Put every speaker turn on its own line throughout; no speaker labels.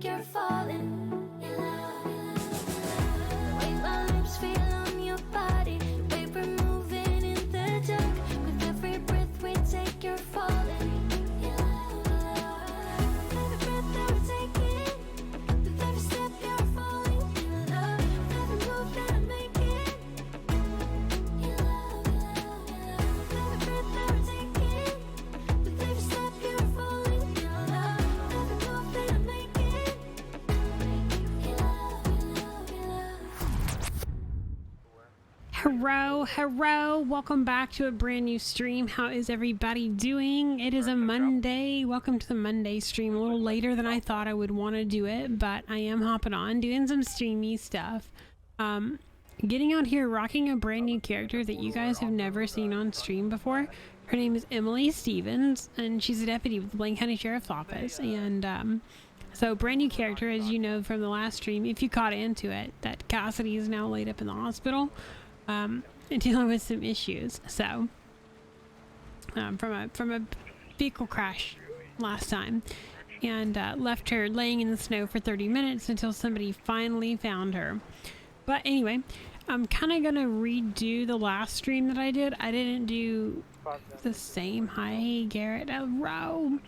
you're falling. The way my lips feel on your body, the way we're moving in the dark. With every breath we take, you're falling. Every breath that we're taking, with every step you're falling in love. With every move that I'm making, in love. With every breath that we're taking, with every step you're falling in love. With every move that I'm making, in love.
Hello, welcome back to a brand new stream. How is everybody doing? It is a Monday. Welcome to the Monday stream. A little later than I thought I would want to do it, but I am hopping on, doing some streamy stuff. Getting out here, rocking a brand new character that you guys have never seen on stream before. Her name is Emily Stevens, and she's a deputy with the Blaine County Sheriff's Office. And so brand new character, as you know from the last stream, if you caught into it, that Cassidy is now laid up in the hospital. Dealing with some issues. So from a vehicle crash last time, and left her laying in the snow for 30 minutes until somebody finally found her. But anyway, I'm kind of gonna redo the last stream that I did. I didn't do the same. Hi Garrett. Hello.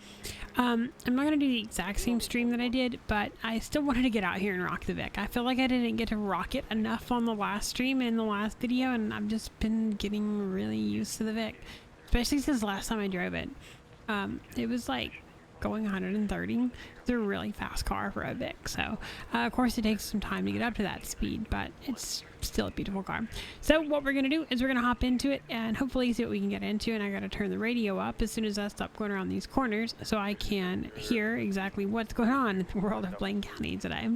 I'm not gonna do the exact same stream that I did, but I still wanted to get out here and rock the Vic. I feel like I didn't get to rock it enough on the last stream and the last video, and I've just been getting really used to the Vic, especially since last time I drove it. It was like going 130. It's a really fast car for a Vic, so of course it takes some time to get up to that speed, but it's still a beautiful car. So what we're gonna do is we're gonna hop into it and hopefully see what we can get into, and I gotta turn the radio up as soon as I stop going around these corners so I can hear exactly what's going on in the world of Blaine County today.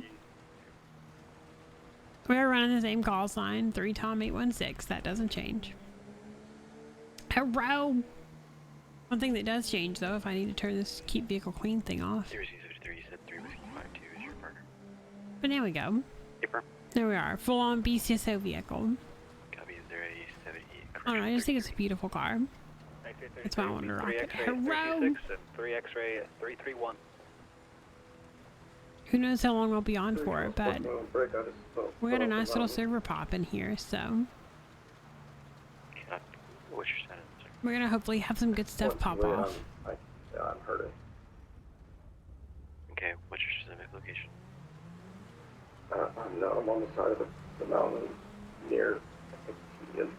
We're running the same call sign, 3 Tom 816. That doesn't change. Hello. One thing that does change though, if I need to turn this keep vehicle clean thing off. But there we go. There we are, full on BCSO vehicle.
Copy, is there a 78?
I don't know, I just think it's a beautiful car. That's why I wanted to rock it. Hello!
3 X-ray 331.
Who knows how long we'll be on for, but we got a nice little server pop in here, so
What's your status?
we're gonna hopefully have some good stuff pop off.
I'm hurting.
Okay, what's your specific location?
No, I'm on the side of the mountain near, I think, Ian.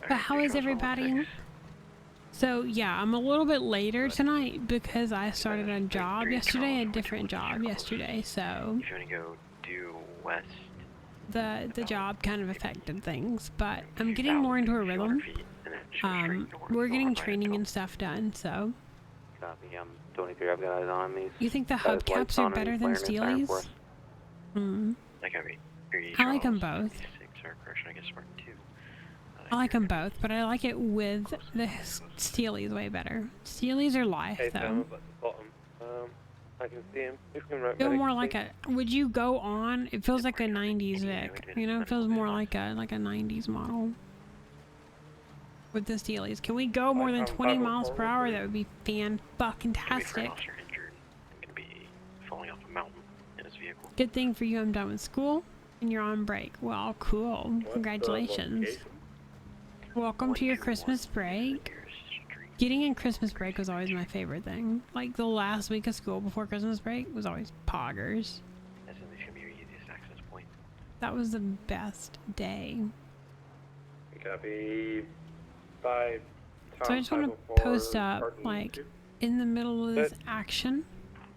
But how is everybody? So yeah, I'm a little bit later tonight because I started a job yesterday, a different job yesterday, so
If you want to go due west,
the job kind of affected things, but I'm getting more into a rhythm. We're getting training and stuff done, so.
Copy, 23, I've got eyes on these.
You think the hubcaps are better than Steelies?
I copy.
I like them both.
Correction, I guess we're 2.
I like them both, but I like it with the Steelies way better. Steelies are life,
Hey,
though.
Sam, up at the bottom. I can see him. He's coming right
Feel
back.
more like a. Would you go on? It feels like a '90s Vic. You know, it feels more like a '90s model. With the Steelies, can we go more than 20 miles per hour? That would be fan-fucking-tastic.
Officer injured and gonna be falling off a mountain in his vehicle.
Good thing for you, I'm done with school, and you're on break. Well, cool. Congratulations. Welcome to your Christmas break. Getting in Christmas break was always my favorite thing. Like the last week of school before Christmas break was always poggers.
That's at least gonna be your easiest access point.
That was the best day.
Copy. 5.
So I just want to post up, like, in the middle of this action.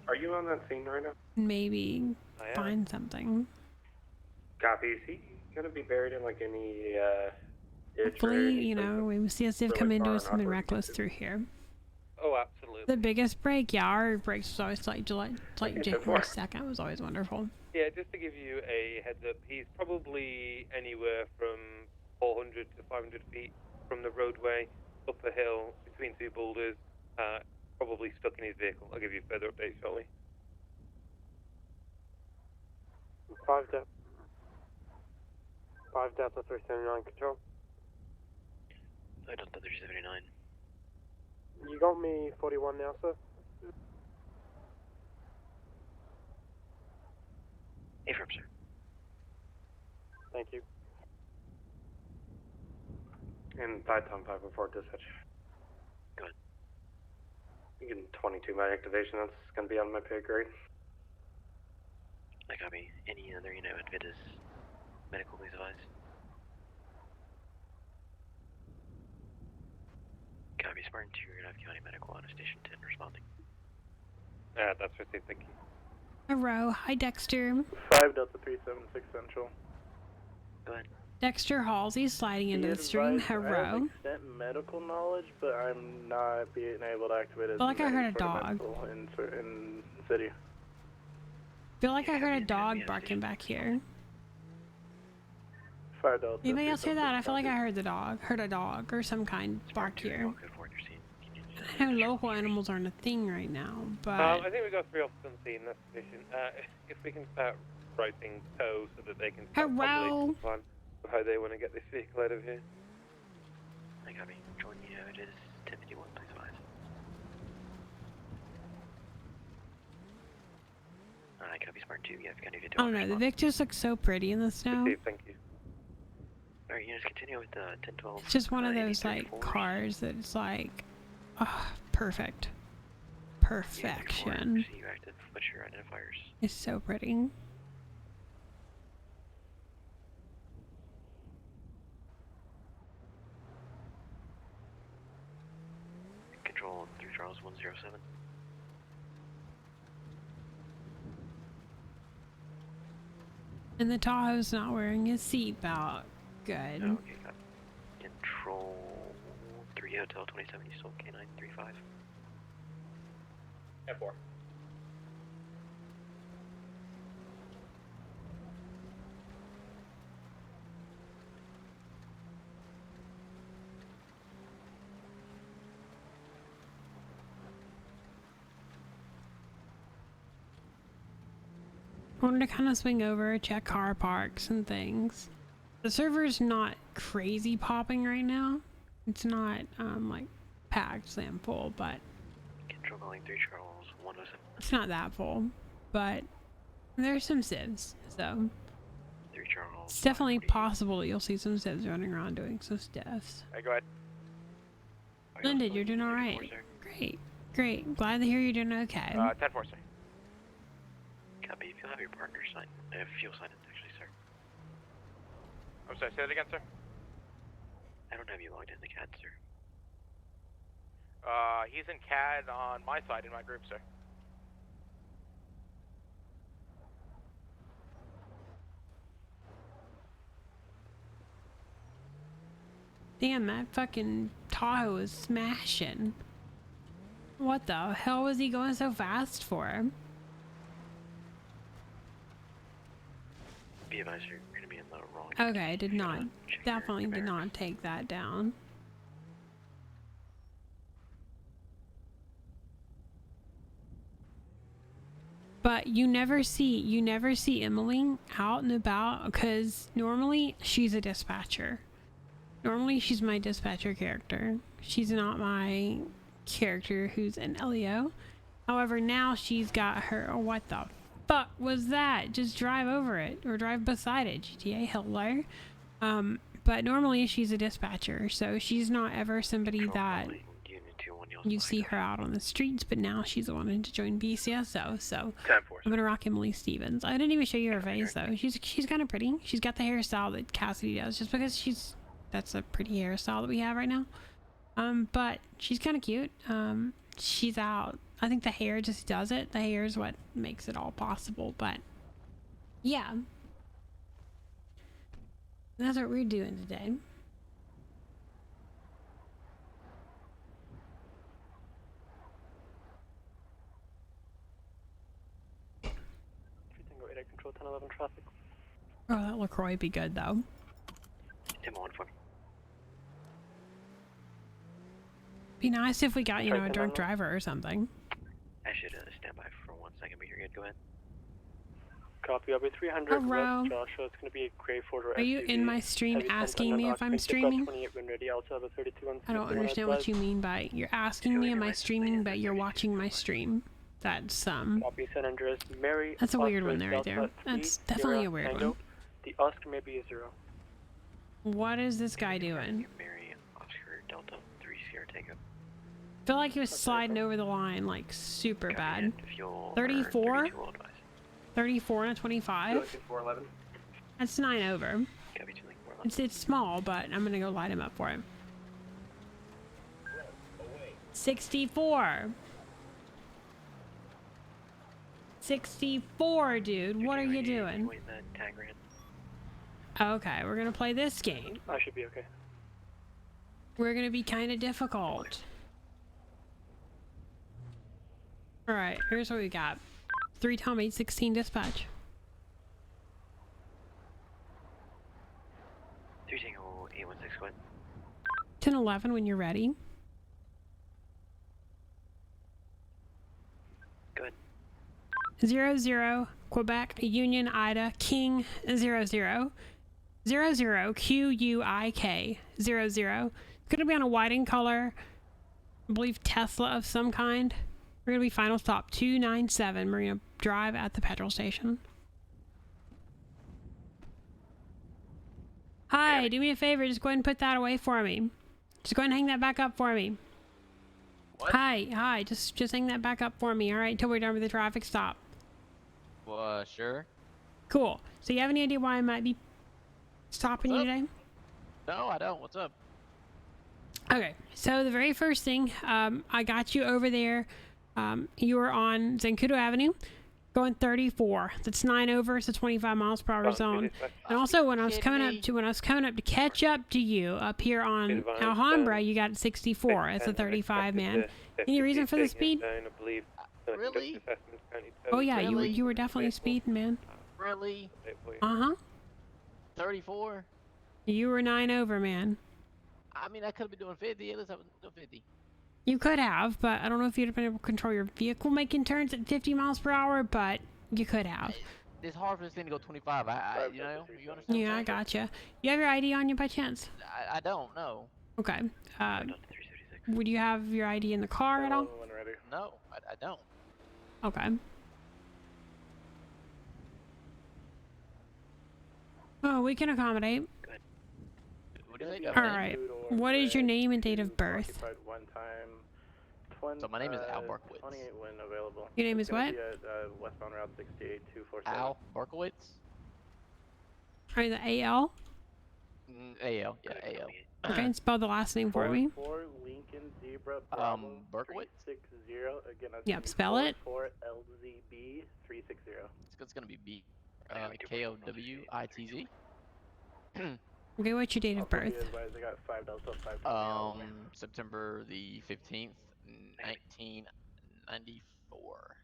Are you on that scene right now?
Maybe find something.
Copy. Is he gonna be buried in like any
Hopefully, you know, we see us come into something reckless through here.
Oh, absolutely.
The biggest break, yeah, our breaks was always like January 2nd was always wonderful.
Yeah, just to give you a heads up, he's probably anywhere from 400 to 500 feet from the roadway, up a hill, between 2 boulders, probably stuck in his vehicle. I'll give you further updates shortly. 5 to 5 Delta 379 control.
5 Delta 379.
You got me 41 now, sir?
Affirm, sir.
Thank you.
And 5 Tom 5 report dispatch.
Go ahead.
You get 22 med activation, that's gonna be on my pay grade.
I copy. Any other outfit is medical, please advise. Copy. Spartan 2, you're gonna have County Medical on a Station 10 responding.
That's received, thank you.
Hello. Hi, Dexter.
5 Delta 376 Central.
Go ahead.
Dexter Halsey sliding into
Be
the stream.
advised, I have
Hello.
extent medical knowledge, but I'm not being able to activate it.
Feel like I heard a dog.
In city.
Feel like I
Yeah,
heard a
maybe
dog
on
barking
station.
back here.
5 Delta.
Anybody else hear that? I
376
feel like I
copy.
heard the dog. Heard a dog or some kind bark
Spartan 2,
here.
walk code 4 at your scene. Can you just-
I know local animals aren't a thing right now, but
I think we got 3 officers on scene, that's sufficient. If we can start writing tow so that they can start
Hello.
formulating a plan of how they want to get this vehicle out of here.
I copy. Join you, it is 1051, please advise. I copy. Spartan 2, you have County 51.
I don't know. The Victus look so pretty in the snow.
Received, thank you.
Alright, units continue with 1012.
It's just one of those like cars that's like, oh, perfect. Perfection.
See you active. What's your identifiers?
It's so pretty.
Control 3 Charles 107.
And the Tahoe's not wearing his seatbelt. Good.
Okay, got Control 3 Hotel 27, you still K935.
10-4.
I wanted to kind of swing over, check car parks and things. The server's not crazy popping right now. It's not like packed slam full, but
Control calling 3 Charles 107.
it's not that full. But there's some civs, so
3 Charles.
it's definitely
540.
possible that you'll see some civs running around doing some stuffs.
Hey, go ahead.
Linda, you're doing all right. Great, great. Glad to hear you're doing okay.
10-4, sir.
Copy. If you'll have your partner sign, fuel sign it actually, sir.
I'm sorry, say that again, sir.
I don't have you logged in the CAD, sir.
He's in CAD on my side in my group, sir.
Damn, that fucking Tahoe is smashing. What the hell was he going so fast for?
Be advised, you're going to be in the wrong.
Okay, did not,
Check your
definitely did
mirrors.
not take that down. But you never see Emily out and about because normally she's a dispatcher. Normally she's my dispatcher character. She's not my character who's an LEO. However, now she's got her, oh, what the fuck was that? Just drive over it or drive beside it, GTA, hello. But normally she's a dispatcher, so she's not ever somebody
Control
that
calling Unit 21, you'll
you
select
see her out on the streets, but now she's the one to join BCSO, so
10-4,
I'm gonna rock Emily Stevens. I didn't even show you her face though. She's kind of pretty. She's got the hairstyle that Cassidy does, just because that's a pretty hairstyle that we have right now. But she's kind of cute. She's out. I think the hair just does it. The hair is what makes it all possible. But yeah, that's what we're doing today.
Tango 8 control 1011 traffic.
Oh, that LaCroix would be good though.
Demo 1 for me.
Be nice if we got, you know, a
Sorry,
drunk
1011.
driver or something.
I should stand by for 1 second, but you're good. Go ahead.
Copy. I'll be 300
Hello.
West Joshua. It's going to be a gray Ford or
Are you in my stream asking me if I'm streaming?
28 when ready. I also have a 32 on
I don't understand what you mean by you're asking me am I streaming, but you're watching my stream. That's
Copy. San Andreas. Mary.
that's a weird
Oscar
one there, right there.
Delta
That's
3,
definitely a
Sierra
weird
Tango.
one.
The Oscar may be a 0.
What is this guy doing?
Mary Oscar Delta 3 Sierra Tango.
I feel like he was sliding over the line like super bad.
Fuel
34?
32 will advise.
34 and a 25.
411.
That's 9 over.
Copy 2 link 411.
It's small, but I'm gonna go light him up for him. 64. 64, dude. What are you doing?
Wait, the tag ran.
Okay, we're gonna play this game.
I should be okay.
We're gonna be kind of difficult. Alright, here's what we got. 3 Tom 816 dispatch.
3 Tango 816 go ahead.
1011 when you're ready.
Go ahead.
00 Quebec Union Ida King 00 00 QUIK 00. It's gonna be on a white in color, I believe Tesla of some kind. We're gonna be final stop 297 Marina Drive at the petrol station. Hi, do me a favor, just go ahead and put that away for me. Just go ahead and hang that back up for me.
What?
Hi, just hang that back up for me, alright, until we're done with the traffic stop.
Sure.
Cool. So you have any idea why I might be stopping you
What's
today?
No, I don't. What's up?
Okay, so the very first thing, I got you over there. You were on Zancudo Avenue, going 34. That's 9 over, so 25 miles per hour zone. And also, when I was coming up to catch up to you up here on Alhambra, you got 64. That's a 35, man. Any reason for the speed?
Really?
Oh yeah,
Really?
you were definitely speeding, man.
Really?
Uh huh.
34?
You were 9 over, man.
I mean, I could have been doing 50. At least I was doing 50.
You could have, but I don't know if you'd have been able to control your vehicle making turns at 50 miles per hour, but you could have.
It's hard for this thing to go 25. You know, you understand?
Yeah, I gotcha. You have your ID on you by chance?
I don't know.
Okay.
Delta 376.
Would you have your ID in the car at all?
When ready.
No, I don't.
Okay. Oh, we can accommodate.
What do you think?
All right. What is your name and date of birth?
Occupied one time.
So my name is Al Barkowitz.
28 when available.
Your name is what?
Westbound Route 68 247.
Al Barkowitz?
Are you the AL?
AL. Yeah, AL.
Okay, and spell the last name for me.
4 Lincoln Zebra Bravo
Berkowitz?
360. Again, that's
Yep, spell it.
4 LZB 360.
It's gonna be B. KOWITZ.
Okay, what's your date of birth?
I got 5 Delta 5.
September the 15th, 1994.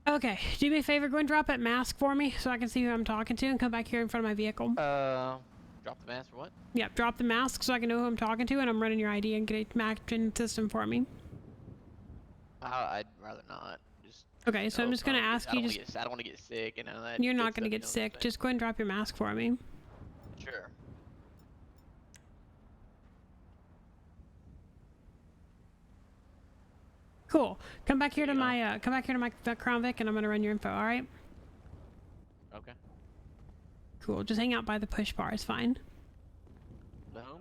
Okay, do me a favor, go and drop that mask for me so I can see who I'm talking to and come back here in front of my vehicle.
Drop the mask for what?
Yep, drop the mask so I can know who I'm talking to and I'm running your ID and get it matched in the system for me.
I'd rather not. Just.
Okay, so I'm just gonna ask you
I don't want to get sick and all that.
You're not
good
gonna
stuff,
get
you know what I'm
sick.
saying?
Just go ahead and drop your mask for me.
Sure.
Cool. Come back here to my Crown Vic and I'm gonna run your info, alright?
Okay.
Cool. Just hang out by the push bar, it's fine.
The home?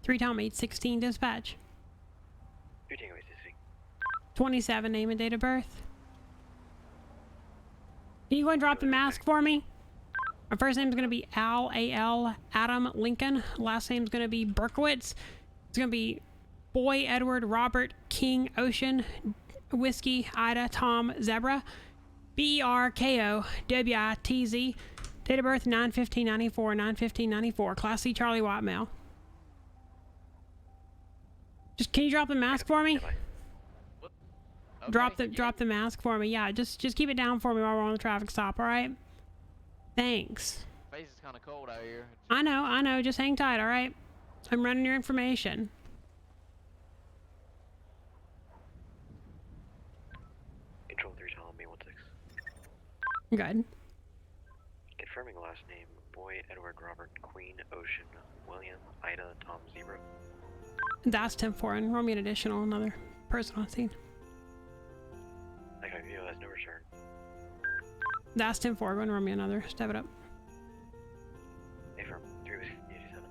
3 Tom 816 dispatch.
3 Tango 816.
27 name and date of birth. Can you go and drop the mask for me? My first name's gonna be Al, A-L, Adam Lincoln. Last name's gonna be Berkowitz. It's gonna be Boy, Edward, Robert, King, Ocean, Whiskey, Ida, Tom, Zebra, B-E-R-K-O-W-I-T-Z. Date of birth 9/15/94, 9/15/94. Class C Charlie Watt male. Just can you drop the mask for me?
Okay,
Drop the mask for me. Yeah, just keep it down for me while we're on the traffic stop, all right? Thanks.
Face is kind of cold out here.
I know. Just hang tight, all right? I'm running your information. Good.
Confirming last name, Boy, Edward, Robert, Queen, Ocean, William, Ida, Tom, Zebra.
That's 10-4, and roll me an additional, another person on scene.
I got you as no return.
That's 10-4, go and roll me another. Step it up.
Affirm, 3 Whiskey 87.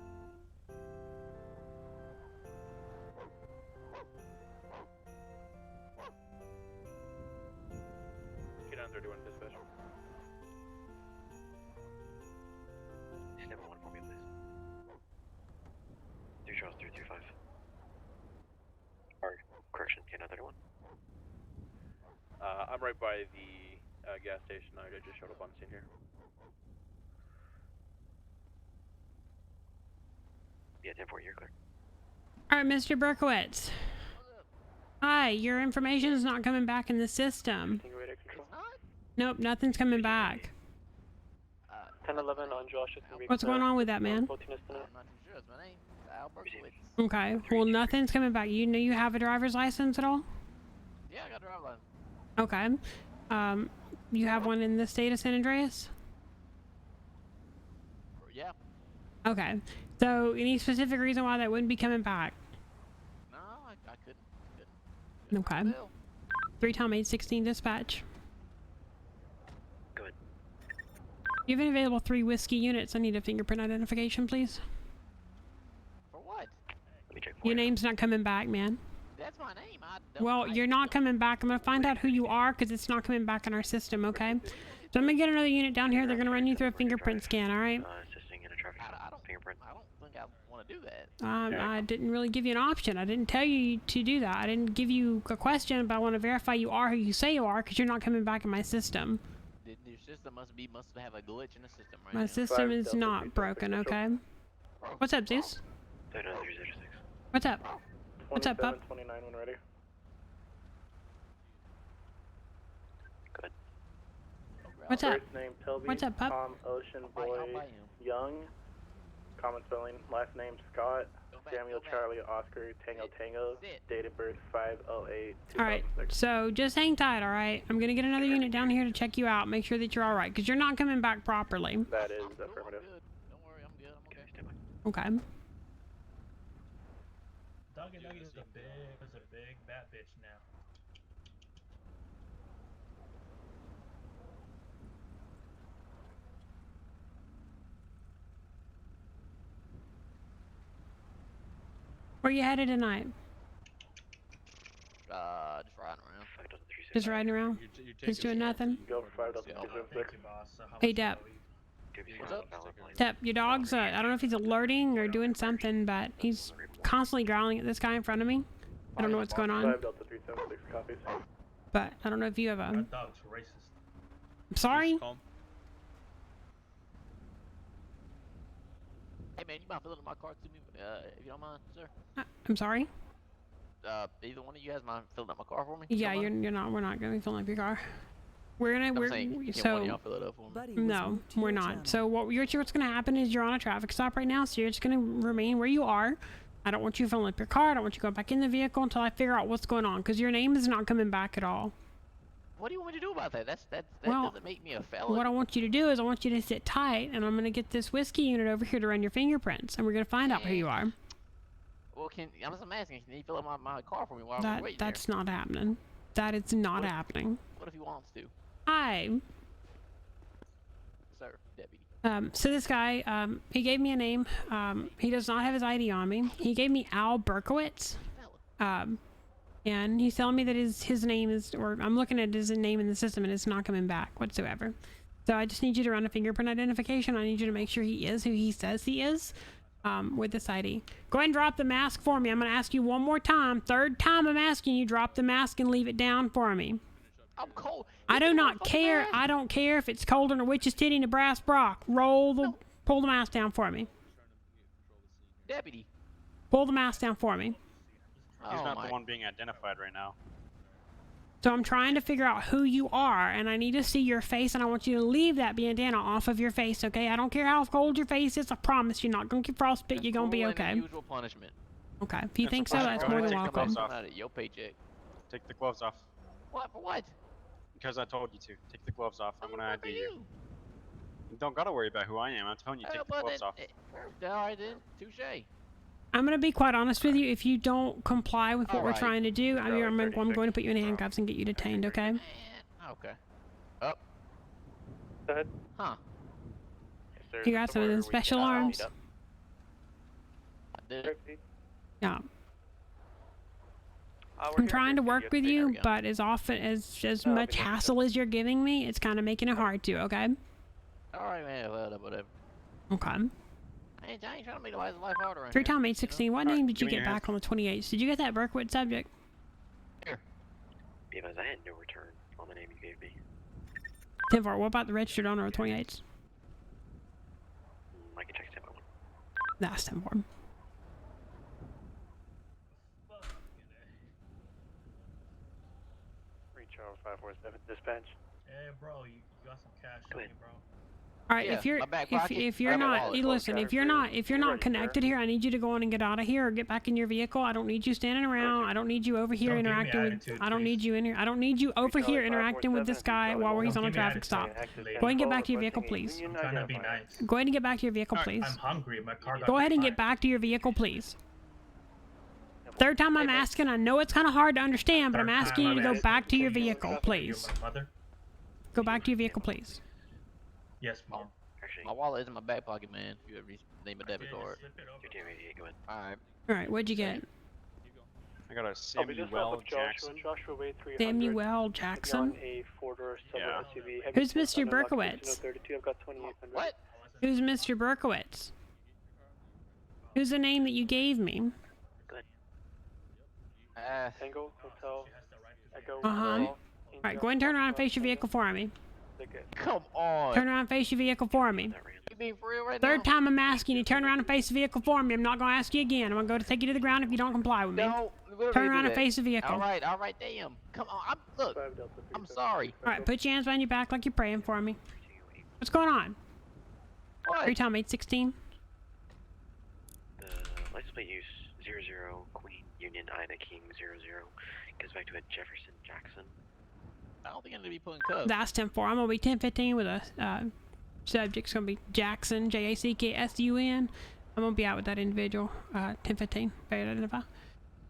Get on 31 dispatch.
Step 1 for me, please. 3 Charles 325. Or, correction, K9 31.
I'm right by the gas station. I just showed up on scene here.
Yeah, 10-4, you're clear.
All right, Mr. Berkowitz. Hi, your information is not coming back in the system. Nope, nothing's coming back.
1011 on Josh.
What's going on with that, man?
I'm not too sure. It's my name. Al Berkowitz.
Okay, well, nothing's coming back. You know you have a driver's license at all?
Yeah, I got a driver's license.
Okay. You have one in the state of San Andreas?
Yeah.
Okay. So, any specific reason why that wouldn't be coming back?
No, I couldn't.
Okay.
Well,
3 Tom 816 dispatch.
Go ahead.
You have an available 3 whiskey units. I need a fingerprint identification, please.
for what?
Let me check for
Your
you.
name's not coming back, man.
That's my name. I don't,
Well, you're not coming back. I'm gonna find out who you are because it's not coming back in our system, okay? So I'm gonna get another unit down here. They're gonna run you through a fingerprint scan, alright?
Assisting in a traffic
I don't
fingerprint.
I don't think I want to do that.
I didn't really give you an option. I didn't tell you to do that. I didn't give you a question, but I want to verify you are who you say you are because you're not coming back in my system.
Your system must have a glitch in the system right
My
now.
system is not broken, okay? What's up, Zeus?
306.
What's up? What's up, pup?
29 when ready.
Good.
What's up?
First name Pilby.
What's up, pup?
Tom, Ocean,
I'll
Boy,
buy him.
Young. Common spelling. Last name Scott.
Go back,
Samuel
go back.
Charlie Oscar Tango Tango.
Sit.
Date of birth 5/08.
Alright, so just hang tight, alright? I'm gonna get another unit down here to check you out, make sure that you're alright, because you're not coming back properly.
That is
No, I'm
affirmative.
good. Don't worry, I'm good. I'm okay.
Stand by.
Okay.
Nugget is a big bad bitch now.
Where you headed tonight?
Just riding around.
5036.
Just riding around? Just doing nothing?
Go for 5
Yeah.
Thank you, boss. So how
Hey,
much
Dep.
are we?
What's up?
Step, your dog's, I don't know if he's alerting or doing something, but he's constantly growling at this guy in front of me. I don't know what's going on,
5 Delta 376 copies.
but I don't know if you have a...
That dog's racist.
I'm sorry?
Hey man, you mind filling up my car to me, if you don't mind, sir?
I'm sorry?
Either one of you guys mind filling up my car for me?
Yeah, you're not, we're not gonna be filling up your car. We're gonna,
I'm saying, can one of
so...
y'all fill it up for me?
No, we're not. So what's going to happen is you're on a traffic stop right now, so you're just going to remain where you are. I don't want you filling up your car. I don't want you going back in the vehicle until I figure out what's going on, because your name is not coming back at all.
What do you want me to do about that? That
Well,
doesn't make me a felon.
What I want you to do is I want you to sit tight, and I'm going to get this whiskey unit over here to run your fingerprints, and we're going to find out who you are.
Well, I'm just asking, can you fill up my car for me while we're waiting
That's not happening. That is not happening.
What if he wants to?
Hi.
Sir, deputy.
So this guy, he gave me a name. He does not have his ID on me. He gave me Al Berkowitz. And he's telling me that his name is, or I'm looking at his name in the system and it's not coming back whatsoever. So I just need you to run a fingerprint identification. I need you to make sure he is who he says he is, with this ID. Go ahead and drop the mask for me. I'm going to ask you one more time. Third time I'm asking you, drop the mask and leave it down for me.
I'm cold.
I do not care. I don't care if it's colder than a witch's titty in a brass brock. Pull the mask down for me.
Deputy.
Pull the mask down for me.
He's
Oh
not
my.
the one being identified right now.
So I'm trying to figure out who you are, and I need to see your face, and I want you to leave that bandana off of your face, okay? I don't care how cold your face is. I promise you're not going to get frostbite. You're going to be
Cruel and
okay.
unusual punishment.
Okay. If you
That's
think
a
so,
pleasure.
that's
Go
more
ahead,
than
take the
welcome.
gloves off.
Out of your paycheck.
Take the gloves off.
What? For what?
Because I told you to. Take the gloves off. I'm gonna ID you. You don't gotta worry about who I am. I'm telling you, take the gloves off.
Alright then, touche.
I'm gonna be quite honest with you. If you don't comply with what we're
Alright.
trying to do, I'm going to put you in handcuffs and get you detained. Okay?
Man, okay. Up.
Go ahead.
Huh.
You got some of them special arms.
I did.
Yeah. I'm trying to work with you, but as often as much hassle as you're giving me, it's kind of making it hard to. Okay?
Alright, man. Well, whatever.
Okay.
I ain't trying to make nobody's life harder.
3 Tom 816. What name did you
give me
get
your
back on the 28th? Did you get that Berkowitz subject?
Because I had no return on the name you gave me.
10-4. What about the registered owner of 28th?
I can check that one.
That's 10-4.
Charles 547 dispatch.
Hey, bro, you got some cash
Go
on
ahead.
you, bro.
All right,
Yeah,
if you're
my back pocket.
if you're
I got a
not,
wallet.
you listen, if you're not connected here, I need you to go on and get out of here or get back in your vehicle. I don't need you standing around. I don't need you over here
Don't give me
interacting with.
attitude,
I don't
please.
need you in here. I don't need you over here interacting with this guy while he's on a
Don't give me
traffic stop.
attitude,
Go ahead and get back to your vehicle, please.
I'm trying to be nice.
Go ahead and get back to your vehicle, please.
I'm hungry. My car got
Go ahead and
hot.
get back to your vehicle, please. Third time I'm asking. I know it's kind of hard to understand, but I'm
Third
asking
time
you to
I'm
go
asking.
back to your
Can you
vehicle,
trust
please.
my mother?
Go back to your vehicle, please.
Yes, mom.
Actually,
My wallet is in my back pocket, man. If you ever need my debit
Yeah,
card.
slip it over.
your damn idiot, go ahead.
Alright.
All right, what'd you get?
I got a Samuel Jackson.
Joshua Way 300.
Samuel Jackson.
A four-door
Yeah.
SUV.
Who's Mr. Berkowitz?
32. I've got 2800.
What?
Who's Mr. Berkowitz? Who's the name that you gave me?
Tango Hotel. Echo.
Uh-huh. All right, go ahead and turn around and face your vehicle for me.
Come on.
Turn around and face your vehicle for me.
You being for real right now?
Third time I'm asking you, turn around and face the vehicle for me. I'm not going to ask you again. I'm going to go to take you to the ground if you don't comply with me.
No.
Turn around and face the vehicle.
Alright, damn. Come on. Look, I'm sorry.
All right, put your hands behind your back like you're praying for me. What's going on?
What?
3 Tom 816.
The license plate use 00 Queen Union Ida King 00 goes back to a Jefferson Jackson.
I don't think I'm gonna be putting cuffs.
That's 10-4. I'm going to be 1015 with a subject's going to be Jackson, Jacksun. I'm going to be out with that individual. 1015. Fair to identify.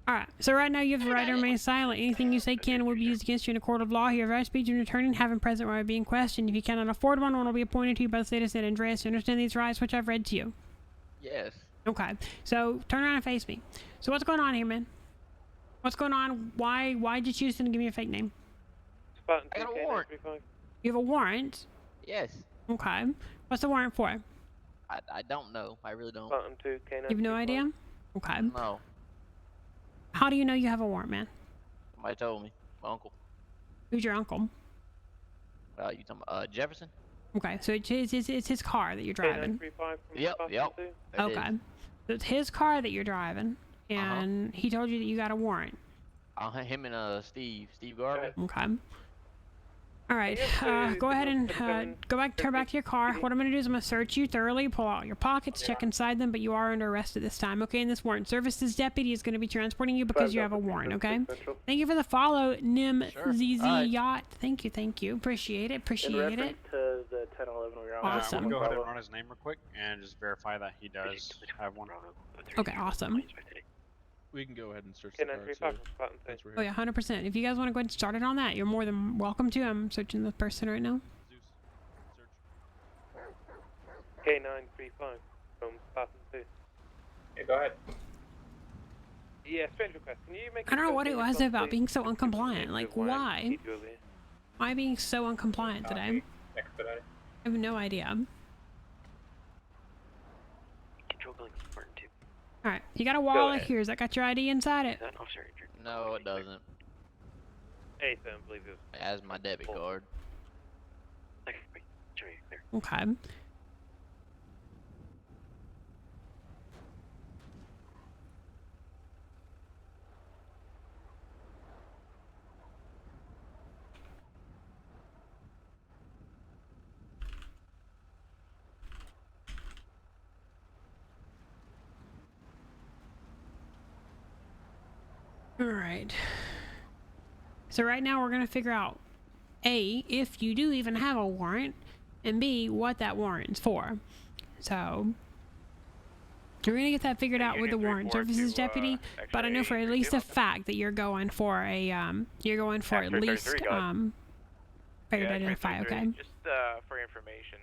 All right. So right now you have the right to remain silent. Anything you say can and will be used against you in a court of law. You have the right to speak to an attorney and have him present while being questioned. If you cannot afford one will be appointed to you by the state of San Andreas. You understand these rights, which I've read to you?
Yes.
Okay. So turn around and face me. So what's going on here, man? What's going on? Why'd you choose to give me a fake name?
Spartan
I got a
2K935.
warrant.
You have a warrant?
Yes.
Okay. What's the warrant for?
I don't know. I really don't.
Spartan 2K935.
You have no idea? Okay.
No.
How do you know you have a warrant, man?
Somebody told me. My uncle.
Who's your uncle?
You talking about Jefferson?
Okay, so it's his car that you're driving.
K935 from
Yep,
Spartan
yep.
2.
That is.
Okay. So it's his car that you're driving, and he told you that you got a warrant.
Him and Steve Garvey.
Okay. All right. Go ahead and turn back to your car. What I'm going to do is I'm going to search you thoroughly, pull out your pockets, check inside them, but you are under arrest at this time. Okay, and this warrant services deputy is going to be transporting you because you have a warrant. Okay. Thank you for the follow, Nim
Sure.
ZZ Yacht. Thank you. Appreciate it.
In
Appreciate
reference
it.
to the 1011 we were on.
Awesome.
I'm gonna go ahead and run his name real quick and just verify that he does have one.
Okay, awesome.
We can go ahead and search the car,
K935
so
from Spartan 2.
since we're
Oh
here.
yeah, 100%. If you guys want to go ahead and start it on that, you're more than welcome to. I'm searching the person right now.
Zeus, search.
K935 from Spartan 2.
Yeah, go ahead.
Yeah, strange request. Can you make
I don't know what it was about being so
Please.
uncompliant. Like, why?
Keep you over here.
Why being so uncompliant today?
Expedite.
I have no idea.
Control building Spartan 2.
All right, you got a wallet
ahead.
here. Has that got your ID inside
Is
it?
that an officer injured?
No, it doesn't.
Hey, I don't believe this.
It has my debit card.
Okay, wait. Show me there.
Okay. All right. So right now we're gonna figure out A, if you do even have a warrant, and B, what that warrant's for. So we're gonna get that figured out with the warrant services deputy, but I know for at least a fact that you're going for a you're going for at least failure to identify. Okay.
Just for information.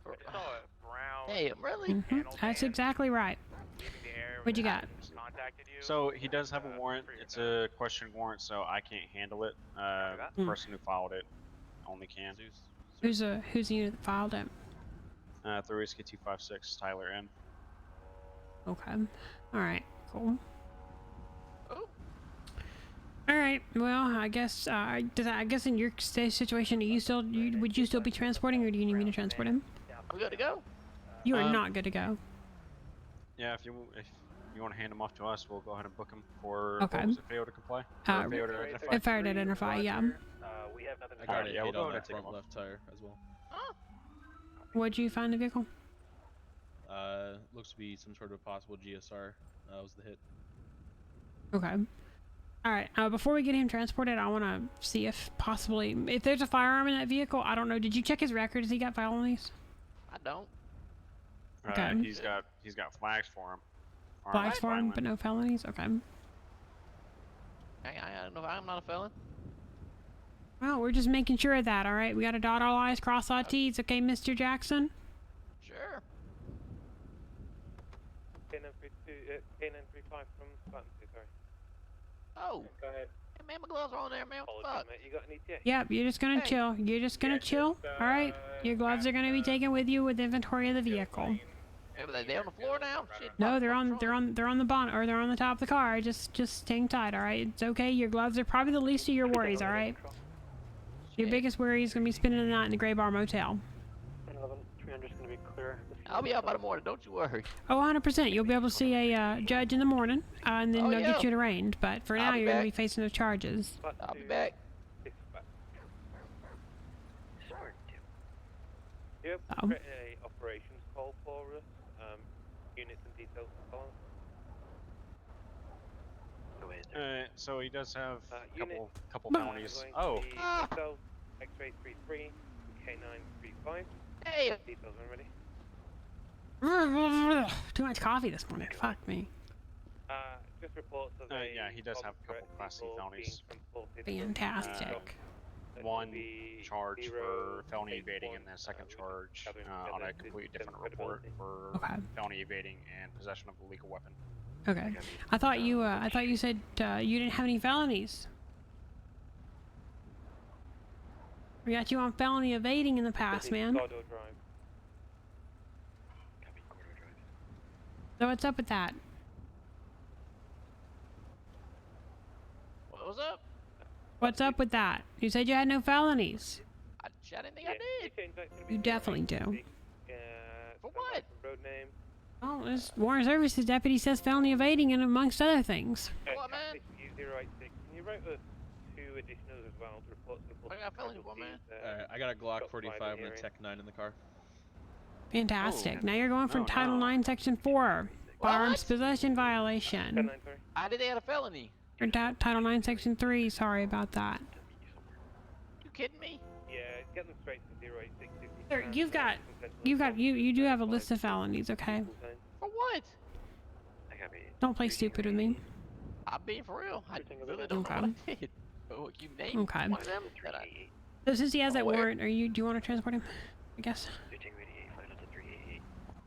I just saw a brown.
Hey, really?
That's exactly right. What you got?
Contacted you.
So he does have a warrant. It's a question warrant, so I can't handle it. The person who filed it only can.
Who's the unit that filed it?
Through Whiskey 256, Tyler M.
Okay. All right. Cool.
Oh.
All right. Well, I guess I guess in your situation, are you still would you still be transporting, or do you need me to transport him?
I'm good to go.
You are not good to go.
Yeah, if you want to hand him off to us, we'll go ahead and book him for
Okay.
failure to comply. Or failure to identify.
Failure to identify. Yeah.
We have nothing to
I got it. Yeah, we'll go ahead and
that
take him
front
off.
left tire as well.
What'd you find the vehicle?
Looks to be some sort of possible GSR. Was the hit.
Okay. All right. Before we get him transported, I want to see if possibly if there's a firearm in that vehicle. I don't know. Did you check his record? Has he got felonies?
I don't.
Okay.
He's got flags for him.
Flags for him, but no felonies. Okay.
I don't know. I'm not a felon.
Well, we're just making sure of that. All right. We got to dot all I's, cross all T's. Okay, Mr. Jackson.
Sure.
K935 from Platinum, sorry.
Oh.
Go ahead.
Hey, man, my gloves are on there, man. What the fuck?
You got an ETA?
Yep, you're just gonna chill. You're just gonna chill. All right. Your gloves are gonna be taken with you with inventory of the vehicle.
Hey, but they on the floor now? Shit.
No, they're on the bonnet, or they're on the top of the car. Just hang tight. All right. It's okay. Your gloves are probably the least of your worries. All right. Your biggest worry is gonna be spending the night in the Gray Bar Motel.
300's gonna be clear.
I'll be out by the morning. Don't you worry.
Oh, 100%. You'll be able to see a judge in the morning, and then
Oh,
they'll
yeah.
get you arraigned. But for
I'll
now,
be
you're gonna
back.
be facing those charges.
I'll be back.
Yep.
Oh.
A operations call for us. Units and details to follow.
Go ahead.
So he does have a
unit.
couple felonies. Oh.
X-ray 33, K935.
Hey.
Details already.
Too much coffee this morning. Fuck me.
Just reports of
Yeah, he does have a couple Class C felonies.
Fantastic.
One charge for felony evading, and then a second charge on a completely different report for felony evading and possession of a legal weapon.
Okay. I thought you said you didn't have any felonies. We got you on felony evading in the past, man. So what's up with that?
What was up?
What's up with that? You said you had no felonies.
I didn't think I did.
You definitely do.
For what?
Road name.
Well, this Warren Services deputy says felony evading and amongst other things.
What, man?
086. Can you write us 2 additionals as well to report to the
I got felony, what, man?
I got a Glock 45 and a Tech 9 in the car.
Fantastic. Now you're going from Title 9, Section 4. Firearms possession violation.
I did they had a felony.
Or Title 9, Section 3. Sorry about that.
You kidding me?
Yeah, get them straight to 086.
Sir, you do have a list of felonies, okay?
For what?
Don't play stupid with me.
I'm being for real. I really don't know what I did. Oh, you named
Okay.
one of them that I...
So since he has that warrant, do you want to transport him? I guess.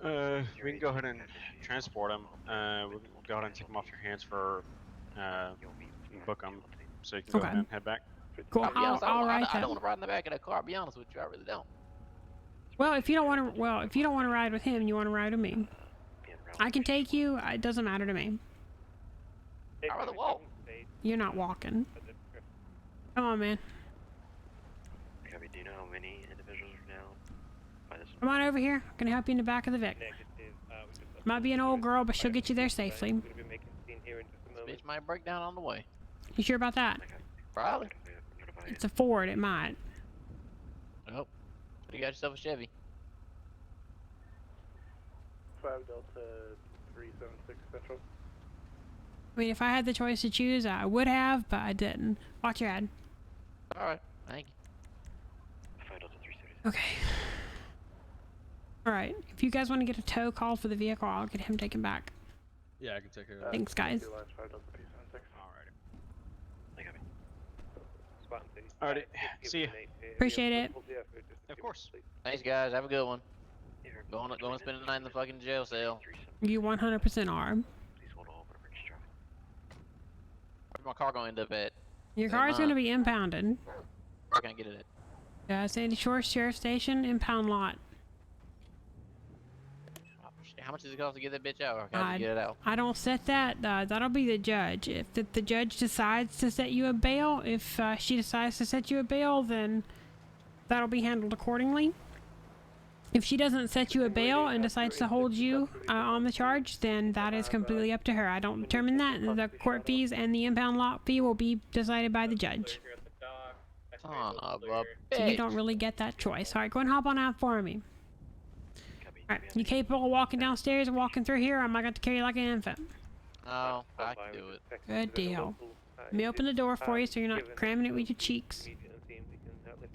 We can go ahead and transport him. We'll go ahead and take him off your hands for book him, so you can go ahead and head back.
Cool.
I'll be honest,
I'll write
I
that.
don't want to ride in the back of that car. I'll be honest with you, I really don't.
Well, if you don't want to ride with him, you want to ride with me. I can take you. It doesn't matter to me.
I'd rather walk.
You're not walking. Come on, man.
Copy. Do you know how many individuals are now by this?
Come on over here. I'm gonna help you in the back of the Vic. Might be an old girl, but she'll get you there safely.
This bitch might break down on the way.
You sure about that?
Probably.
It's a Ford. It might.
Oh. You got yourself a Chevy.
5 Delta 376 Central.
I mean, if I had the choice to choose, I would have, but I didn't. Watch your head.
Alright. Thank you.
Okay. Alright, if you guys want to get a tow call for the vehicle, I'll get him taken back.
Yeah, I can take care of that.
Thanks, guys.
Alrighty, see ya.
Appreciate it.
Of course.
Thanks, guys. Have a good one. Go on spend the night in the fucking jail cell.
You 100% are.
Please hold all for emergency traffic.
Where's my car gonna end up at?
Your
Is it
car's
mine?
going to be impounded.
Where can I get it at?
Sandy Shores Sheriff Station, impound lot.
How much does it cost to get that bitch out? Or can I just get it out?
I don't set that. That'll be the judge. If the judge decides to set you a bail, if she decides to set you a bail, then that'll be handled accordingly. If she doesn't set you a bail and decides to hold you on the charge, then that is completely up to her. I don't determine that. The court fees and the impound lot fee will be decided by the judge.
Son of a
So you
bitch.
don't really get that choice. Alright, go and hop on out for me. Alright, you capable of walking downstairs and walking through here? Or am I going to carry you like an infant?
No, I can do it.
Good deal. Let me open the door for you so you're not cramming it with your cheeks.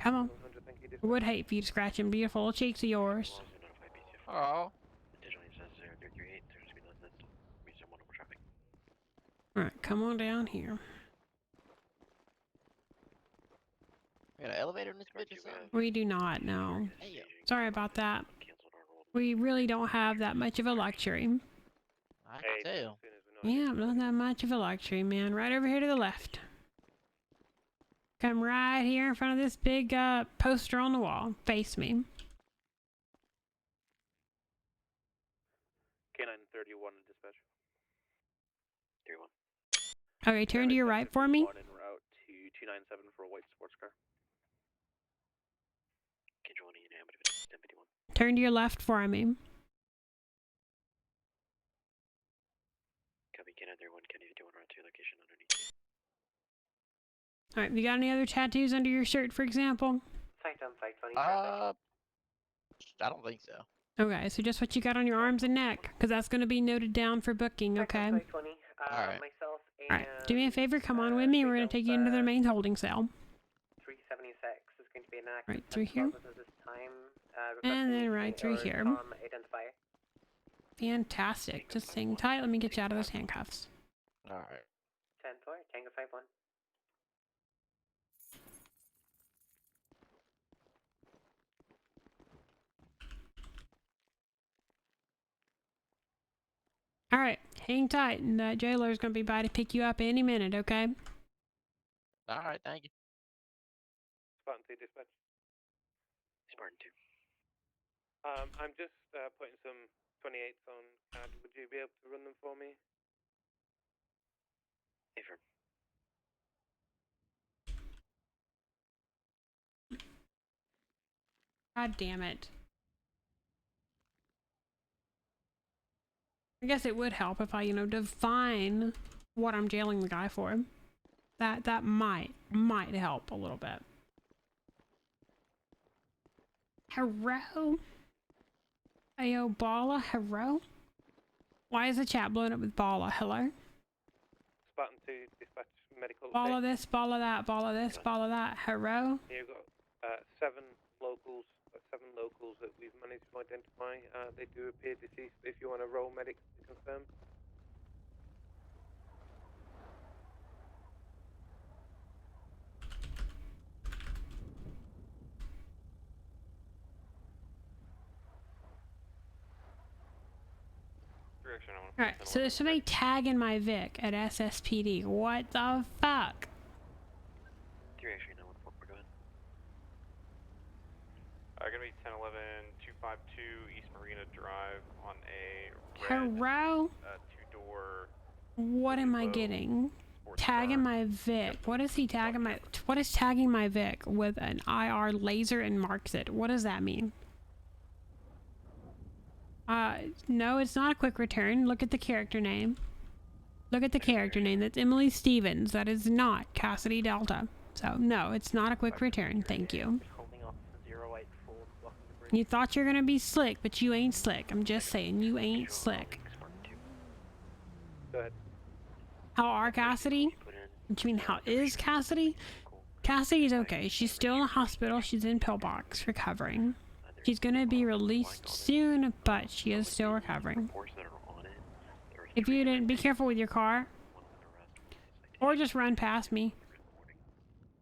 Come on. I would hate for you to scratch them beautiful cheeks of yours.
Oh.
Alright, come on down here.
We got an elevator in this bitch or something?
We do not, no.
Hey,
Sorry about that. We really don't have that much of a luxury.
I can tell.
Yeah, not that much of a luxury, man. Right over here to the left. Come right here in front of this big poster on the wall. Face me.
K9 31 dispatch.
31.
Okay, turn to your right for me.
En route to 297 for a white sports car.
Control any inhabited 1051.
Turn to your left for me.
Copy K9 31, Kennedy 51, route 2, location underneath you.
Alright, have you got any other tattoos under your shirt, for example?
Site 20.
I don't think so.
Okay, so just what you got on your arms and neck, because that's going to be noted down for booking, okay?
Alright.
Myself and
Alright, do me a favor, come on with me, we're going to take you into the main holding cell.
376 is going to be an active
Right through here.
this time.
And then right through here.
Identify.
Fantastic. Just hang tight, let me get you out of those handcuffs.
Alright.
10-4, Tango 51.
Alright, hang tight, and the jailer's going to be by to pick you up any minute, okay?
Alright, thank you.
Spartan 2 dispatch.
Spartan 2.
I'm just putting some 28s on CAD. Would you be able to run them for me?
Affirm.
God damn it. I guess it would help if I, define what I'm jailing the guy for. That might help a little bit. Hello? Ayo, Bala, hello? Why is the chat blowing up with Bala? Hello?
Spartan 2 dispatch medical.
Bala this, Bala that, Bala this, Bala that, hello?
You've got 7 locals that we've managed to identify. They do appear deceased. If you want to roll medics to confirm.
Alright, so there's somebody tagging my Vic at SSPD. What the fuck?
3 actually, no, we're going.
Gonna be 1011 252 East Marina Drive on a red
Hello?
2-door.
What am I getting? Tagging my Vic. What is he tagging my... What is tagging my Vic with an IR laser and marks it? What does that mean? No, it's not a quick return. Look at the character name. Look at the character name. That's Emily Stevens. That is not Cassidy Delta. So, no, it's not a quick return. Thank you. You thought you were gonna be slick, but you ain't slick. I'm just saying, you ain't slick.
Go ahead.
How are Cassidy? What do you mean, how is Cassidy? Cassie's okay. She's still in the hospital. She's in pillbox recovering. She's gonna be released soon, but she is still recovering. If you didn't, be careful with your car. Or just run past me.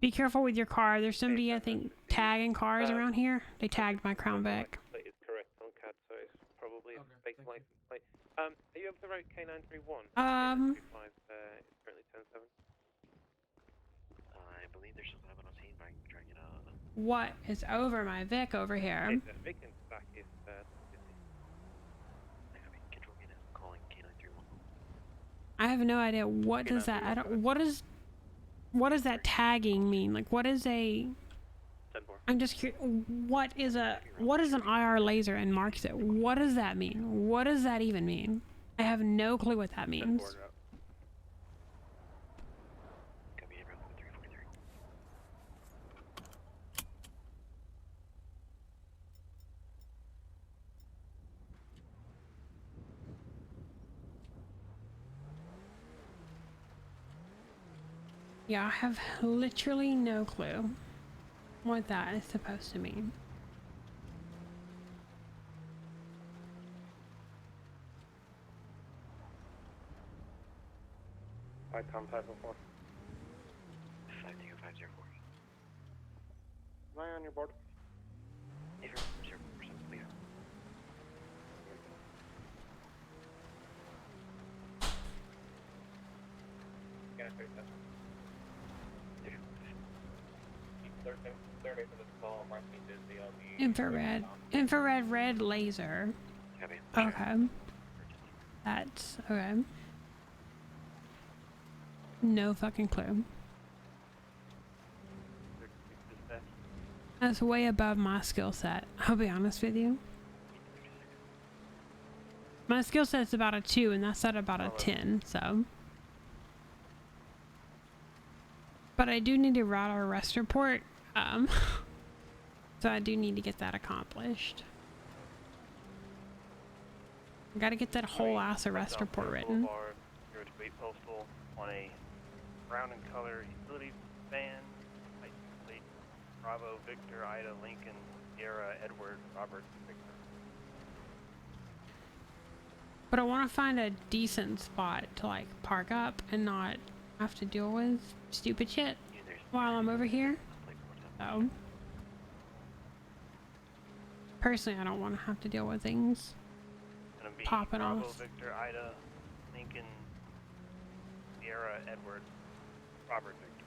Be careful with your car. There's somebody, I think, tagging cars around here. They tagged my Crown Vic.
Plate is correct on CAD, so it's probably a fake license plate. Are you able to write K931? K935 is currently 10-7.
I believe there's something on scene, but I can try and get a...
What is over my Vic over here?
Okay, the vacant stack is busy.
Control unit calling K931.
I have no idea. What does that? I don't. What does that tagging mean? Like, what is a?
10-4.
I'm just curious. What is an IR laser and marks it? What does that mean? What does that even mean? I have no clue what that means.
Copy, hit route 343.
Yeah, I have literally no clue what that is supposed to mean.
Hi, Tom 504.
50504.
Am I on your board?
0% clear.
Infrared red laser. Okay. That's okay. No fucking clue. That's way above my skill set. I'll be honest with you. My skill set's about a 2 and that's at about a 10, so. But I do need to route our arrest report. So I do need to get that accomplished. I gotta get that whole ass arrest report written.
028 postal on a brown and color utility van. Plate Bravo, Victor, Ida, Lincoln, Sierra, Edward, Robert, Victor.
But I want to find a decent spot to like park up and not have to deal with stupid shit while I'm over here. So personally, I don't want to have to deal with things popping
Bravo,
off.
Victor, Ida, Lincoln, Sierra, Edward, Robert, Victor.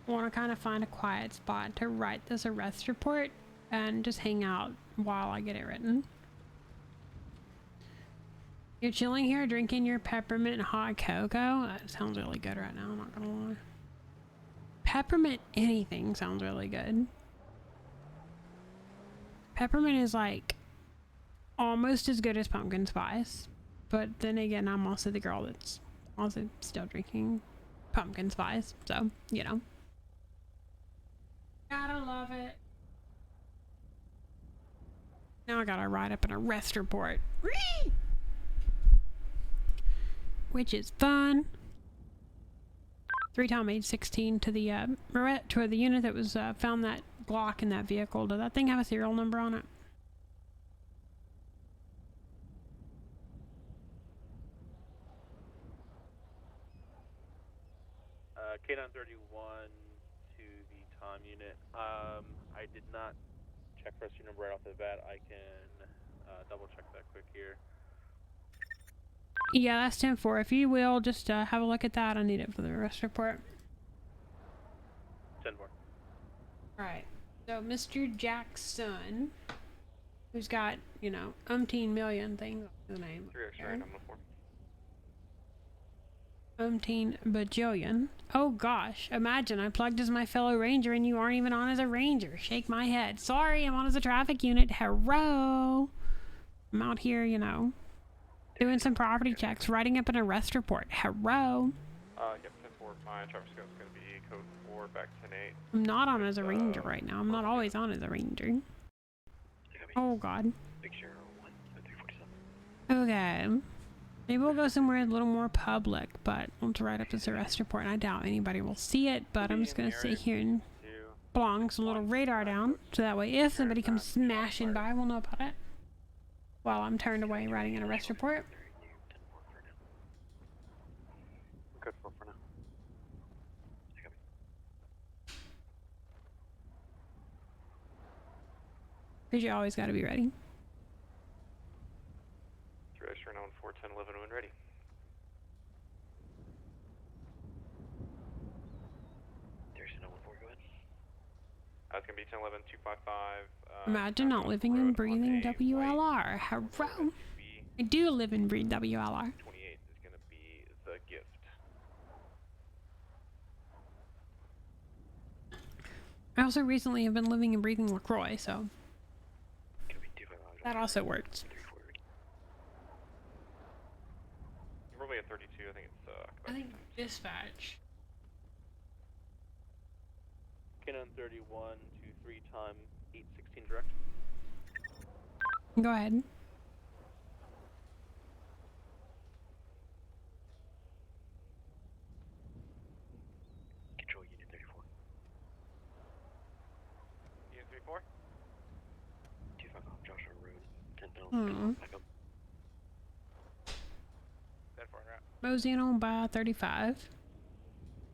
I want to kind of find a quiet spot to write this arrest report and just hang out while I get it written. You're chilling here drinking your peppermint hot cocoa? That sounds really good right now, I'm not gonna lie. Peppermint anything sounds really good. Peppermint is like almost as good as pumpkin spice. But then again, I'm also the girl that's also still drinking pumpkin spice. So, you know. Gotta love it. Now I gotta write up an arrest report. Whee! Which is fun. 3 Tom age 16 to the unit that was found that Glock in that vehicle. Does that thing have a serial number on it?
K931 to the Tom unit. I did not check rescue number right off the bat. I can double check that quick here.
Yeah, that's 10-4. If you will, just have a look at that. I need it for the arrest report.
10-4.
Alright. So, Mr. Jackson, who's got, you know, umpteen million things on the name.
3 extra, I'm 4.
Umpteen bajillion. Oh gosh, imagine I plugged as my fellow ranger and you aren't even on as a ranger. Shake my head. Sorry, I'm on as a traffic unit. Hello. I'm out here, you know, doing some property checks, writing up an arrest report. Hello.
Yep, 10-4. My traffic scope's gonna be code 4, back 10-8.
I'm not on as a ranger right now. I'm not always on as a ranger. Oh god.
Big 01, 347.
Okay. Maybe we'll go somewhere a little more public, but we'll have to write up this arrest report, and I doubt anybody will see it, but I'm just going to sit here and blong some little radar down, so that way if somebody comes smashing by, we'll know about it. While I'm turned away writing an arrest report.
Good for now.
Because you always got to be ready.
3 extra known 410 11 when ready.
There's no 1 4, go ahead.
It's gonna be 10 11 255.
Imagine not living and breathing WLR. Hello. I do live and breathe WLR.
28 is gonna be the gift.
I also recently have been living and breathing LaCroix, so that also works.
Probably at 32. I think it's
I think dispatch.
Canon 31 to 3 time 816 direct.
Go ahead.
Control unit 34.
Unit 34.
25 off Joshua Road. 10
Hmm.
back up.
That far out.
Moseying on by 35.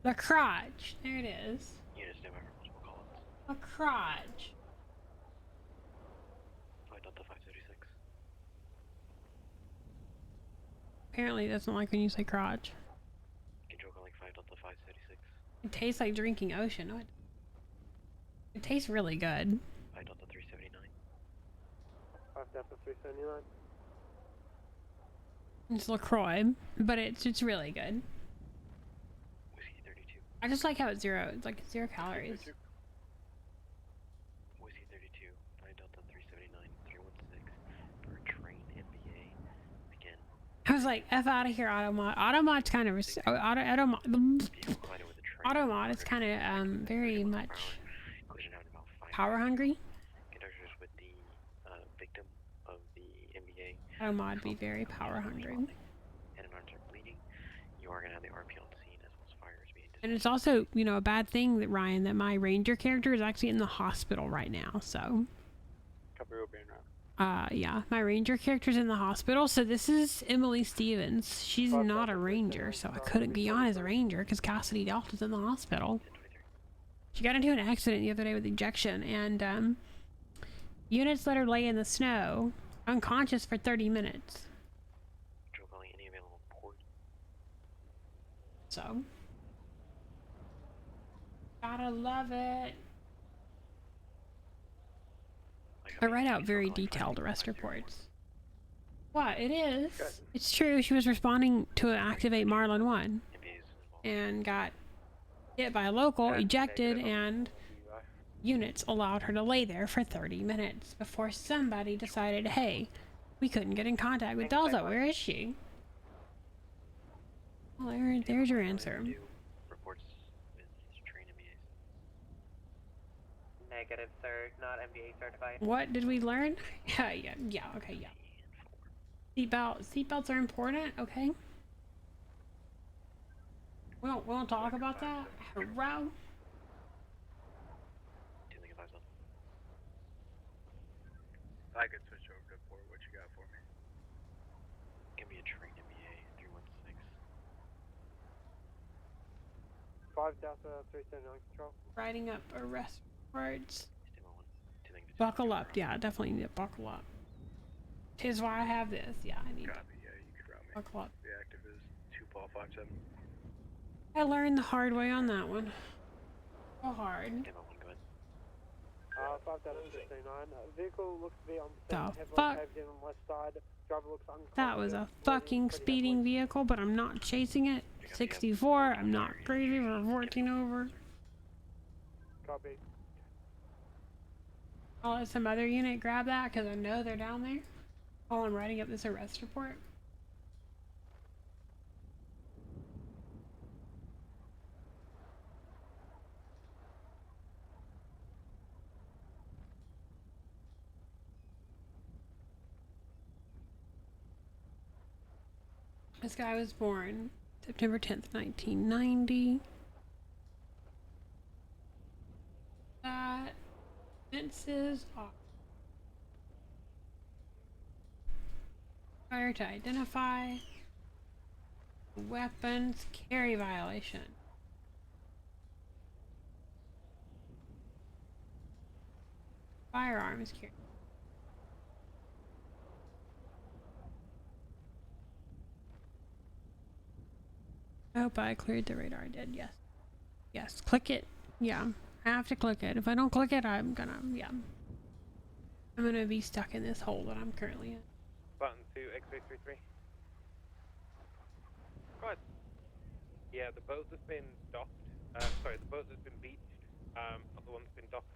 The crotch. There it is.
Units never multiple calls.
A crotch.
5 Delta 536.
Apparently it doesn't like when you say crotch.
Control calling 5 Delta 536.
It tastes like drinking ocean. No, it tastes really good.
5 Delta 379.
5 Delta 379.
It's LaCroix, but it's really good.
Whiskey 32.
I just like how it's zero. It's like 0 calories.
Whiskey 32. 5 Delta 379. 316. For a train MBA. Again.
I was like, F out of here, Automod. Automod's kind of Automod is kind of very much power hungry.
Conductors with the victim of the MBA.
Automod be very power hungry.
And arms are bleeding. You are gonna have the RP on scene as well as fires being.
And it's also, you know, a bad thing that Ryan, that my ranger character is actually in the hospital right now. So. Yeah, my ranger character's in the hospital. So this is Emily Stevens. She's not a ranger, so I couldn't be on as a ranger because Cassidy Delta's in the hospital. She got into an accident the other day with ejection, and units let her lay in the snow, unconscious for 30 minutes.
Control calling any available port.
So. Gotta love it. I write out very detailed arrest reports. What? It is. It's true. She was responding to activate Marlin 1 and got hit by a local, ejected, and units allowed her to lay there for 30 minutes before somebody decided, hey, we couldn't get in contact with Delta. Where is she? Well, there's your answer.
Reports with train MBAs.
Negative, sir. Not MBA certified.
What did we learn? Yeah, okay, yeah. Seatbelts are important, okay? We won't talk about that. Hurrah.
I could switch over to port. What you got for me?
Give me a train MBA 316.
5 Delta 379 control.
Writing up arrest reports. Buckle up. Yeah, definitely need to buckle up. Tis why I have this. Yeah, I need to buckle up.
The active is 2 Paul 57.
I learned the hard way on that one. So hard.
5 Delta 379. Vehicle looks to be on
The
heavily
fuck?
paved in on left side. Driver looks unconscious.
That was a fucking speeding vehicle, but I'm not chasing it. 64. I'm not crazy for 14 over.
Copy.
I'll let some other unit grab that because I know they're down there while I'm writing up this arrest report. This guy was born September 10th, 1990. Fences off. Fire to identify. Weapons carry violation. Firearms carry. I hope I cleared the radar. I did, yes. Yes, click it. Yeah, I have to click it. If I don't click it, I'm gonna, yeah. I'm gonna be stuck in this hole that I'm currently in.
Button 2, X-ray 33. Right. Yeah, the boat that's been docked, sorry, the boat that's been beached, not the one that's been docked.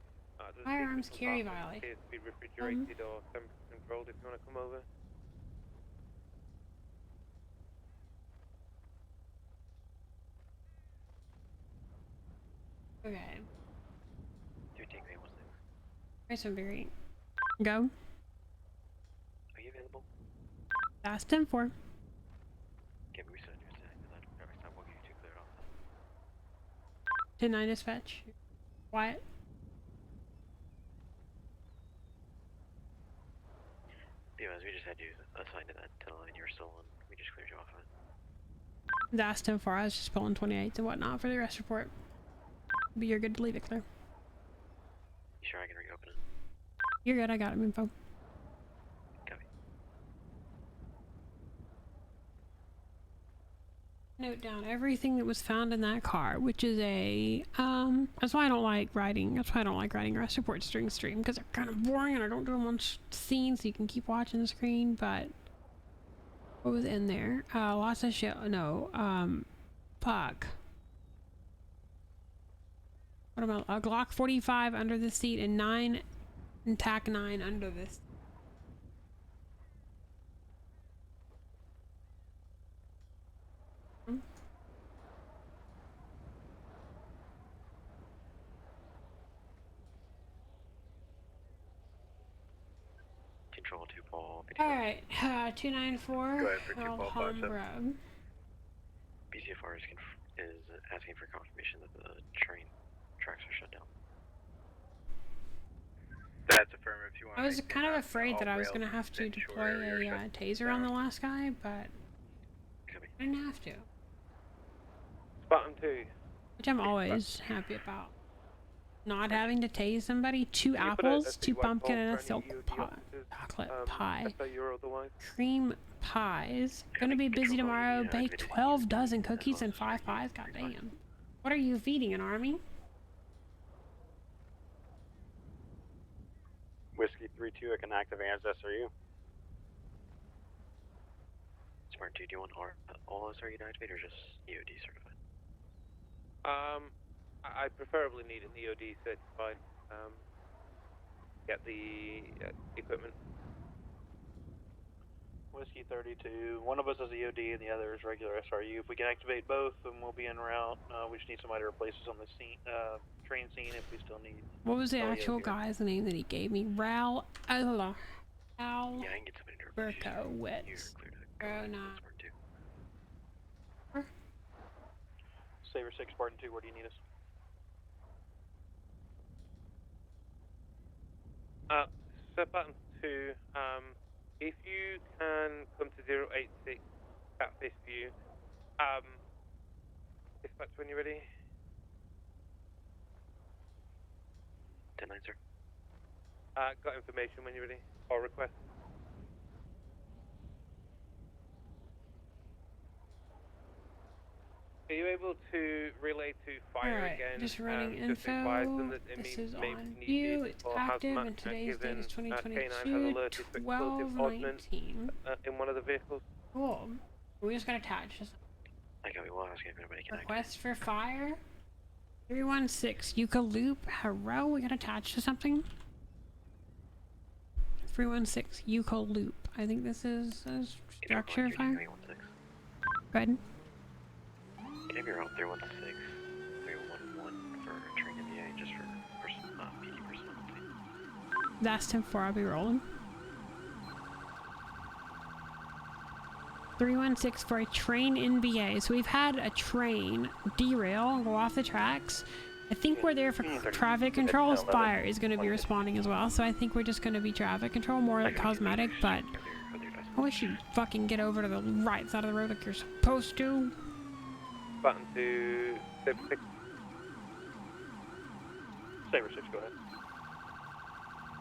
Firearms carry violation.
Appears to be refrigerated or temperature controlled if you want to come over.
Okay.
Do take me one thing.
Alright, so very. Go.
Are you available?
Fast 10-4.
Okay, we said you're saying that every time we'll get you cleared off.
10-9 dispatch. Quiet.
BMS, we just had you assigned to that 10-11. You were still on. We just cleared you off of it.
That's 10-4. I was just pulling 28s and whatnot for the arrest report. But you're good to leave it clear.
You sure I can reopen it?
You're good. I got him info.
Copy.
Note down everything that was found in that car, which is a that's why I don't like writing. That's why I don't like writing arrest reports during stream, because they're kind of boring and I don't do them on scene, so you can keep watching the screen. But what was in there? Lots of shit. No, fuck. What about a Glock 45 under the seat and 9 and TAC 9 under this?
Control 2 Paul.
Alright, 294 Alhambra.
BCFR is asking for confirmation that the train tracks are shut down.
That's affirmative. If you want
I was kind of afraid that I was going to have to deploy a taser on the last guy, but I didn't have to.
Button 2.
Which I'm always happy about. Not having to tase somebody. 2 apples, 2 pumpkin, and a silk chocolate pie. Cream pies. Gonna be busy tomorrow. Bake 12 dozen cookies and 5 pies. God damn. What are you feeding an army?
Whiskey 3-2, I can activate as SRU.
Smart 2, do you want all SRU to activate or just EOD certified?
I preferably need an EOD certified. Get the equipment.
Whiskey 32. One of us is EOD and the other is regular SRU. If we can activate both, then we'll be en route. We just need somebody to replace us on the scene, train scene if we still need.
What was the actual guy's name that he gave me? Al
Yeah, I can get somebody to replace you.
Berkowitz.
Saber 6, Spartan 2, where do you need us?
So button 2, if you can come to 086 Catfish View, dispatch when you're ready.
10-9, sir.
Got information when you're ready, or request. Are you able to relay to fire again?
Just running
just advise them
info.
that
This is
maybe
on
needed
you. It's
or
active,
hazmat
and today's date is
K9 has
2022,
alerted to explosive ordnance
12/19.
in one of the vehicles.
Cool. We just got attached.
I got well asking if anybody can
Request for fire. 316 Yucca Loop. Hello, we got attached to something. 316 Yucca Loop. I think this is a structure fire. Go ahead.
Can I be around 316, 311 for train MBA, just for PD personnel?
That's 10-4, I'll be rolling. 316 for a train NBA. So we've had a train derail, go off the tracks. I think we're there for traffic control. Fire is going to be responding as well. So I think we're just going to be traffic control, more like cosmetic, but I wish you'd fucking get over to the right side of the road like you're supposed to.
Button to Saber 6.
Saber 6, go ahead.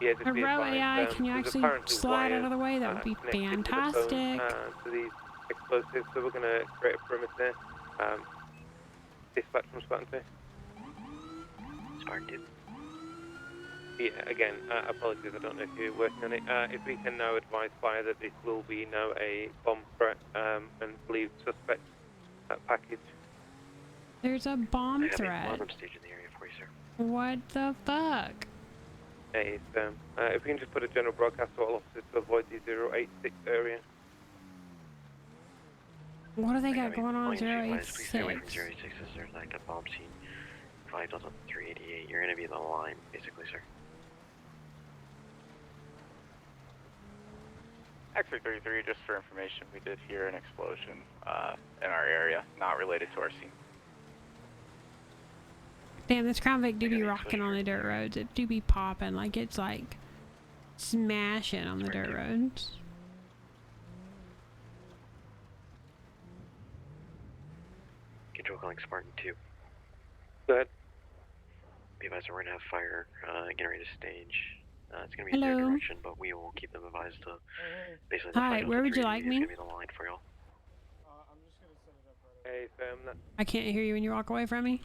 Yeah, just be
Row
advised,
AI, can you
there's
actually
apparently
slide out
wires,
of the way? That would be
connected to the
fantastic.
phone, to these explosives, so we're going to create a perimeter. Dispatch from Spartan 2.
Spartan 2.
Yeah, again, apologies, I don't know if you're working on it. If we can now advise fire that this will be now a bomb threat, and leave suspect package.
There's a bomb
I have
threat.
a alarm stage in the area for you, sir.
What the fuck?
Hey, if we can just put a general broadcast to all officers to avoid the 086 area.
What do they got going on
Please stay away from
086?
086 as there's like a bomb scene. 5 Delta 388. You're gonna be the line, basically, sir.
X-ray 33, just for information, we did hear an explosion in our area, not related to our scene.
Damn, this Crown Vic do be rocking on the dirt roads. It do be popping, like it's like smashing on the dirt roads.
Control calling Spartan 2.
Go ahead.
Be advised, we're gonna have fire getting ready to stage. It's gonna be in
Hello.
their direction, but we will keep them advised to basically.
Hi, where would you like me?
It's gonna be the line for y'all.
I'm just gonna set it up right
Hey,
I can't hear you when you walk away from me.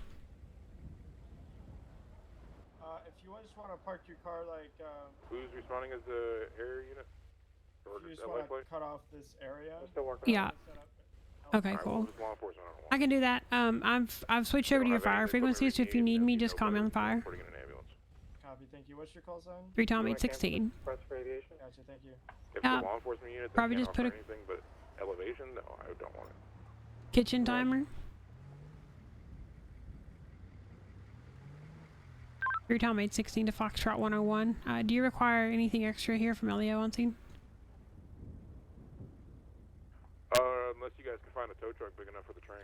If you just want to park your car like,
Who's responding as the air unit? Or
if you just
LA
want to
plate?
cut off this area.
Yeah. Okay, cool. I can do that. I've switched over to your fire frequency, so if you need me, just call me on the fire.
Copy, thank you. What's your call sign?
3 Tom 816.
Press for aviation. Gotcha, thank you.
If
Yeah.
the law enforcement unit, they
Probably
can't
just put
offer
a
anything but elevation, no, I don't want it.
kitchen timer. 3 Tom 816 to Foxtrot 101. Do you require anything extra here from LEO on scene?
Unless you guys can find a tow truck big enough for the train.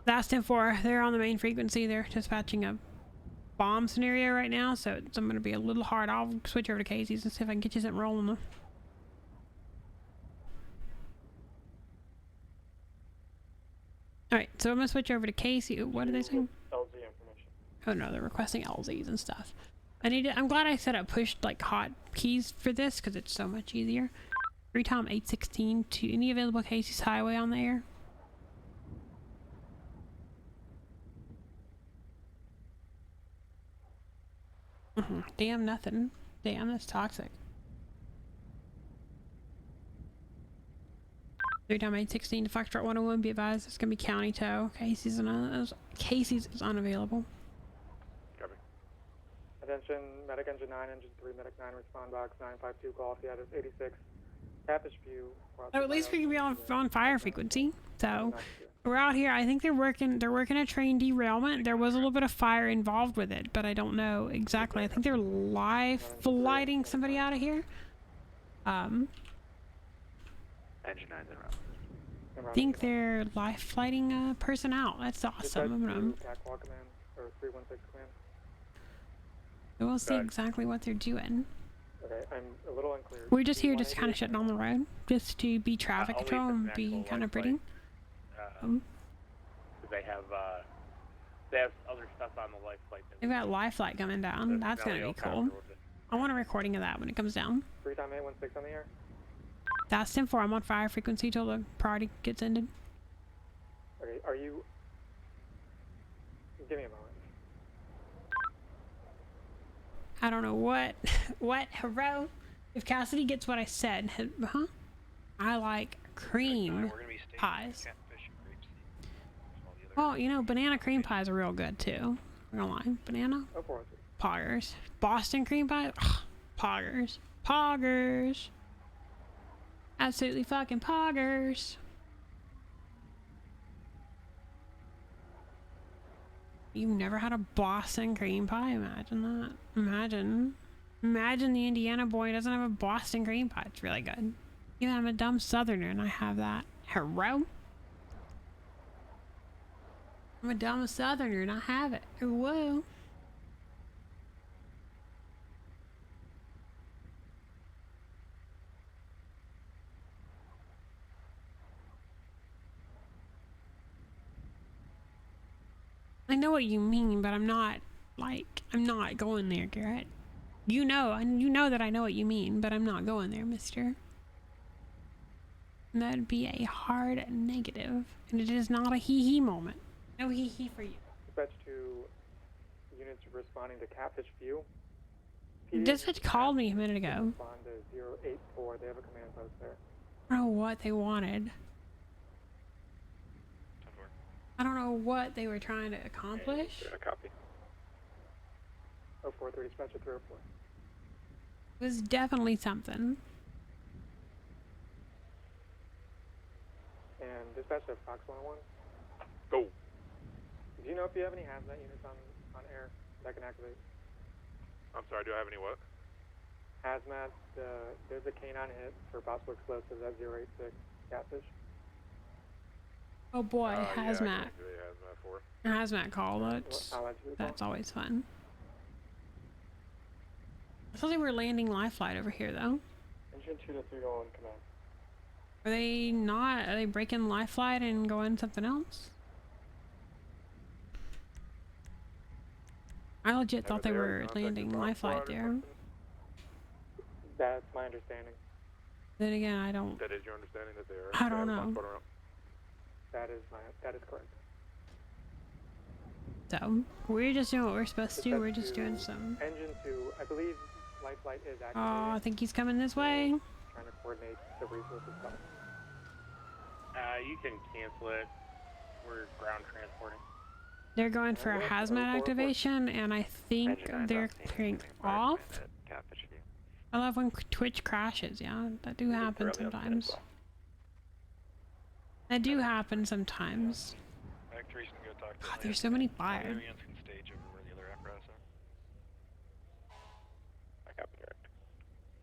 That's 10-4. They're on the main frequency. They're dispatching a bomb scenario right now, so it's going to be a little hard. I'll switch over to Casey's and see if I can get you something rolling though. Alright, so I'm going to switch over to Casey. What are they saying?
LZ information.
Oh no, they're requesting LZs and stuff. I'm glad I set up push like hot keys for this because it's so much easier. 3 Tom 816 to any available Casey's highway on the air. Damn, nothing. Damn, that's toxic. 3 Tom 816 to Foxtrot 101. Be advised, it's gonna be county tow. Casey's is unavailable.
Copy.
Attention, medic engine 9, engine 3, medic 9, respond box 952, call off the address 86. Tapish View.
Oh, at least we can be on fire frequency. So we're out here. I think they're working a train derailment. There was a little bit of fire involved with it, but I don't know exactly. I think they're live flighting somebody out of here.
Engine 9's in route.
I think they're live flighting a person out. That's awesome.
Catwalk command, or 316 command.
We'll see exactly what they're doing.
Okay, I'm a little unclear.
We're just here just kind of shutting on the road, just to be traffic control and be kind of pretty.
They have other stuff on the life flight.
They've got live flight coming down. That's gonna be cool. I want a recording of that when it comes down.
3 Tom 816 on the air.
That's 10-4. I'm on fire frequency till the party gets ended.
Okay, are you... Give me a moment.
I don't know what hello? If Cassidy gets what I said, huh? I like cream pies. Well, you know, banana cream pies are real good too. I'm gonna lie. Banana? Poggers. Boston cream pie? Ugh, poggers. Poggers. Absolutely fucking poggers. You've never had a Boston cream pie? Imagine that. Imagine the Indiana boy doesn't have a Boston cream pie. It's really good. Yeah, I'm a dumb southerner and I have that. Hello? I'm a dumb southerner and I have it. Whoa. I know what you mean, but I'm not going there, Garrett. You know that I know what you mean, but I'm not going there, mister. And that'd be a hard negative, and it is not a hee-hee moment. No hee-hee for you.
Dispatch to units responding to Catfish View.
Dispatch called me a minute ago.
Respond to 084. They have a command post there.
I don't know what they wanted. I don't know what they were trying to accomplish.
Copy.
043, dispatch to 304.
It was definitely something.
And dispatch to Fox 101.
Go.
Do you know if you have any hazmat units on air that can activate?
I'm sorry, do I have any what?
Hazmat, there's a canine hit for possible explosives at 086 Catfish.
Oh boy, hazmat.
Yeah,
Hazmat call, that's always fun. I thought they were landing live flight over here though.
Engine 2 to 301 command.
Are they not? Are they breaking live flight and going something else? I legit thought they were landing live flight there.
That's my understanding.
Then again, I don't.
That is your understanding that they are.
I don't know.
That is correct.
So we're just doing what we're supposed to do. We're just doing some.
Engine 2, I believe life flight is activated.
Oh, I think he's coming this way.
Trying to coordinate the resources coming.
You can cancel it. We're ground transporting.
They're going for a hazmat activation, and I think they're clearing off. I love when Twitch crashes. Yeah, that do happen sometimes. That do happen sometimes. God, there's so many fires.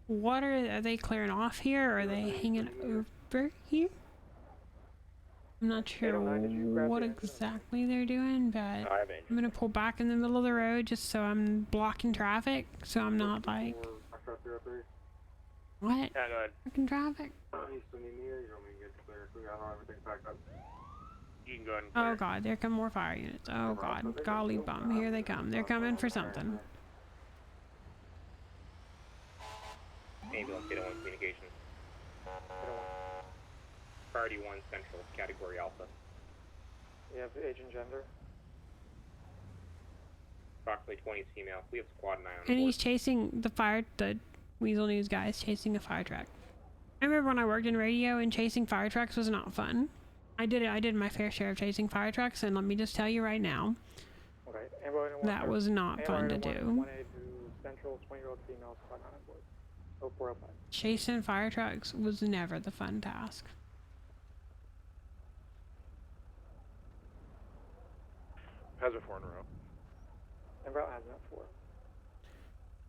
What are they clearing off here, or are they hanging over here? I'm not sure what exactly they're doing, but I'm gonna pull back in the middle of the road just so I'm blocking traffic, so I'm not like what?
Yeah, go ahead.
Blocking traffic?
You can go ahead and
Oh god, there come more fire units. Oh god, golly bum, here they come. They're coming for something.
Ambulance 801 communications. Priority 1 Central, category Alpha.
You have agent gender?
Approximately 20 female. We have squad 9 on
And
board.
he's chasing the Weasel News guy is chasing a fire truck. I remember when I worked in radio and chasing fire trucks was not fun. I did my fair share of chasing fire trucks, and let me just tell you right now,
Okay.
that was not fun to do.
1A to Central, 20-year-old female, squad 9 on board. 0405.
Chasing fire trucks was never the fun task.
Hazard 4 in a row.
And route hazmat 4.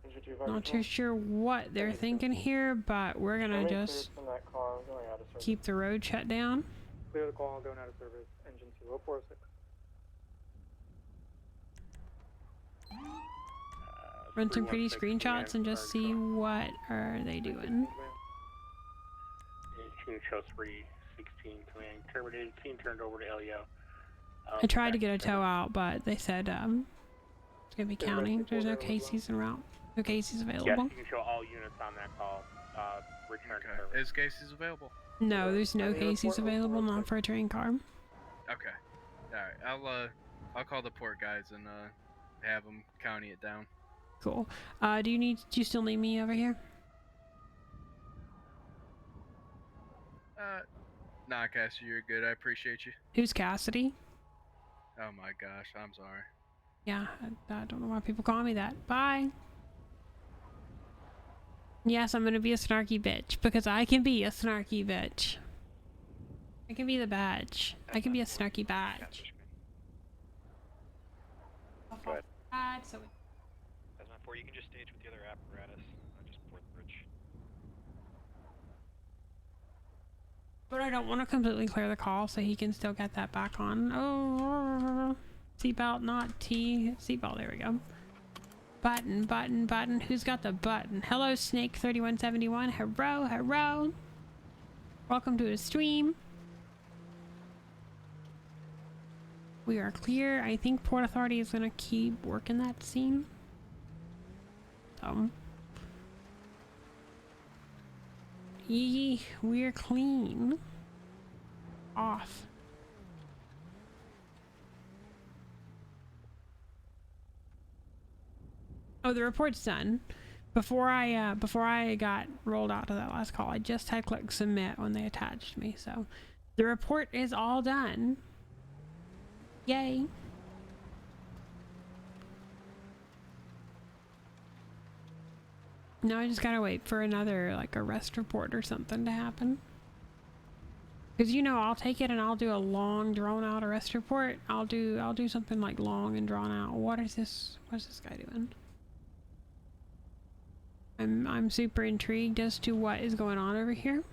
Engine 2
Not too sure what they're thinking here, but we're gonna just keep the road shut down.
Clear the call, going out of service. Engine 2, 0406.
Run some pretty screenshots and just see what are they doing.
Team shows 316 command terminated. Team turned over to LEO.
I tried to get a tow out, but they said it's gonna be counting. There's no Casey's en route. No Casey's available.
Yes, you can show all units on that call. Return to service.
Is Casey's available?
No, there's no Casey's available, not for a train car.
Okay. Alright, I'll call the port guys and have them counting it down.
Cool. Do you still need me over here?
Nah, Cassie, you're good. I appreciate you.
Who's Cassidy?
Oh my gosh, I'm sorry.
Yeah, I don't know why people call me that. Bye. Yes, I'm gonna be a snarky bitch because I can be a snarky bitch. I can be the badge. I can be a snarky badge.
Go ahead.
So
That's not 4. You can just stage with the other apparatus. Just port the bridge.
But I don't want to completely clear the call so he can still get that back on. Oh, seatbelt, not T. Seatbelt, there we go. Button, button, button. Who's got the button? Hello, Snake 3171. Hello, hello. Welcome to the stream. We are clear. I think Port Authority is going to keep working that scene. So. Yee, we're clean. Off. Oh, the report's done. Before I got rolled out to that last call, I just had clicked submit when they attached me. So, the report is all done. Yay. Now I just gotta wait for another like arrest report or something to happen. Cause you know I'll take it and I'll do a long drawn out arrest report. I'll do something like long and drawn out. What is this guy doing? I'm super intrigued as to what is going on over here.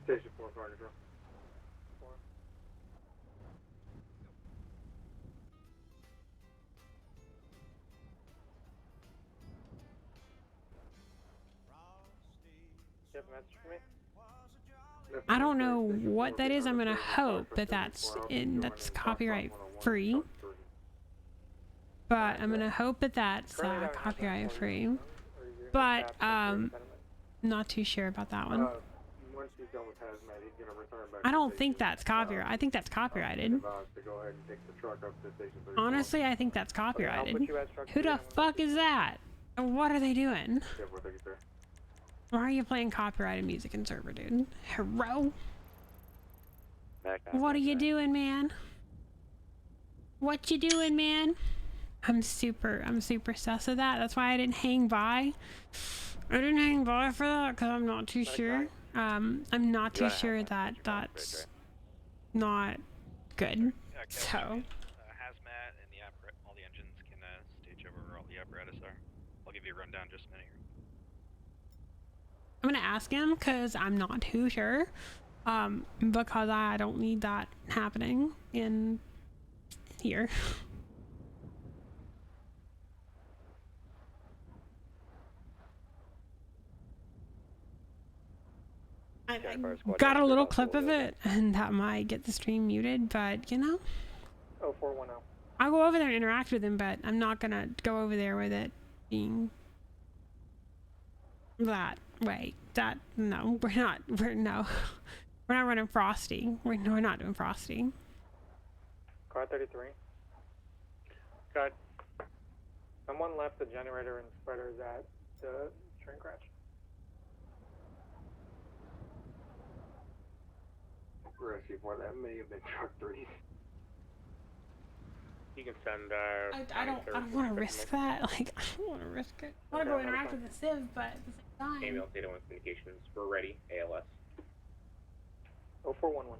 Station 4, Garden Drill. You have a message for me?
I don't know what that is. I'm gonna hope that that's copyright free. But I'm gonna hope that that's copyright free. But not too sure about that one. I don't think that's copyright. I think that's copyrighted. Honestly, I think that's copyrighted. Who the fuck is that? And what are they doing? Why are you playing copyrighted music in server, dude? Hello? What are you doing, man? What you doing, man? I'm super sus of that. That's why I didn't hang by. I didn't hang by for that because I'm not too sure. I'm not too sure that that's not good. So.
Hazmat and all the engines can stage over where all the apparatus are. I'll give you a rundown in just a minute here.
I'm gonna ask him because I'm not too sure. Because I don't need that happening in here. I got a little clip of it, and that might get the stream muted, but you know.
0410.
I'll go over there and interact with him, but I'm not gonna go over there with it being that way. No, we're not running Frosty. We're not doing Frosty.
Car 33. Got someone left the generator and spreaders at the train crash. Rescue for that may have been truck 3. You can send
I don't want to risk that. Like, I don't want to risk it. I want to go interact with the Civ, but at the same time.
Email Data 1 Communications, we're ready, ALS.
0411.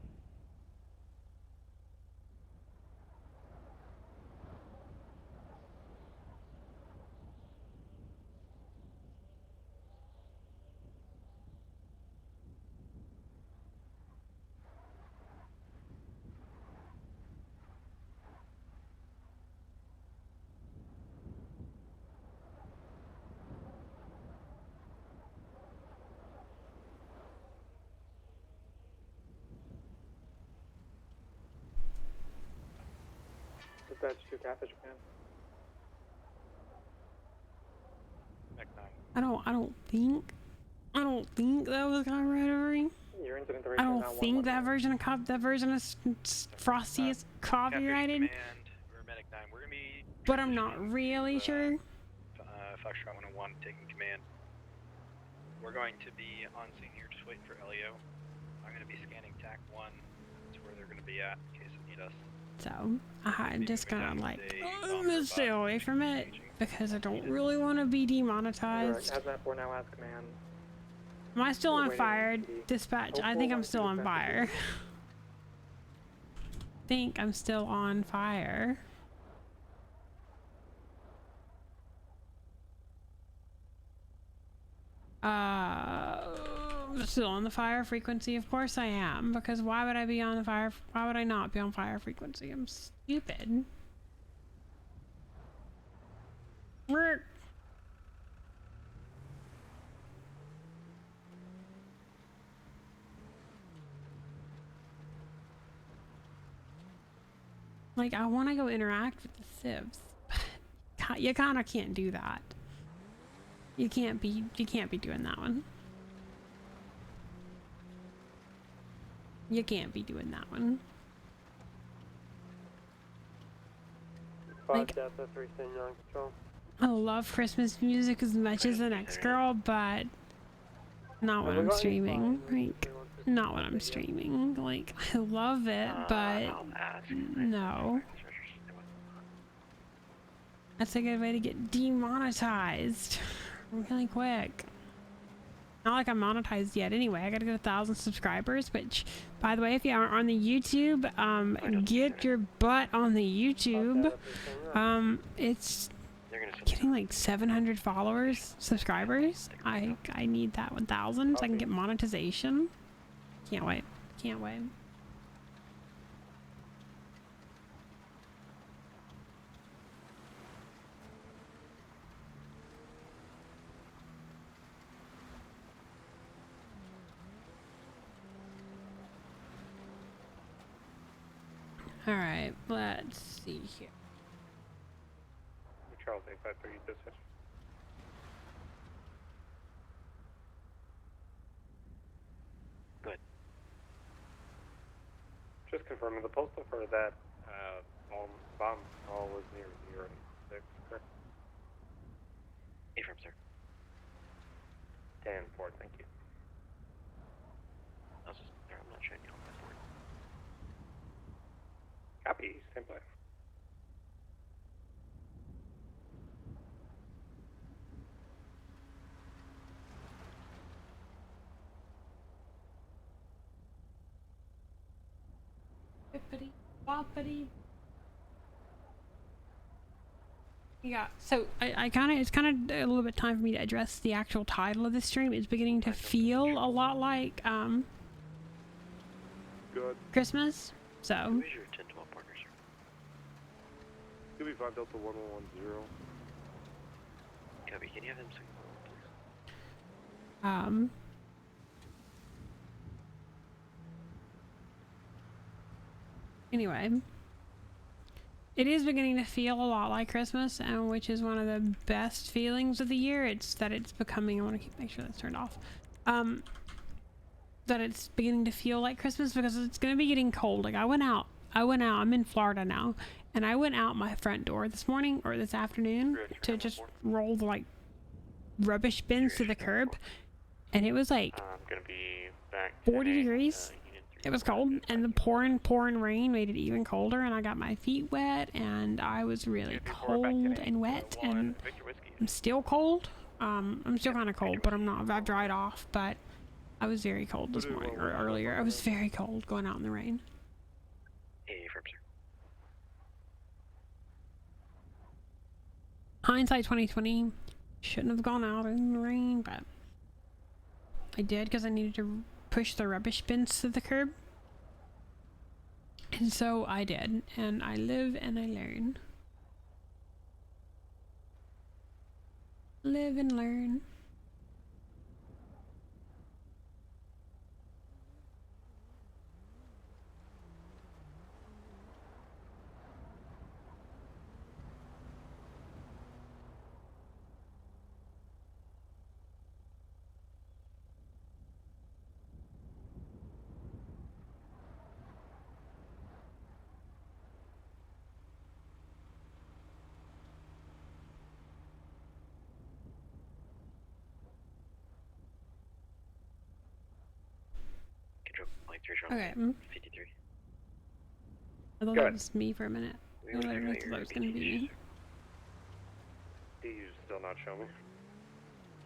That's 2 Catfish Japan.
I don't think that was copyrighted.
Your incident
I don't think that version of Frosty is copyrighted.
We're Medic 9. We're gonna be.
But I'm not really sure.
Foxtrot 101 taking command. We're going to be on scene here, just waiting for Elio. I'm gonna be scanning TAC 1. That's where they're gonna be at in case they need us.
So I'm just gonna I'm gonna stay away from it because I don't really want to be demonetized.
Hazmat 4 now has command.
Am I still on fire? Dispatch, I think I'm still on fire. think I'm still on fire. Still on the fire frequency? Of course I am, because why would I be on the fire? Why would I not be on fire frequency? I'm stupid. Work. Like, I want to go interact with the civs. You kind of can't do that. You can't be doing that one. You can't be doing that one. Like,
Delta 3 standing on control.
I love Christmas music as much as the next girl, but not when I'm streaming. Like, not when I'm streaming. Like, I love it, but no. That's a good way to get demonetized really quick. Not like I'm monetized yet anyway. I gotta get 1,000 subscribers, which, by the way, if you aren't on the YouTube, get your butt on the YouTube. It's getting like 700 subscribers. I need that 1,000 so I can get monetization. Can't wait. Can't wait. All right, let's see here.
Charles 853 dispatch.
Good.
Just confirming the postal for that bomb all was near 06, correct?
Affirm, sir.
10-4, thank you.
I'm not showing you on that board.
Copy, stand by.
Bippity boppity. Yeah, so it's kind of a little bit time for me to address the actual title of this stream. It's beginning to feel a lot like Christmas. So
Who is your 10-12 partner, sir?
2B5 Delta 1110.
Copy, can you have them signal, please?
Anyway, it is beginning to feel a lot like Christmas, and which is one of the best feelings of the year. It's that it's becoming, I want to make sure that's turned off, that it's beginning to feel like Christmas because it's going to be getting cold. Like I went out, I'm in Florida now, and I went out my front door this morning or this afternoon to just roll the like rubbish bins to the curb, and it was like
I'm gonna be back
40 degrees. It was cold, and the pouring rain made it even colder, and I got my feet wet, and I was really cold and wet, and I'm still cold. I'm still kind of cold, but I've dried off, but I was very cold this morning, or earlier. I was very cold going out in the rain.
Affirm, sir.
Hindsight 2020, shouldn't have gone out in the rain, but I did because I needed to push the rubbish bins to the curb, and so I did, and I live and I learn. Live and learn. Okay.
53.
I thought that was me for a minute. I literally thought that was gonna be me.
You still not showing me?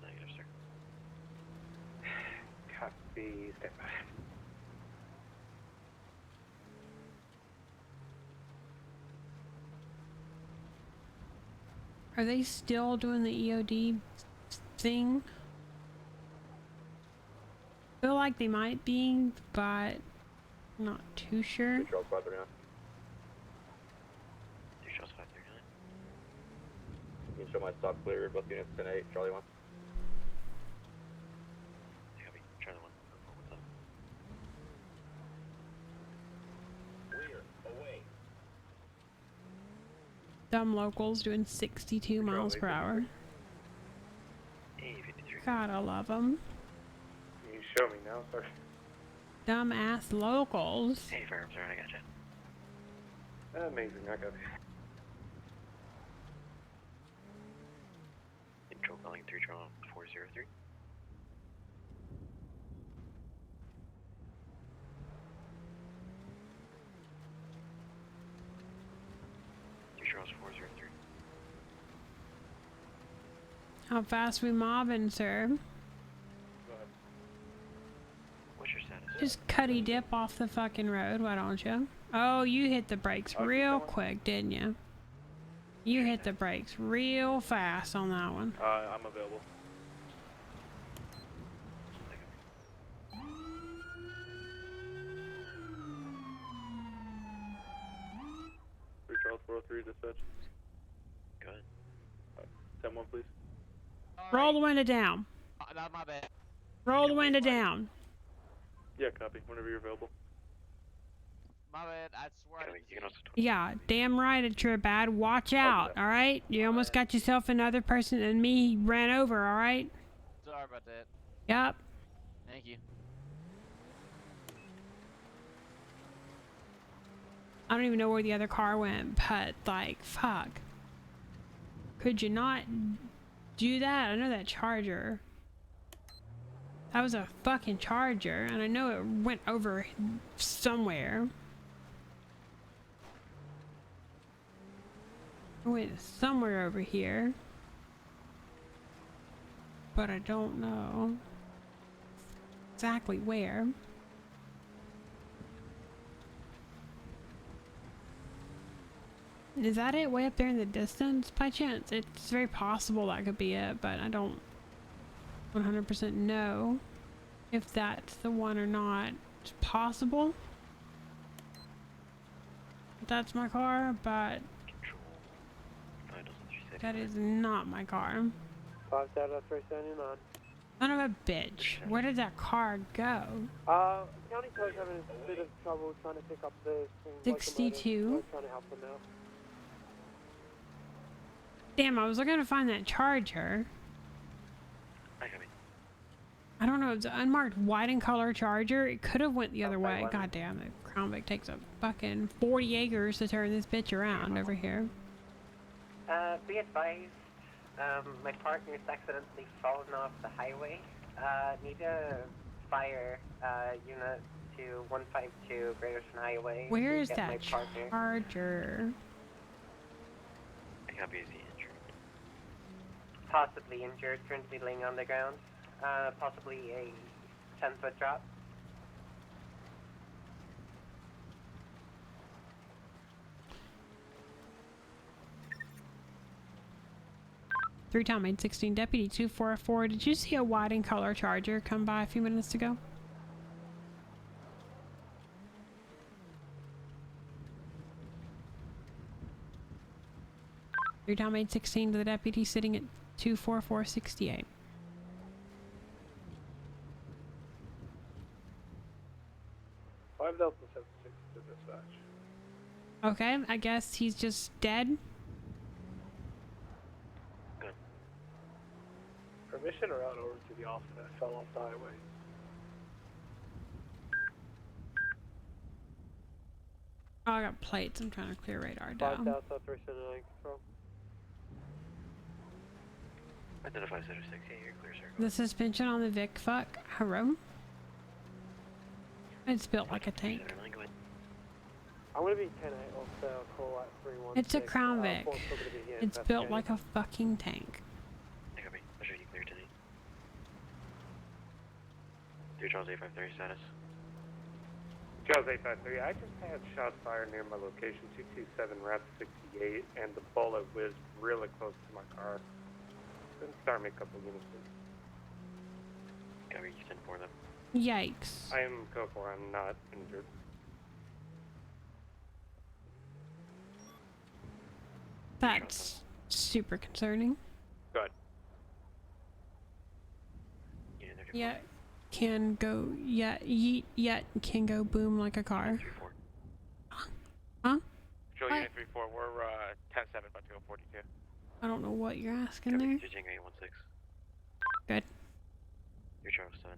Negative, sir.
Copy, stand by.
Are they still doing the EOD thing? Feel like they might be, but not too sure.
Two Charles 539.
2 Charles 539.
You can show my stock clear, both units 10-8, Charlie 1.
Copy. Charlie 1. What's up?
Clear, away.
Dumb locals doing 62 miles per hour.
Hey, 53.
Gotta love them.
You show me now, sir.
Dumbass locals.
Hey, firearms are on, I gotcha.
Amazing, I got it.
Control calling 3 Charles 403. Charles 403.
How fast we mobbing, sir?
What's your status?
Just cutty dip off the fucking road, why don't you? Oh, you hit the brakes real quick, didn't you? You hit the brakes real fast on that one.
I'm available. Charles 403 dispatch.
Go ahead.
10-1, please.
Roll the window down.
Not my bad.
Roll the window down.
Yeah, copy. Whenever you're available.
My bad. I swear.
You can also
Yeah, damn right that you're bad. Watch out, alright? You almost got yourself another person and me ran over, alright?
Sorry about that.
Yep.
Thank you.
I don't even know where the other car went, but like, fuck. Could you not do that? I know that Charger. That was a fucking Charger, and I know it went over somewhere. It went somewhere over here. But I don't know exactly where. Is that it way up there in the distance by chance? It's very possible that could be it, but I don't 100% know if that's the one or not. It's possible that's my car, but that is not my car.
5 Data 379.
Son of a bitch. Where did that car go?
County Code's having a bit of trouble trying to pick up the
62.
Trying to help them out.
Damn, I was looking to find that Charger. I don't know, it's an unmarked white and color Charger. It could have went the other way. God damn, the Crown Vic takes a fucking 40 acres to turn this bitch around over here.
Be advised, my partner's accidentally fallen off the highway. Need a fire unit to 152 Greater Highway.
Where
to
is
get
that
my partner.
Charger?
I copy, is he injured?
Possibly injured, currently laying on the ground. Possibly a 10-foot drop.
Three-time 816 Deputy 244. Did you see a white and color Charger come by a few minutes ago? Three-time 816 to the deputy sitting at 24468.
Five Delta 76 to dispatch.
Okay, I guess he's just dead.
Permission or out over to the officer that fell off the highway.
Oh, I got plates. I'm trying to clear radar
5
down.
Delta 379 control.
Identify center 6, yeah, you're clear, sir.
The suspension on the Vic fuck. Hello? It's built like a tank.
I'm gonna be 10-8 off the call at 316.
It's a Crown Vic. It's built like a fucking tank.
Copy. I'll show you clear tonight. 3 Charles 853 status.
Charles 853, I just had shots fired near my location, 227 Route 68, and the bullet whizzed really close to my car. Couldn't start me a couple units.
Copy, you 10-4 them.
Yikes.
I am code 4, I'm not injured.
That's super concerning.
Good.
Yeah, can go, yeah, yeet, yet can go boom like a car. Huh?
Control
What?
Unit 3-4, we're 10-7, about to go 42.
I don't know what you're asking there. Good.
Your Charles 7.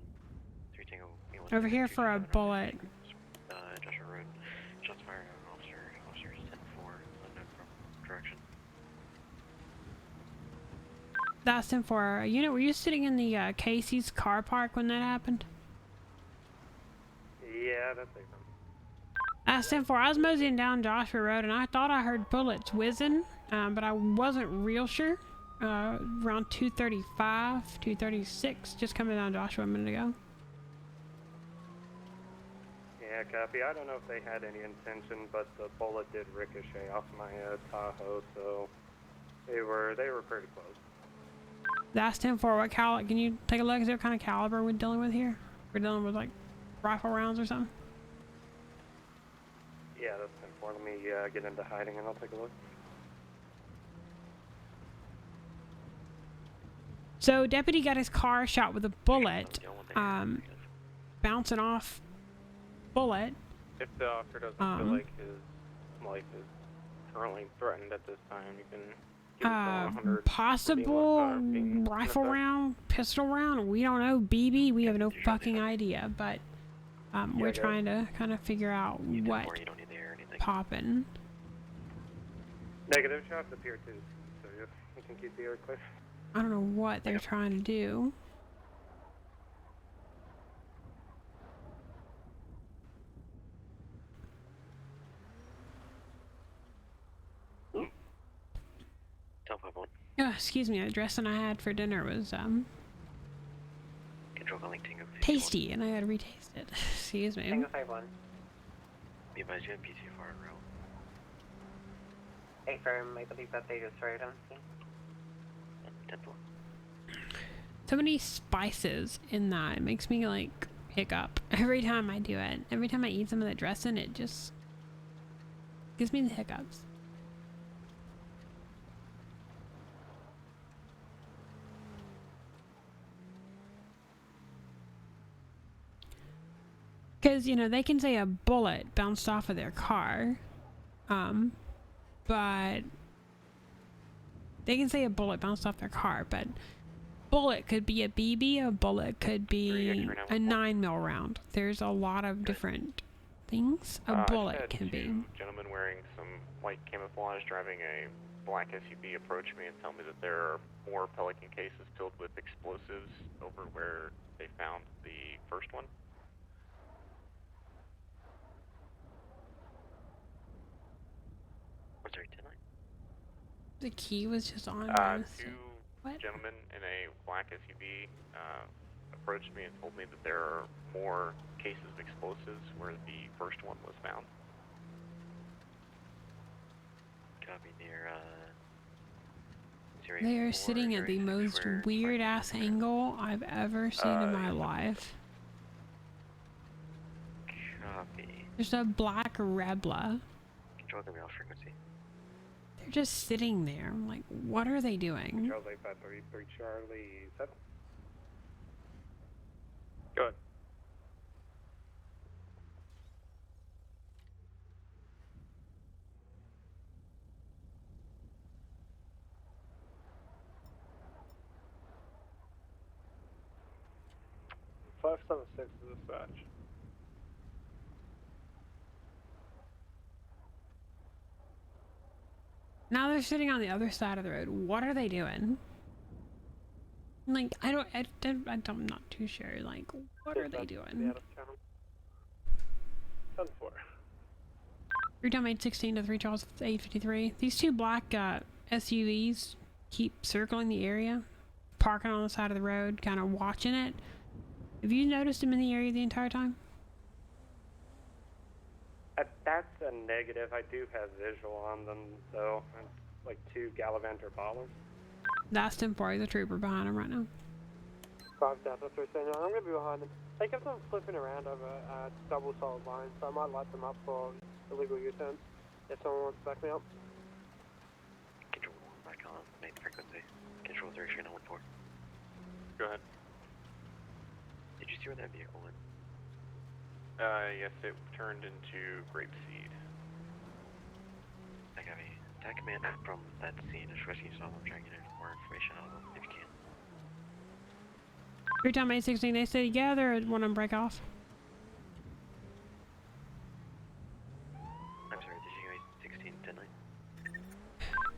3 Tango 816.
Over here for a bullet.
Joshua Road. Shots fired on an officer. Officer is 10-4. Unknown from direction.
That's 10-4. Unit, were you sitting in the Casey's car park when that happened?
Yeah, that's it.
That's 10-4. I was moseying down Joshua Road and I thought I heard bullets whizzing, but I wasn't real sure. Around 2:35, 2:36, just coming down Joshua a minute ago.
Yeah, copy. I don't know if they had any intention, but the bullet did ricochet off my Tahoe, so they were pretty close.
That's 10-4. What caliber? Can you take a look? Is there what kind of caliber we're dealing with here? We're dealing with like rifle rounds or something?
Yeah, that's 10-4. Let me get into hiding and I'll take a look.
So deputy got his car shot with a bullet, bouncing off bullet.
If the officer doesn't feel like his life is currently threatened at this time, you can give us 100
possible rifle round, pistol round. We don't know. BB, we have no fucking idea. But we're trying to kind of figure out what poppin'.
Negative shots appear too, so you can keep the air clear.
I don't know what they're trying to do. Excuse me, the dressing I had for dinner was tasty and I had to retaste it. Excuse me.
Tango 5-1.
Be advised you have PCFR en route.
Hey, firm, I believe that they just started on scene.
10-4.
So many spices in that. It makes me like hiccup every time I do it. Every time I eat some of the dressing, it just gives me the hiccups. Because, you know, they can say a bullet bounced off of their car, but they can say a bullet bounced off their car, but bullet could be a BB, a bullet could be a 9mm round. There's a lot of different things a bullet can be.
Gentlemen wearing some white camouflage driving a black SUV approach me and tell me that there are more Pelican cases filled with explosives over where they found the first one.
The key was just on.
Two gentlemen in a black SUV approached me and told me that there are more cases of explosives where the first one was found.
Copy near,
They are sitting at the most weird ass angle I've ever seen in my life.
Copy.
There's a black Rebla.
Control the real frequency.
They're just sitting there. I'm like, what are they doing?
Charlie 533 Charlie 7. Good.
Five 7-6 is dispatch.
Now they're sitting on the other side of the road. What are they doing? Like, I'm not too sure. Like, what are they doing?
10-4.
Return made 16 to 3 Charles 853. These two black SUVs keep circling the area, parking on the side of the road, kind of watching it. Have you noticed them in the area the entire time?
That's a negative. I do have visual on them, though. Like two Gallivant or Ballers.
That's 10-4. There's a trooper behind him right now.
5 Delta 379, I'm going to be behind them. They kept on flipping around over double solid lines, so I might light them up for illegal U-turns if someone wants to back me up.
Control 1 back on main frequency. Control 3, Channel 14.
Go ahead.
Did you see where that vehicle went?
Yes, it turned into grapeseed.
I got a attack command from that scene. Just rescue yourself. I'm trying to get more information out of them if you can.
Every time 816, they stay together or one of them break off?
I'm sorry, did you 16 10 9?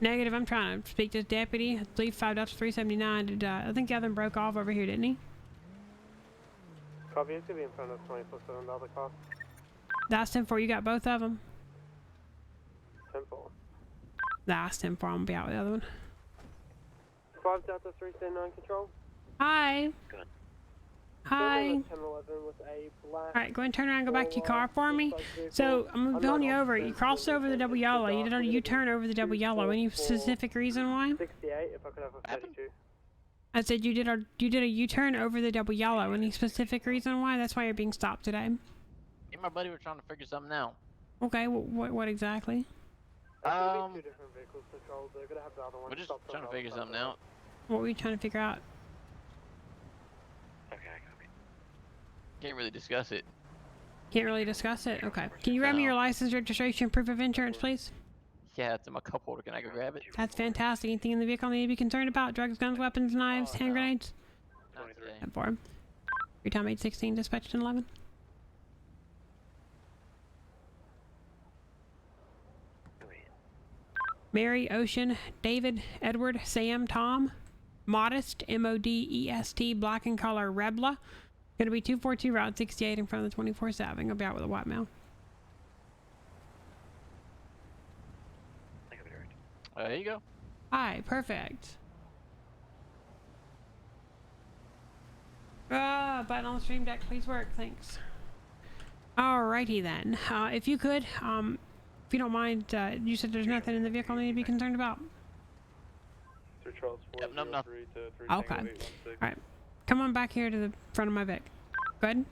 Negative, I'm trying to speak to this deputy. I believe 5 Delta 379. Did, I think the other one broke off over here, didn't he?
Copy, it's going to be in front of 24/7, the other car.
That's 10-4, you got both of them?
10-4.
That's 10-4, I'm gonna be out with the other one.
5 Delta 379 control.
Hi.
Good.
Hi.
1011 with a black.
Alright, go ahead and turn around and go back to your car for me. So, I'm pulling you over. You crossed over the double yellow. You did a U-turn over the double yellow. Any specific reason why?
68, if I could have a 32.
I said you did a U-turn over the double yellow. Any specific reason why? That's why you're being stopped today.
Me and my buddy were trying to figure something out.
Okay, what exactly?
Two different vehicles controlled. They're gonna have the other one.
We're just trying to figure something out.
What were you trying to figure out?
Okay, I copy.
Can't really discuss it.
Can't really discuss it? Okay. Can you grab me your license, registration, proof of insurance, please?
Yeah, it's in my cup holder. Can I go grab it?
That's fantastic. Anything in the vehicle I need to be concerned about? Drugs, guns, weapons, knives, hand grenades?
Not today.
10-4. Your time 816, dispatched in 11. Mary, Ocean, David, Edward, Sam, Tom, Modest, M-O-D-E-S-T, black in color, Rebla. Gonna be 242 Route 68 in front of the 24/7. Gonna be out with a white male.
There you go.
Hi, perfect. Button on the stream deck, please work, thanks. Alrighty then. If you could, if you don't mind, you said there's nothing in the vehicle I need to be concerned about.
Yep, no, nothing.
Okay. Alright. Come on back here to the front of my Vic. Good?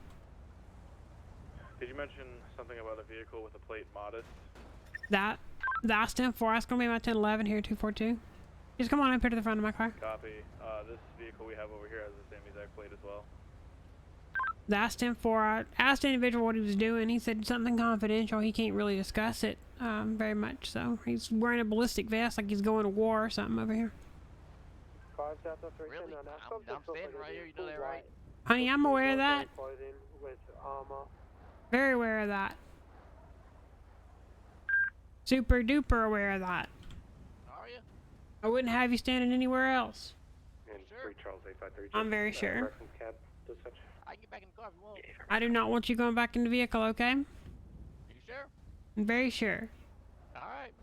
Did you mention something about a vehicle with a plate modest?
That's 10-4. That's gonna be my 1011 here, 242. Just come on up here to the front of my car.
Copy. This vehicle we have over here has the same exact plate as well.
That's 10-4. I asked the individual what he was doing. He said something confidential. He can't really discuss it very much. So he's wearing a ballistic vest like he's going to war or something over here.
5 Delta 379.
Really? I'm standing right here. You know that, right?
Honey, I'm aware of that.
Clothing with armor.
Very aware of that. Super duper aware of that.
Are you?
I wouldn't have you standing anywhere else.
And 3 Charles 853.
I'm very sure.
Reference cab, dispatch.
I can get back in the car if you want.
I do not want you going back in the vehicle, okay?
You sure?
I'm very sure.
Alright.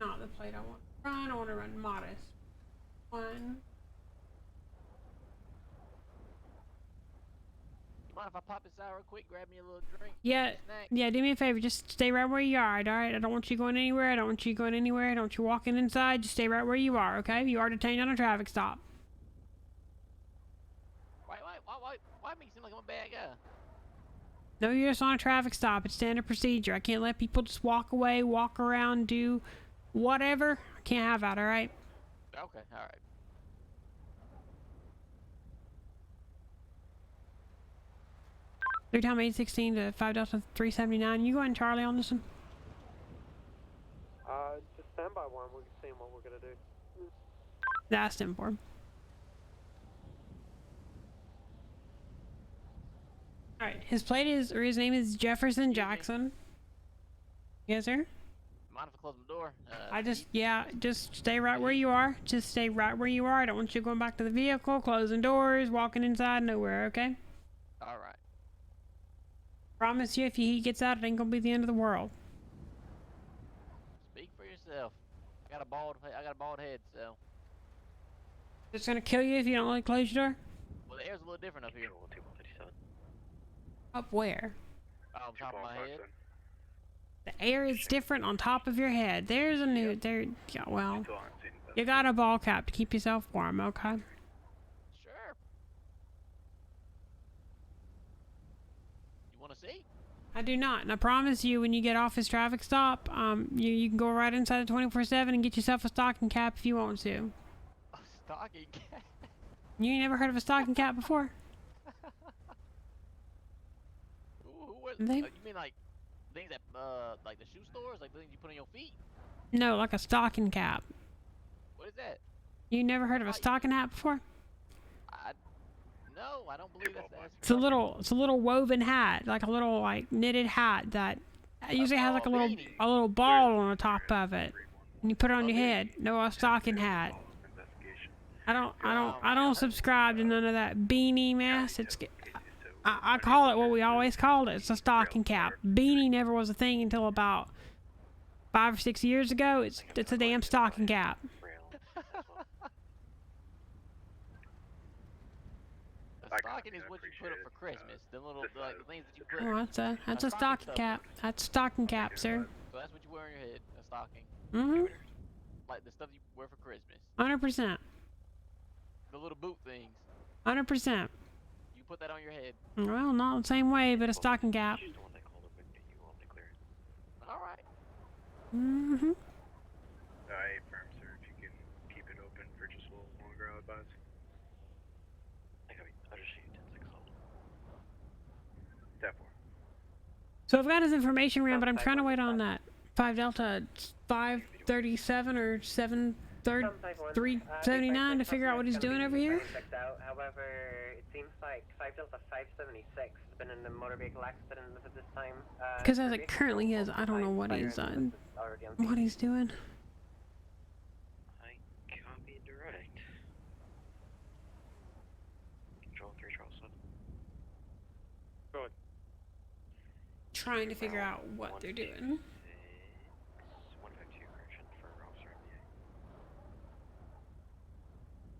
Not the plate I want to run. I want to run Modest. 1.
Mind if I pop inside real quick, grab me a little drink?
Yeah,
snack?
yeah, do me a favor. Just stay right where you are, alright? I don't want you going anywhere. I don't want you going anywhere. I don't want you walking inside. Just stay right where you are, okay? You are detained on a traffic stop.
Why make you seem like I'm a bad guy?
No, you're just on a traffic stop. It's standard procedure. I can't let people just walk away, walk around, do whatever. I can't have that, alright?
Okay, alright.
Third time 816 to 5 Delta 379. You go ahead and Charlie on this one.
Just stand by one. We're seeing what we're gonna do.
That's 10-4. Alright, his plate is, or his name is Jefferson Jackson. Yes, sir?
Mind if I close the door?
Just stay right where you are. Just stay right where you are. I don't want you going back to the vehicle, closing doors, walking inside, nowhere, okay?
Alright.
Promise you, if he gets out, it ain't gonna be the end of the world.
Speak for yourself. I got a bald head, so.
It's gonna kill you if you don't let close your door?
Well, the air's a little different up here.
Up where?
On top of my head.
The air is different on top of your head. There's a new, yeah, well.
Still aren't seeing the
You got a ball cap to keep yourself warm, okay?
Sure. You want to see?
I do not, and I promise you, when you get off this traffic stop, you can go right inside the 24/7 and get yourself a stocking cap if you want to.
A stocking cap?
You ain't never heard of a stocking cap before? They...
you mean like things that, like the shoe stores, like things you put on your feet?
No, like a stocking cap.
What is that?
You never heard of a stocking hat before?
No, I don't believe that's.
It's a little woven hat, like a little like knitted hat that usually has like a little ball on the top of it, and you put it on your head. No, a stocking hat. I don't subscribe to none of that beanie mess. I call it what we always called it. It's a stocking cap. Beanie never was a thing until about 5 or 6 years ago. It's a damn stocking cap.
A stocking is what you put up for Christmas. The little like, the things that you put.
Oh, that's a stocking cap. That's a stocking cap, sir.
So that's what you wear on your head, a stocking.
Mm-hmm.
Like the stuff you wear for Christmas.
100%.
The little boot things.
100%.
You put that on your head.
Well, not the same way, but a stocking cap.
Alright.
Mm-hmm.
Alright, firm, sir. If you can keep it open for just a little longer, I would advise.
So I've got his information ran, but I'm trying to wait on that 5 Delta 537 or 379 to figure out what he's doing over here.
However, it seems like 5 Delta 576 has been in a motor vehicle accident at this time.
Because as it currently is, I don't know what he's doing.
I copy direct. Control 3, Charles 7.
Go ahead.
Trying to figure out what they're doing.
152 correction for officer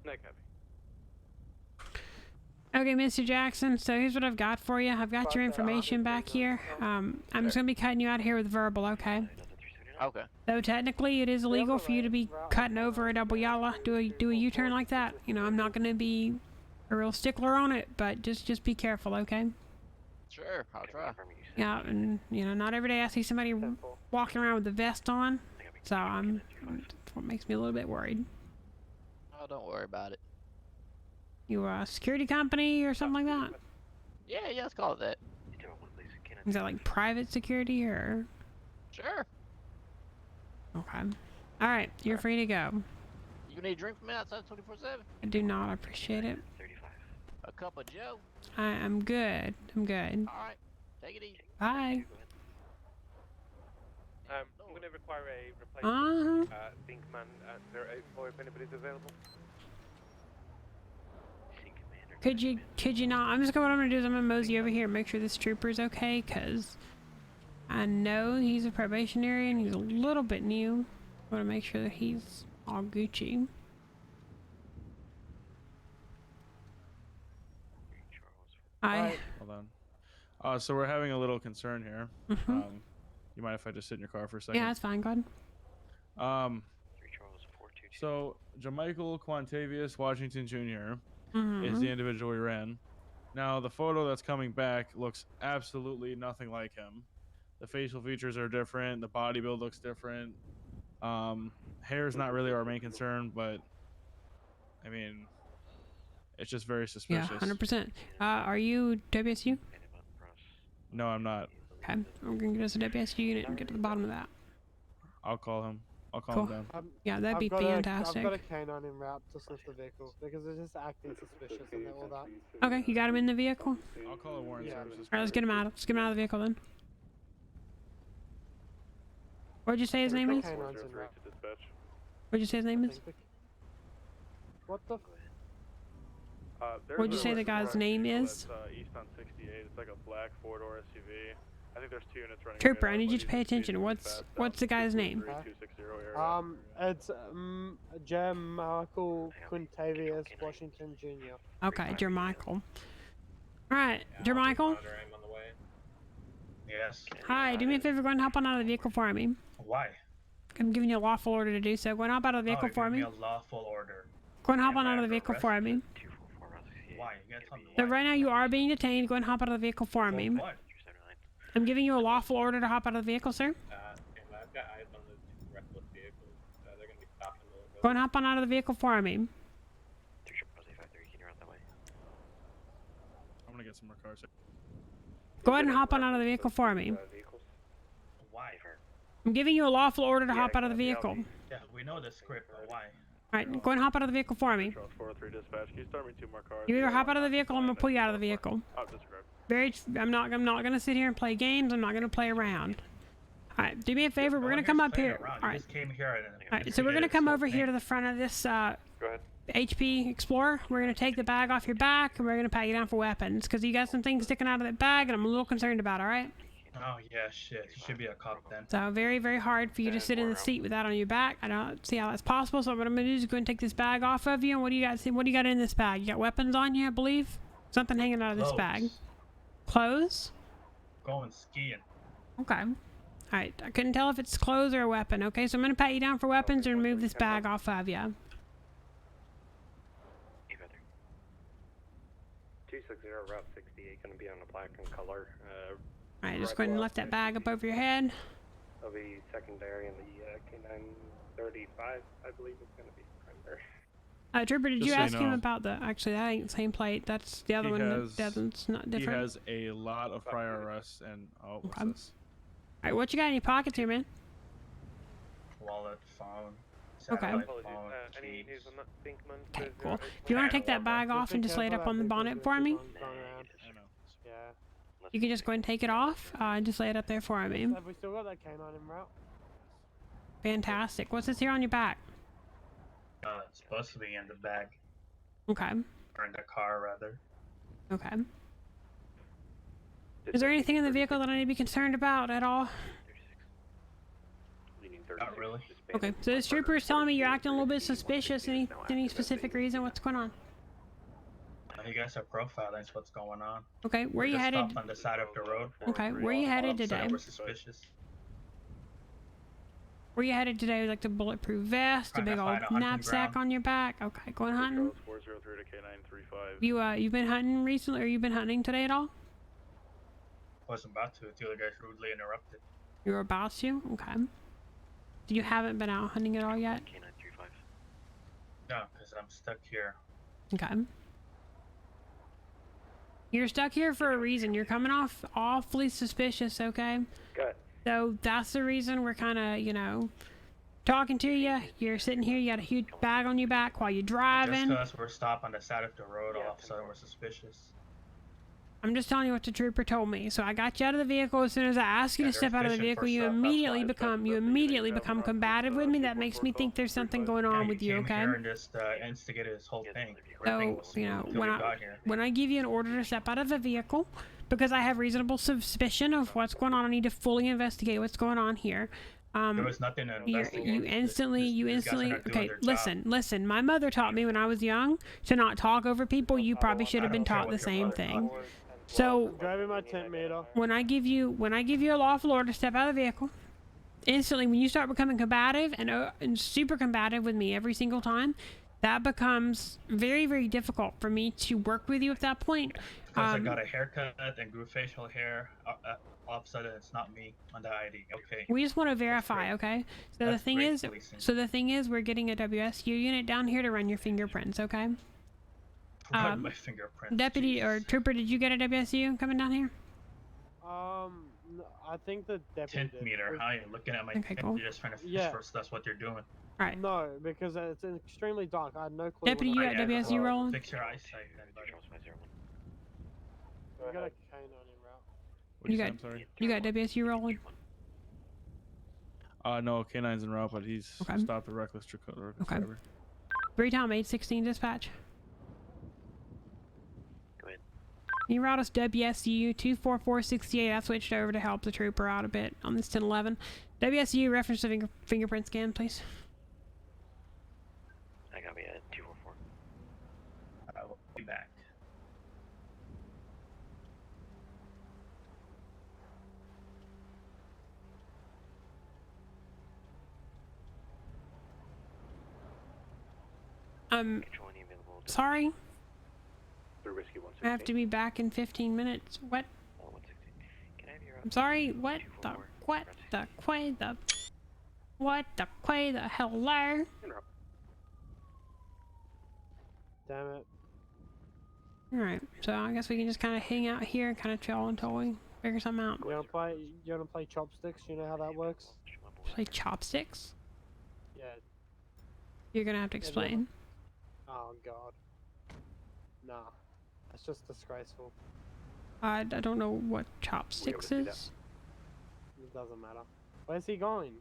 MBA.
Night copy.
Okay, Mr. Jackson, so here's what I've got for you. I've got your information back here. I'm just going to be cutting you out here with verbal, okay?
Okay.
Though technically it is illegal for you to be cutting over a double yellow, do a U-turn like that. You know, I'm not going to be a real stickler on it, but just be careful, okay?
Sure, I'll try.
Yeah, and you know, not every day I see somebody walking around with a vest on, so that's what makes me a little bit worried.
Oh, don't worry about it.
You a security company or something like that?
Yeah, let's call it that.
Is that like private security or?
Sure.
Okay. All right, you're free to go.
You need a drink from me outside 24/7?
I do not appreciate it.
A cup of Joe?
I'm good. I'm good.
All right, take it easy.
Bye.
I'm gonna require a replacement.
Uh-huh.
Thinkman at 084 if anybody's available.
Could you not? I'm just gonna, what I'm gonna do is I'm gonna mosey over here and make sure this trooper's okay, cause I know he's a probationary and he's a little bit new. I wanna make sure that he's all Gucci.
Hold on. So we're having a little concern here.
Mm-hmm.
You mind if I just sit in your car for a second?
Yeah, that's fine. Go ahead.
So Jamichael Quantavius Washington Jr.
Mm-hmm.
is the individual we ran. Now the photo that's coming back looks absolutely nothing like him. The facial features are different. The body build looks different. Hair is not really our main concern, but I mean, it's just very suspicious.
Yeah, 100%. Are you WSU?
No, I'm not.
Okay, I'm gonna get us a WSU unit and get to the bottom of that.
I'll call him. I'll call
Cool.
him down.
Yeah, that'd be fantastic.
I've got a canine en route to sniff the vehicle because they're just acting suspicious and all that.
Okay, you got him in the vehicle?
I'll call the warrant services.
Alright, let's get him out. Let's get him out of the vehicle then. What'd you say his name is? What'd you say his name is?
What the?
What'd you say the guy's name is?
East on 68. It's like a black four-door SUV. I think there's 2 units running.
Trooper, I need you to pay attention. What's the guy's name?
It's Michael Quintavious Washington Jr.
Okay, Jermichael. Alright, Jermichael.
Yes.
Hi, do me a favor, go ahead and hop on out of the vehicle for me.
Why?
I'm giving you a lawful order to do so. Go and hop out of the vehicle for me.
A lawful order.
Go and hop on out of the vehicle for me.
Why? You gotta tell me
So
why.
right now you are being detained. Go and hop out of the vehicle for me.
What?
I'm giving you a lawful order to hop out of the vehicle, sir.
I've got eyes on the two reckless vehicles. They're gonna be stopped in the middle of the road.
Go and hop on out of the vehicle for me.
I'm gonna get some more cars.
Go ahead and hop on out of the vehicle for me.
Why?
I'm giving you a lawful order to hop out of the vehicle.
Yeah, we know the script, but why?
Alright, go and hop out of the vehicle for me.
403 dispatch. Can you start me 2 more cars?
You either hop out of the vehicle or I'm gonna pull you out of the vehicle.
Oh, disregard.
I'm not gonna sit here and play games. I'm not gonna play around. Alright, do me a favor. We're gonna come up here. Alright. Alright, so we're gonna come over here to the front of this HP Explorer. We're gonna take the bag off your back and we're gonna pat you down for weapons because you got some things sticking out of that bag and I'm a little concerned about. All right.
Oh yeah, shit. You should be a cop then.
So very, very hard for you to sit in the seat with that on your back. I don't see how that's possible. So what I'm gonna do is go and take this bag off of you. And what do you got? What do you got in this bag? You got weapons on you, I believe. Something hanging out of this bag. Clothes.
Going skiing.
Okay. All right. I couldn't tell if it's clothes or a weapon. Okay, so I'm gonna pat you down for weapons and remove this bag off of you.
260 Route 68, gonna be on a black and color.
Alright, just go ahead and lift that bag up over your head.
That'll be secondary, and the K9 35, I believe, is gonna be primary.
Trooper, did
Just
you
so you
ask him
know.
about the? Actually, that ain't the same plate. That's the other one. That's not different.
He has a lot of prior arrests and what's this?
Alright, what you got in your pockets here, man?
Wallet, phone.
Okay.
satellite phone,
Any
keys.
news on that Pinkman?
Okay, cool. If you want to take that bag off and just lay it up on the bonnet for me,
Yeah.
you can just go ahead and take it off and just lay it up there for me.
Have we still got that canine en route?
Fantastic. What's this here on your back?
It's supposed to be in the bag.
Okay.
Or in the car, rather.
Okay. Is there anything in the vehicle that I need to be concerned about at all?
Not really.
Okay, so this trooper is telling me you're acting a little bit suspicious. Any specific reason? What's going on?
You guys are profiling. That's what's going on.
Okay, where
We're
you
just
headed?
stopped on the side of the road.
Okay, where you headed
All of a sudden
today?
We're suspicious.
Where you headed today? Like the bulletproof vest, a
Trying to
big old
find a hunting
knapsack
ground.
on your back. Okay, going hunting.
403 to K935.
You've been hunting recently, or you've been hunting today at all?
Wasn't about to until you guys rudely interrupted.
You were about to? Okay. You haven't been out hunting at all yet?
No, because I'm stuck here.
Okay. You're stuck here for a reason. You're coming off awfully suspicious, okay?
Good.
So that's the reason we're kind of, you know, talking to you. You're sitting here, you got a huge bag on your back while you're
Just
driving.
because we're stopped on the side of the road, all of a sudden we're suspicious.
I'm just telling you what the trooper told me. So I got you out of the vehicle. As soon as I ask you to step out of the vehicle, you immediately become combative with me. That makes me think there's something going on with you,
Came
okay?
here and just instigated this whole thing.
So, you know, when I give you an order to step out of the vehicle, because I have reasonable suspicion of what's going on, I need to fully investigate what's going on here.
There was nothing to investigate.
You instantly,
These guys are not doing
okay,
their job.
listen. My mother taught me when I was young to not talk over people. You probably should have been taught the same thing. So,
Driving my 10 meter.
when I give you a lawful order to step out of the vehicle, instantly when you start becoming combative and super combative with me every single time, that becomes very, very difficult for me to work with you at that point.
Because I got a haircut and grew facial hair. All of a sudden, it's not me on the ID. Okay.
We just want to verify, okay? So
That's great policing.
the thing is, we're getting a WSU unit down here to run your fingerprints, okay?
Run my fingerprints.
Deputy or trooper, did you get a WSU coming down here?
I think the deputy.
Tint meter. How are you looking at my
Okay,
tint?
cool.
You're just trying to fish
Yeah.
first. That's what you're doing.
Alright.
No, because it's extremely dark. I had no clue.
Deputy, you got WSU rolling?
Fix your eyesight then, buddy.
We got a canine en route.
You got WSU rolling?
No, K9's en route, but he's stopped the reckless driver.
Okay. 3 Tom 816 dispatch.
Go ahead.
Can you route us WSU 24468? I switched over to help the trooper out a bit on this 1011. WSU reference to fingerprint scan, please.
I got me at 244.
I will be back.
Control any available.
Sorry.
Through Whiskey 116.
I have to be back in 15 minutes. What?
116. Can I have your
I'm sorry. What the? What the? Quay the? What the? Quay the? Hello?
Damn it.
Alright, so I guess we can just kind of hang out here and kind of chill until we figure something out.
You wanna play chopsticks? You know how that works?
Play chopsticks?
Yeah.
You're gonna have to explain.
Oh god. Nah. That's just disgraceful.
I don't know what chopsticks is.
It doesn't matter. Where's he going?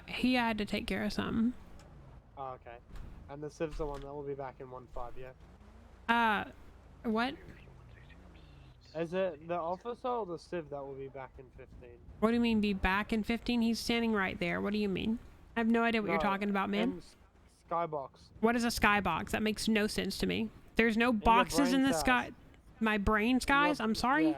He had to take care of something.
Oh, okay. And the Civ's the one that will be back in 1-5, yeah?
What?
Is it the officer or the Civ that will be back in 15?
What do you mean be back in 15? He's standing right there. What do you mean? I have no idea what you're talking about, man.
Skybox.
What is a skybox? That makes no sense to me. There's no boxes in the sky. My brain skies? I'm sorry?
Yeah.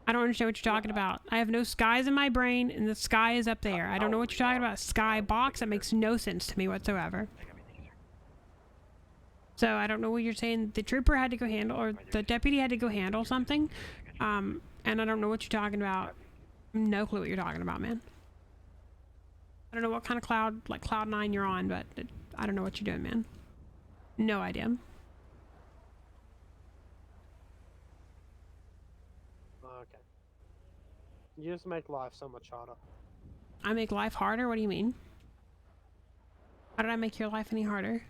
I don't understand what you're talking about. I have no skies in my brain, and the sky is up there. I don't know what you're talking about. Skybox? That makes no sense to me whatsoever. So I don't know what you're saying. The trooper had to go handle, or the deputy had to go handle something. And I don't know what you're talking about. No clue what you're talking about, man. I don't know what kind of cloud, like Cloud 9 you're on, but I don't know what you're doing, man. No idea.
Okay. You just make life so much harder.
I make life harder? What do you mean? How did I make your life any harder?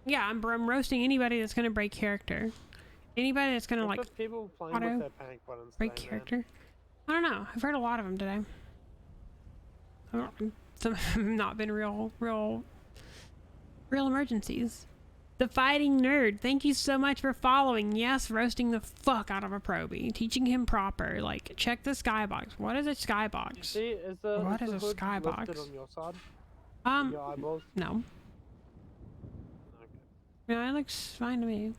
Yeah, I'm roasting anybody that's gonna break character. Anybody that's gonna like
people playing with their panic buttons
break
today,
character.
Man.
I don't know. I've heard a lot of them today. Some have not been real emergencies. The Fighting Nerd, thank you so much for following. Yes, roasting the fuck out of a probie, teaching him proper. Like, check the skybox. What is a skybox?
See,
What is a
hood
skybox?
lifted on your side? Your eyeballs?
No. Yeah, it looks fine to me.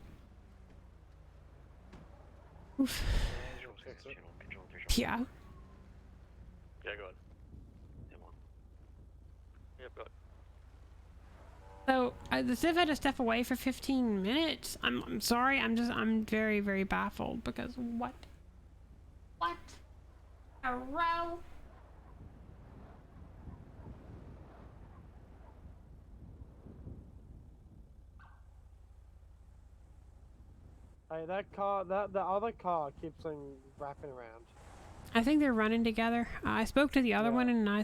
Oof. Yeah.
Yeah, go ahead. Yep, go ahead.
So the Civ had to step away for 15 minutes. I'm sorry. I'm very, very baffled because what? What? A row?
Hey, that car, the other car keeps on wrapping around.
I think they're running together. I spoke to the other one and I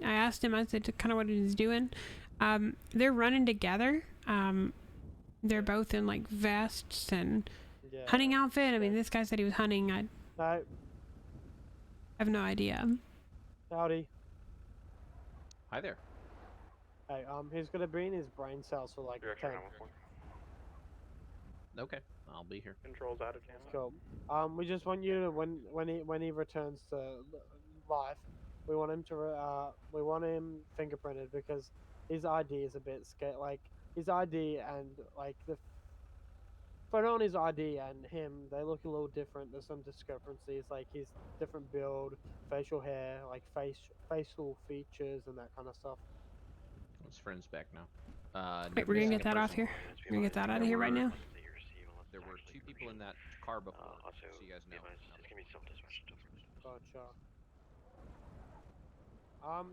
asked him, I said kind of what he's doing. They're running together. They're both in like vests and hunting outfit. I mean, this guy said he was hunting. I have no idea.
Howdy.
Hi there.
Hey, he's gonna be in his brain cells for like 10.
Okay, I'll be here.
Controls out of channel.
Cool. We just want you to when he returns to life, we want him fingerprinted because his ID is a bit scared. Like his ID and like the photo on his ID and him, they look a little different. There's some discrepancies. Like his different build, facial hair, like facial features and that kind of stuff.
His friend's back now.
Wait, we're gonna get that off here. We're gonna get that out of here right now.
There were 2 people in that car before, so you guys know.
Gotcha.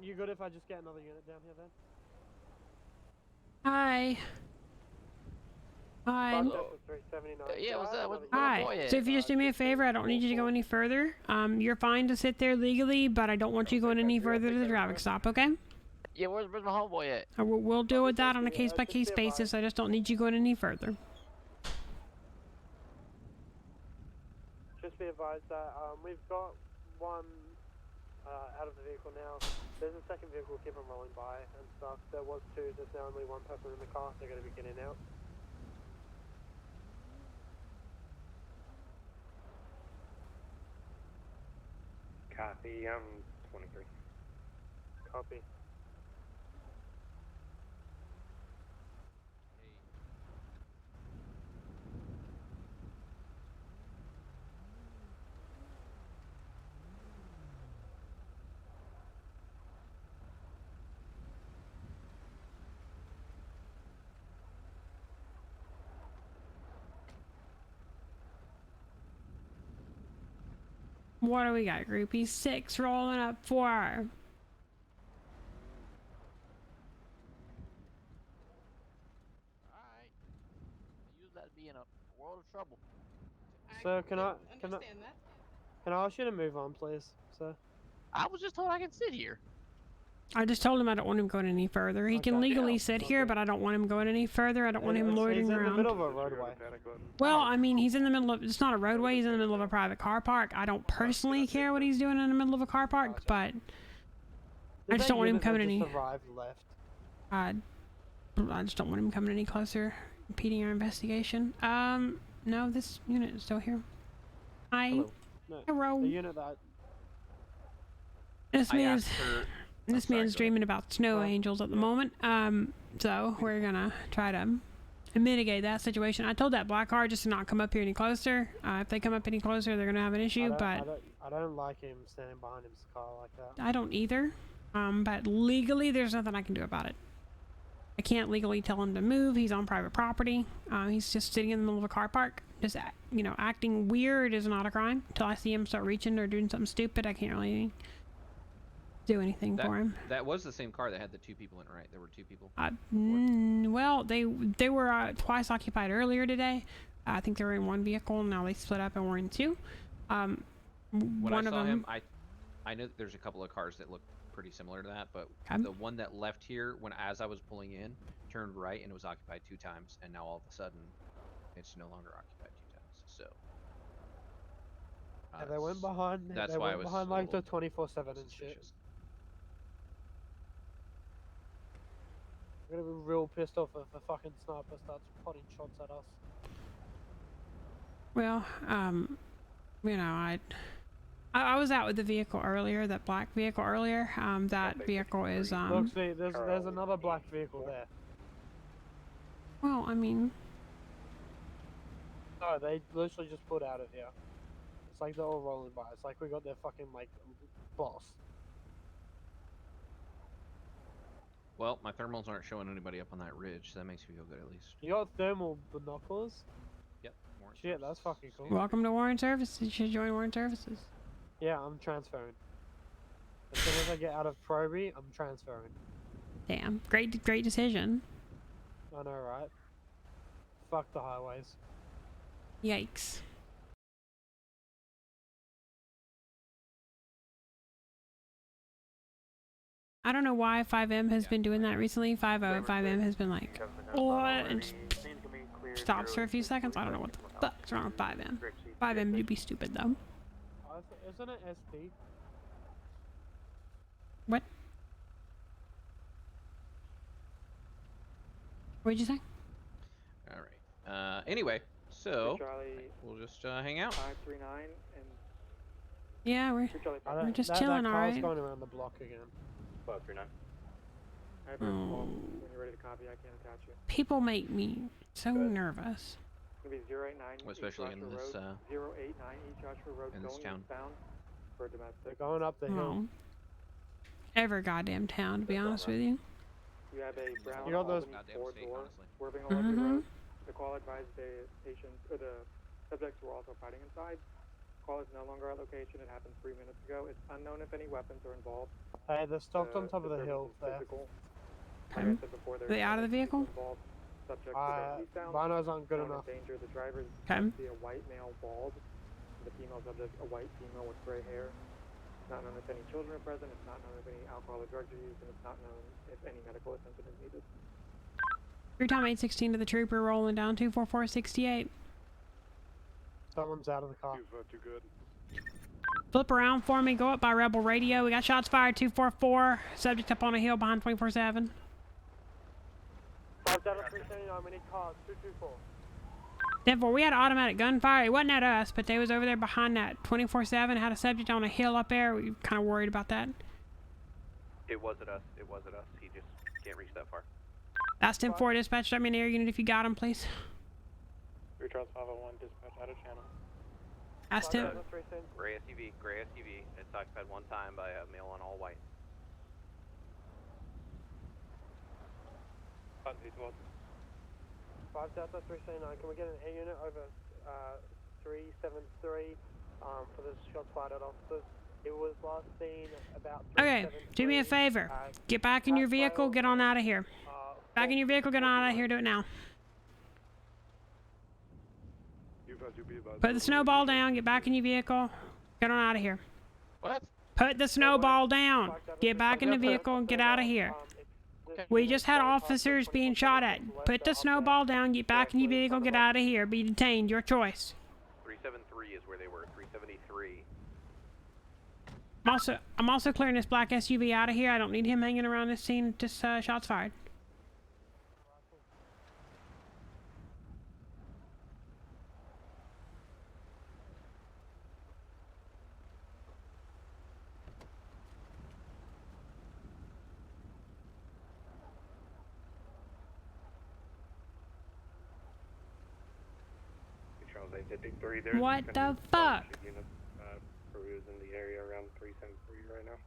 You good if I just get another unit down here then?
Hi. Hi.
Yeah, what's that? What's
Hi. So if you just do me a favor, I don't need you to go any further. You're fine to sit there legally, but I don't want you going any further to the traffic stop, okay?
Yeah, where's my homeboy at?
We'll deal with that on a case-by-case basis. I just don't need you going any further.
Just be advised that we've got one out of the vehicle now. There's a second vehicle, keep on rolling by and stuff. There was 2, there's now only 1 person in the car. They're going to be getting out.
Copy, 23.
Copy.
What do we got? Groupie 6 rolling up 4.
Alright. I use that to be in a world of trouble.
Sir, can I ask you to move on, please, sir?
I was just told I can sit here.
I just told him I don't want him going any further. He can legally sit here, but I don't want him going any further. I don't want him loitering around.
He's in the middle of a roadway.
Well, I mean, he's in the middle of, it's not a roadway, he's in the middle of a private car park. I don't personally care what he's doing in the middle of a car park, but I just don't want him coming any. I just don't want him coming any closer, impeding our investigation. No, this unit is still here. Hi. Hello.
The unit that...
This man's dreaming about snow angels at the moment. So we're gonna try to mitigate that situation. I told that black car just to not come up here any closer. If they come up any closer, they're gonna have an issue.
I don't like him standing behind his car like that.
I don't either. But legally, there's nothing I can do about it. I can't legally tell him to move. He's on private property. He's just sitting in the middle of a car park. Just, acting weird is not a crime. Until I see him start reaching or doing something stupid, I can't really do anything for him.
That was the same car that had the 2 people in it, right? There were 2 people.
Well, they were twice occupied earlier today. I think they were in 1 vehicle, and now they split up and we're in 2.
When
one
I
of
saw
them.
him, I know that there's a couple of cars that look pretty similar to that, but the one that left here, as I was pulling in, turned right and it was occupied 2 times, and now all of a sudden, it's no longer occupied 2 times. So.
Yeah, they went behind.
That's
they
why
went
I was
behind like the 24/7 and shit. I'm gonna be real pissed off if a fucking sniper starts potting shots at us.
Well, I was out with the vehicle earlier, that black vehicle earlier. That vehicle is
Look, see, there's another black vehicle there.
Well, I mean.
No, they literally just pulled out of here. It's like they're all rolling by. It's like we got their fucking boss.
Well, my thermals aren't showing anybody up on that ridge, so that makes me feel good at least.
You got thermal binoculars?
Yep.
Shit, that's fucking cool.
Welcome to Warren Services. You should join Warren Services.
Yeah, I'm transferring. As soon as I get out of Proby, I'm transferring.
Damn, great decision.
I know, right? Fuck the highways.
Yikes. I don't know why 5M has been doing that recently. 5M has been like, and just stops for a few seconds. I don't know what the fuck's wrong with 5M. 5M would be stupid though.
Isn't it SD?
What? What'd you say?
Alright. Anyway, so we'll just hang out.
539 and
yeah, we're just chilling, alright.
That car's going around the block again.
539.
When you're ready to copy, I can attach you.
People make me so nervous.
It's gonna be 089
well, especially in this
089 East Joshua Road
in this
going
town.
eastbound for domestic.
They're going up the hill.
Every goddamn town, to be honest with you.
You have a brown
you know those
4-door swerving along the road. The call advised the patients or the subjects were also fighting inside. Call is no longer at location. It happened 3 minutes ago. It's unknown if any weapons are involved.
Hey, they're stopped on top of the hill there.
Are they out of the vehicle?
Binos aren't good enough.
Danger. The driver
okay.
See a white male bald. The female subject a white female with gray hair. It's not known if any children are present. It's not known if any alcohol or drugs are used, and it's not known if any medical attention is needed.
Your time 816 to the trooper rolling down 24468.
Someone's out of the car.
Too good.
Flip around for me. Go up by Rebel Radio. We got shots fired. 244. Subject up on a hill behind 24/7.
57379. We need cars. 224.
Therefore, we had automatic gunfire. It wasn't at us, but they was over there behind that 24/7. Had a subject on a hill up there. We were kind of worried about that.
It was at us. It was at us. He just can't reach that far.
That's 10-4 dispatch. I'm in air unit if you got him, please.
Recharge 501 dispatch out of channel.
Asked him.
Gray SUV. Gray SUV. It's occupied one time by a male on all white.
5 Delta 379. Can we get an air unit over 373 for the shots fired at officers. It was last seen about
Okay, do me a
373
favor.
at
Get back in your vehicle,
Rail
get on out of here. Back in your vehicle, get on out of here, do it now. Put the snowball down, get back in your vehicle, get on out of here.
What?
Put the snowball down. Get back in the vehicle and get out of here. We just had officers being shot at. Put the snowball down, get back in your vehicle, get out of here. Be detained, your choice.
373 is where they were. 373.
I'm also clearing this black SUV out of here. I don't need him hanging around this scene. Just shots fired. What the fuck?
In the area around 373 right now.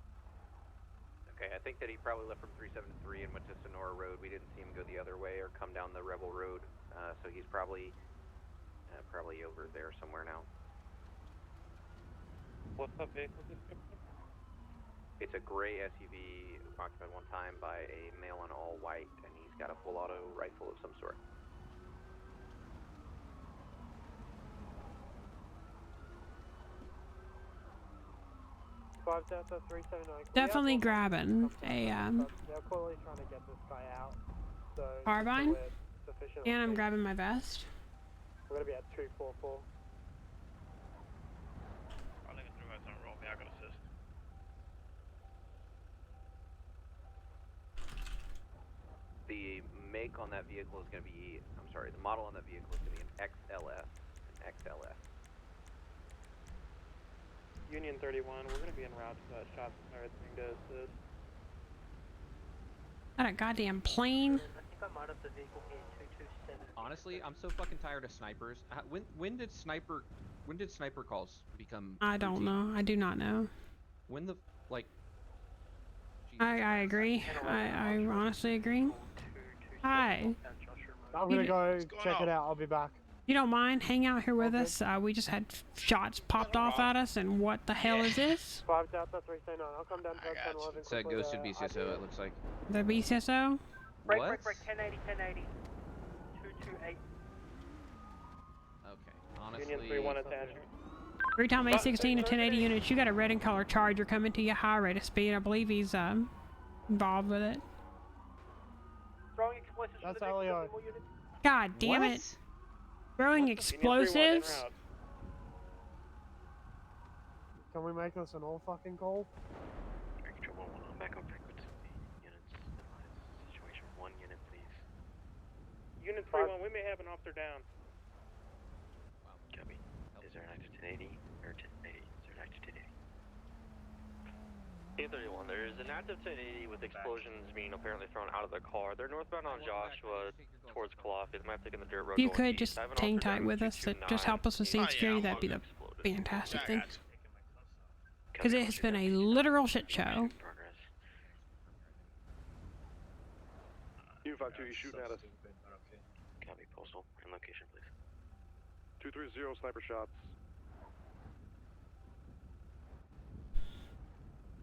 Okay, I think that he probably left from 373 and went to Sonora Road. We didn't see him go the other way or come down the Rebel Road, so he's probably over there somewhere now.
What's up, vehicle description?
It's a gray SUV occupied one time by a male in all white, and he's got a full auto rifle of some sort.
Definitely grabbing a
They're clearly trying to get this guy out. So
carbine, and I'm grabbing my vest.
We're gonna be at 244.
I think it's on roll me. I can assist.
The make on that vehicle is going to be, the model on that vehicle is going to be an XLS. An XLS.
Union 31, we're going to be en route to that shots fired thing to assist.
Not a goddamn plane.
I think I'm out of the vehicle here, 227.
Honestly, I'm so fucking tired of snipers. When did sniper calls become
I don't know. I do not know.
When the like
I agree. I honestly agree. Hi.
I'm gonna go check it out. I'll be back.
You don't mind? Hang out here with us. We just had shots popped off at us, and what the hell is this?
5 Delta 339. I'll come down to 1011.
It's that ghosted BCSO, it looks like.
The BCSO?
Break,
What?
break, break, 1080, 1080. 228.
Okay, honestly.
Union 31 attachment.
Every time A16 to 1080 units, you got a red and color Charger coming to you, high rate of speed. I believe he's involved with it.
Throwing explosives. That's Elio.
God damn it. Throwing explosives?
Can we make this an all fucking call?
Control 111, back on frequency. Units, situation 1 unit, please.
Unit 31, we may have an officer down.
Copy. Is there an active 1080 or 1080? Is there an active 1080?
Team 31, there's an active 1080 with explosions being apparently thrown out of the car. They're northbound on Joshua towards Clough. They might have taken the dirt road.
If you could just hang tight with us, just help us with scene security, that'd be the fantastic thing. Because it has been a literal shit show.
U52, you shooting at us.
Copy, postal and location, please.
230, sniper shots.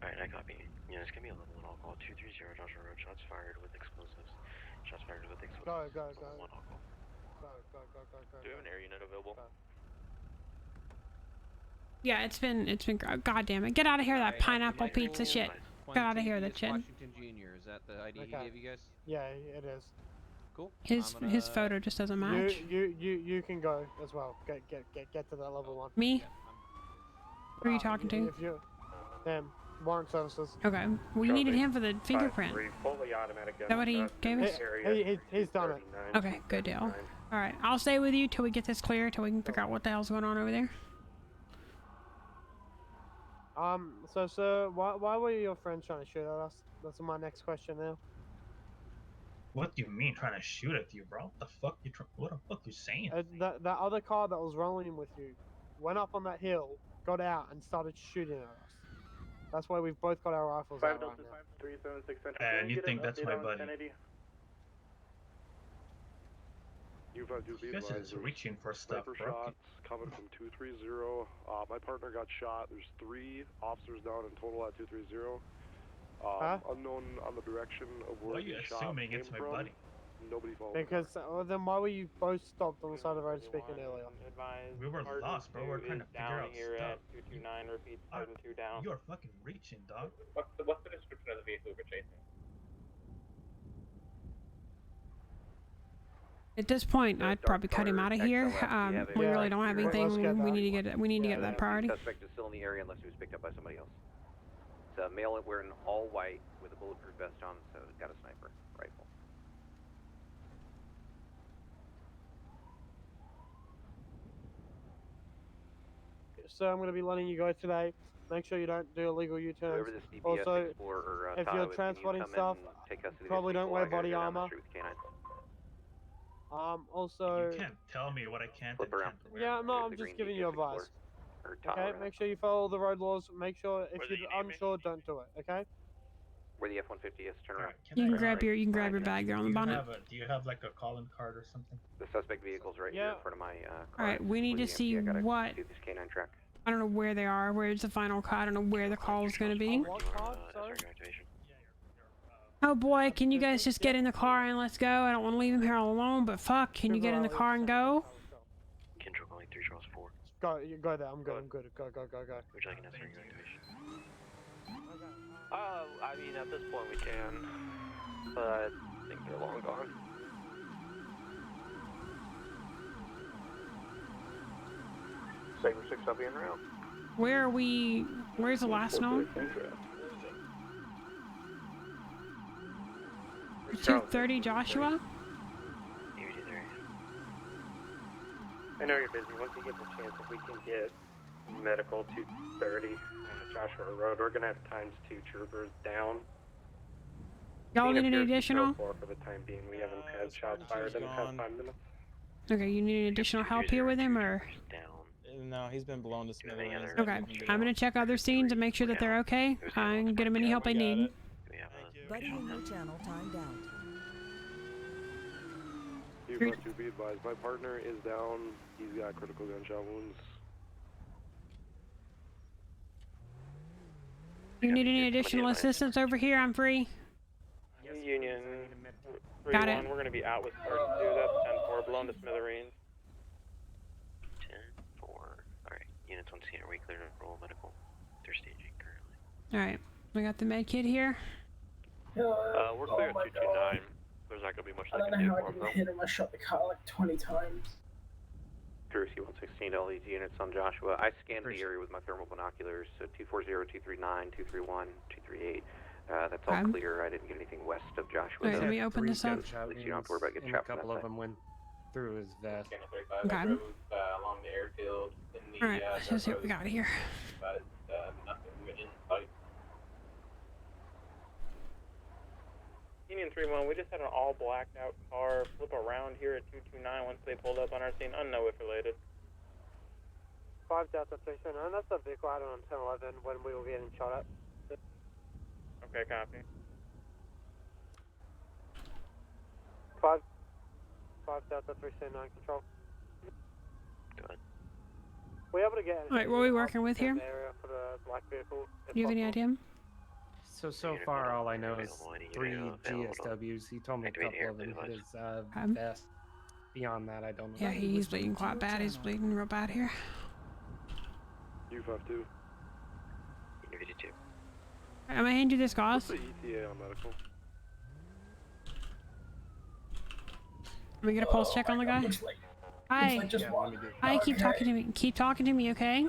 Alright, I copy. Units, give me a level 1 all call. 230 Joshua Road, shots fired with explosives. Shots fired with explosives.
Go.
Level 1 all call.
Do you have an air unit available?
Yeah, it's been. God damn it! Get out of here, that pineapple pizza shit. Get out of here, that shit.
Washington Jr. Is that the ID he gave you guys?
Yeah, it is.
Cool.
His photo just doesn't match.
You can go as well. Get to that level 1.
Me? Who are you talking to?
If you, them. Warrant services.
Okay. We needed him for the fingerprint.
Fully automatic.
Is that what he gave us?
He's done it.
Okay, good deal. Alright, I'll stay with you till we get this clear, till we can figure out what the hell's going on over there.
So sir, why were your friends trying to shoot at us? That's my next question now.
What do you mean trying to shoot at you, bro? What the fuck you saying?
That other car that was rolling with you went up on that hill, got out, and started shooting at us. That's why we've both got our rifles out right now.
376 Central.
And you think that's my buddy?
U52 be
This is
advised, there's
reaching for stuff,
sniper
bro.
shots coming from 230. My partner got shot. There's 3 officers down in total at 230. Unknown on the direction of
Why
where
are you
the shot
assuming
came
it's my
from.
buddy?
Nobody followed.
Because then why were you both stopped on the side of the road speaking earlier?
We were lost, bro. We're trying to figure out stuff.
229 repeats, Sergeant 2 down.
You're fucking reaching, dog.
What's the description of the vehicle we're chasing?
At this point, I'd probably cut him out of here. We really don't have anything. We need to get. We need to get that priority.
Suspect is still in the area unless he was picked up by somebody else. It's a male wearing all white with a bulletproof vest on, so he's got a sniper rifle.
So I'm going to be letting you go today. Make sure you don't do illegal U-turns.
Whoever this DPS
Also,
Explorer or
if
Tahoe
you're
is,
transporting
can you come
stuff,
and take custody of these
probably don't
people?
wear
I gotta
body
go down the
armor.
street with canines.
Also...
You can't tell me what I can and
around.
can't wear.
Yeah, no,
Here's
I'm
the
just
green
giving
DPS
you
Explorer.
advice.
Or Tahoe,
Okay,
rather.
make sure you follow the road laws. Make sure if you're unsure, don't do it. Okay?
Where the F-150 is, turn around.
You can grab your bag there on the bonnet.
Do you have like a calling card or something?
The suspect vehicle's right here in front of my car.
All right, we need to see what.
Do this canine track.
I don't know where they are. Where's the final call? I don't know where the call is going to be. Oh boy, can you guys just get in the car and let's go? I don't want to leave him here all alone, but fuck, can you get in the car and go?
Control calling 3 Charles 4.
Go, you go there. I'm good. I'm good. Go, go, go, go.
Would you like an S activation? I mean, at this point we can, but I think they're long gone.
Saber 6, I'll be in route.
Where are we? Where's the last known? 230 Joshua?
I know you're busy. Once you get the chance, if we can get medical 230 on the Joshua Road, we're gonna have ×2 troopers down.
Y'all need any additional?
For the time being, we haven't had shots fired in the past 5 minutes.
Okay, you need any additional help here with him, or?
No, he's been blown to smithereens.
Okay, I'm gonna check other scenes and make sure that they're okay. I can get them any help I need.
Buddy in your channel timed out.
You must be advised, my partner is down. He's got critical gunshot wounds.
You need any additional assistance over here? I'm free.
Union
Got it.
3-1, we're gonna be out with Sergeant 2. That's 10-4, blown to smithereens.
10-4. Alright, units on scene, are we clear to roll medical? They're staging currently.
Alright, we got the med kit here.
We're clear at 229. There's not gonna be much
I don't know how I didn't hit him. I shot the car like 20 times.
Courtesy 116 to all these units on Joshua. I scanned the area with my thermal binoculars, so 240, 239, 231, 238. That's all clear. I didn't get anything west of Joshua.
Alright, let me open this up.
At least you don't have to worry about getting
and a
trapped from
couple
that
of them went through his vest.
Okay.
Along the airfield.
Alright, let's see what we got here.
But nothing in sight.
Union 3-1, we just had an all blacked out car flip around here at 229 once they pulled up on our scene, unknown if related. 5 Delta 379, that's the vehicle out on 1011 when we were getting shot at. Okay, copy. 5 Delta 379, control.
Good.
We able to get
Alright, what are we working with here?
area for the black vehicle?
Do you have any idea?
So far, all I know is 3 GSWs. He told me a couple of them hit his vest. Beyond that, I don't know.
Yeah, he's bleeding quite bad. He's bleeding real bad here.
U52.
I'm gonna hand you this, guys.
What's the ETA on medical?
Let me get a pulse check on the guy. Hi. Hi, keep talking to me. Keep talking to me, okay?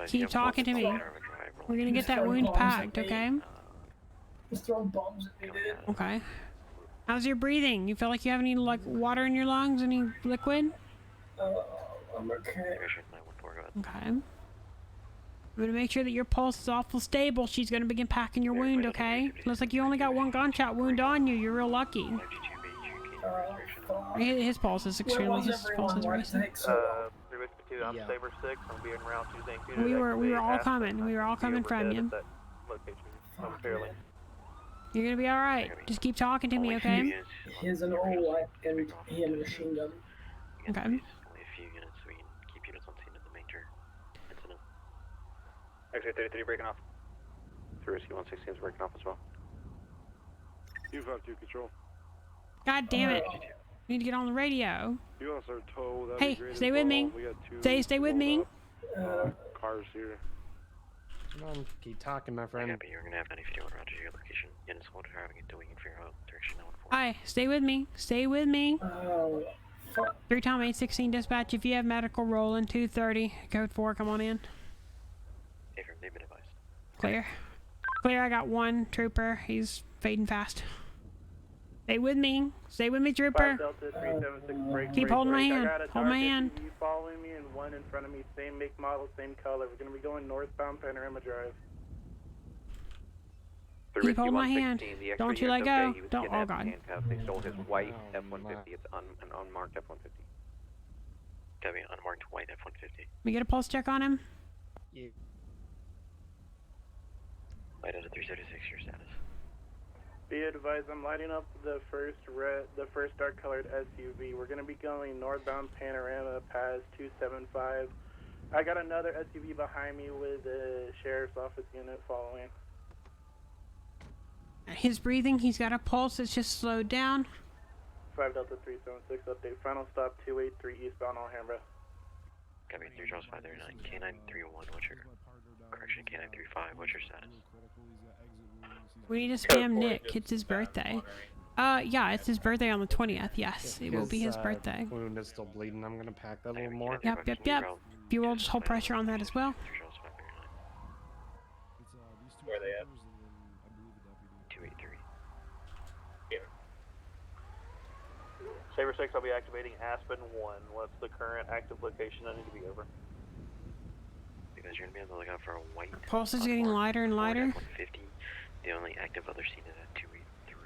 Keep talking to me. We're gonna get that wound packed, okay?
He's throwing bombs at me, dude.
Okay. How's your breathing? You feel like you have any, like, water in your lungs? Any liquid?
I'm okay.
Okay. I'm gonna make sure that your pulse is awful stable. She's gonna begin packing your wound, okay? Looks like you only got 1 gunshot wound on you. You're real lucky. His pulse is extremely. His pulse is racing.
352, I'm Saber 6. I'm being around Tuesday and
We were all coming. We were all coming from you.
Location momentarily.
You're gonna be all right. Just keep talking to me, okay?
He has an all light and he had a machine gun.
Okay.
Only a few units, so we can keep units on scene at the major incident.
X-ray 33 breaking off. 3-116 is breaking off as well.
U-52 control.
God damn it. Need to get on the radio.
You want our tow? That'd
Hey,
be great
stay
as
with
well.
me.
We got two
Stay with me.
cars here.
Come on, keep talking, my friend.
You're gonna have 9051 roger your location. Units hold driving until we can figure out direction 914.
Hi, stay with me. Stay with me. 3 Tom 816 dispatch. If you have medical, roll in 230. Code 4, come on in.
Affirm, they've been advised.
Clear. Clear, I got one trooper. He's fading fast. Stay with me. Stay with me, trooper. Keep holding my hand. Hold my hand.
Following me and one in front of me, same make, model, same color. We're going to be going northbound Panorama Drive.
Keep holding my hand. Don't you let go. Don't. Oh, God.
They stole his white F-150. It's an unmarked F-150.
Copy, unmarked white F-150.
We get a pulse check on him?
Yeah.
Light out of 376, your status.
Be advised, I'm lighting up the first dark colored SUV. We're going to be going northbound Panorama past 275. I got another SUV behind me with a sheriff's office unit following.
His breathing, he's got a pulse. It's just slowed down.
5 Delta 376 update. Final stop 283 eastbound Alhambra.
Copy, 3 Charles 539. K931, what's your... Correction, K935, what's your status?
We need to spam Nick. It's his birthday. Yeah, it's his birthday on the 20th. Yes, it will be his birthday.
Wound is still bleeding. I'm gonna pack that a little more.
Yep. If you will, just hold pressure on that as well.
Where are they at?
283.
Saber 6, I'll be activating Aspen 1. What's the current active location I need to be over?
Because you're gonna be on the lookout for a white...
Pulse is getting lighter and lighter.
F-150. The only active other scene is at 283,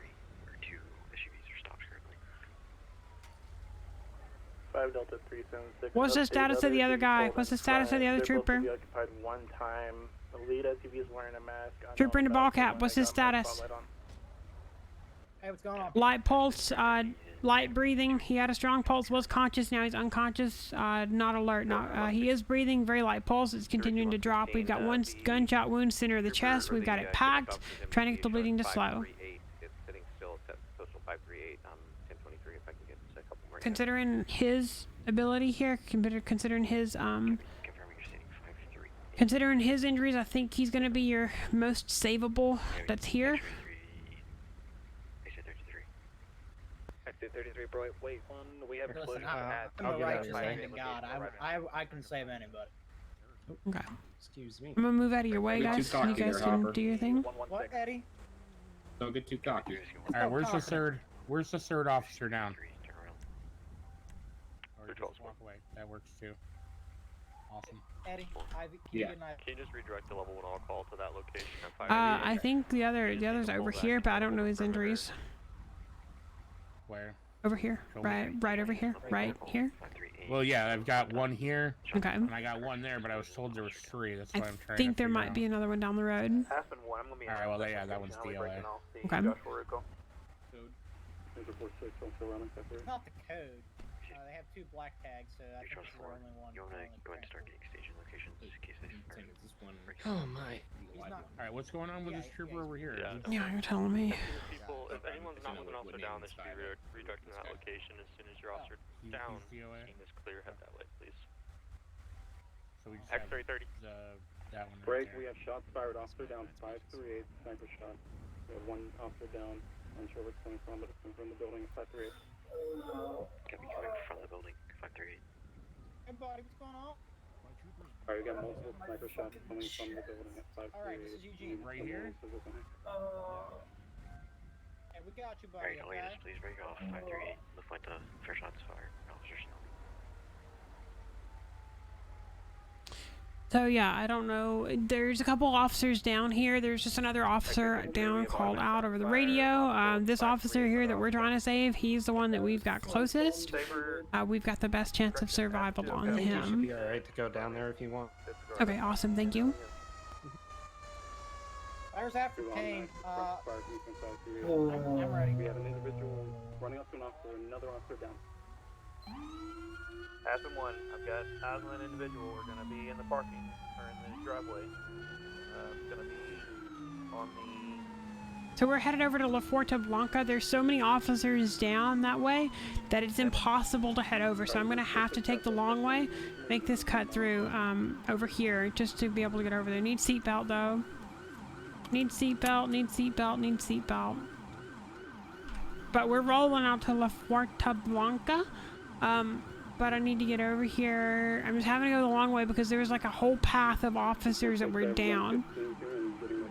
where 2 SUVs are stopped currently.
5 Delta 376.
What's the status of the other guy? What's the status of the other trooper?
They're both to be occupied one time. The lead SUV is wearing a mask.
Trooper in the ball cap. What's his status?
Hey, what's going on?
Light pulse, light breathing. He had a strong pulse, was conscious, now he's unconscious, not alert. He is breathing, very light pulse. It's continuing to drop. We've got one gunshot wound center of the chest. We've got it packed. Trying to get the bleeding to slow.
It's sitting still at social 538, 1023 if I can get a couple more.
Considering his ability here, considering his injuries, I think he's going to be your most savable that's here.
33, bro. Wait, one. We have
Listen,
explosion.
I'm a righteous hand in God. I can save anybody.
Okay.
Excuse me.
I'm gonna move out of your way, guys. You guys can do your thing.
What, Eddie?
Don't get too cocky. Alright, where's the third officer down? Or just walk away. That works too. Awesome.
Eddie, Ivy,
Can you just redirect the level 1 all call to that location?
I think the other's over here, but I don't know his injuries.
Where?
Over here. Right over here. Right here.
Well, yeah, I've got one here.
Okay.
And I got one there, but I was told there was 3. That's why I'm trying
I think there might be another one down the road.
Aspen 1, I'm going to be...
Alright, well, yeah, that one's DLA.
Okay.
Not the code. They have 2 black tags, so I think this is the only one.
You want to start getting station locations in case they start.
Oh my. Alright, what's going on with this trooper over here?
Yeah, you're telling me.
People, if anyone's not moving officer down, they should be redirecting that location as soon as your officer down. Team is clear, head that way, please.
So we just
X-330.
That one.
Break, we have shots fired. Officer down 538, sniper shot. We have one officer down. Unsure where it's coming from, but it's coming from the building at 538.
Can be coming from the building, 538.
Hey, buddy, what's going on?
Alright, we got multiple sniper shots coming from the building at 538.
Alright, this is Eugene.
Right here?
Hey, we got you, buddy.
Alright, no latest, please break off, 538. Look like the first shots fired. Officers know.
So yeah, I don't know. There's a couple officers down here. There's just another officer down called out over the radio. This officer here that we're trying to save, he's the one that we've got closest. We've got the best chance of survival on
I think you should
him.
be alright to go down there if you want.
Okay, awesome. Thank you.
There's after Kane. I'm ready.
We have an individual running up to an officer, another officer down.
Aspen 1, I've got eyes on an individual. We're going to be in the parking, or in the driveway. It's going to be on the...
So we're headed over to La Fuerza Blanca. There's so many officers down that way that it's impossible to head over. So I'm going to have to take the long way, make this cut through over here just to be able to get over there. Need seatbelt though. Need seatbelt, need seatbelt, need seatbelt. But we're rolling out to La Fuerza Blanca. But I need to get over here. I'm just having to go the long way because there's like a whole path of officers that were down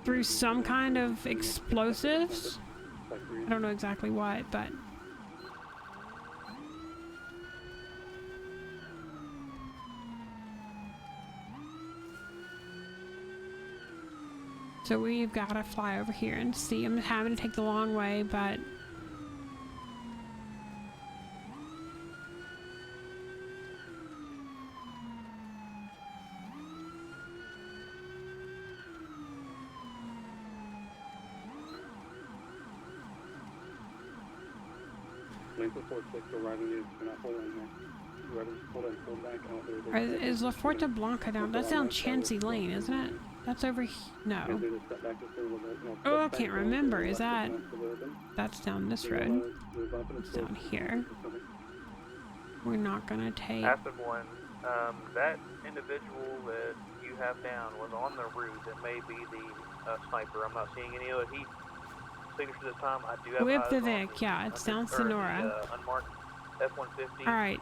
through some kind of explosives. I don't know exactly what, but... So we've got to fly over here and see. I'm having to take the long way, but... Is La Fuerza Blanca down? That's down Chancey Lane, isn't it? That's over here. No. Oh, I can't remember. Is that... That's down this road. It's down here. We're not gonna take...
Aspen 1, that individual that you have down was on the route. That may be the sniper. I'm not seeing any other heat signature this time. I do have
Whip the Vic, yeah, it's down Sonora.
Unmarked F-150.
Alright,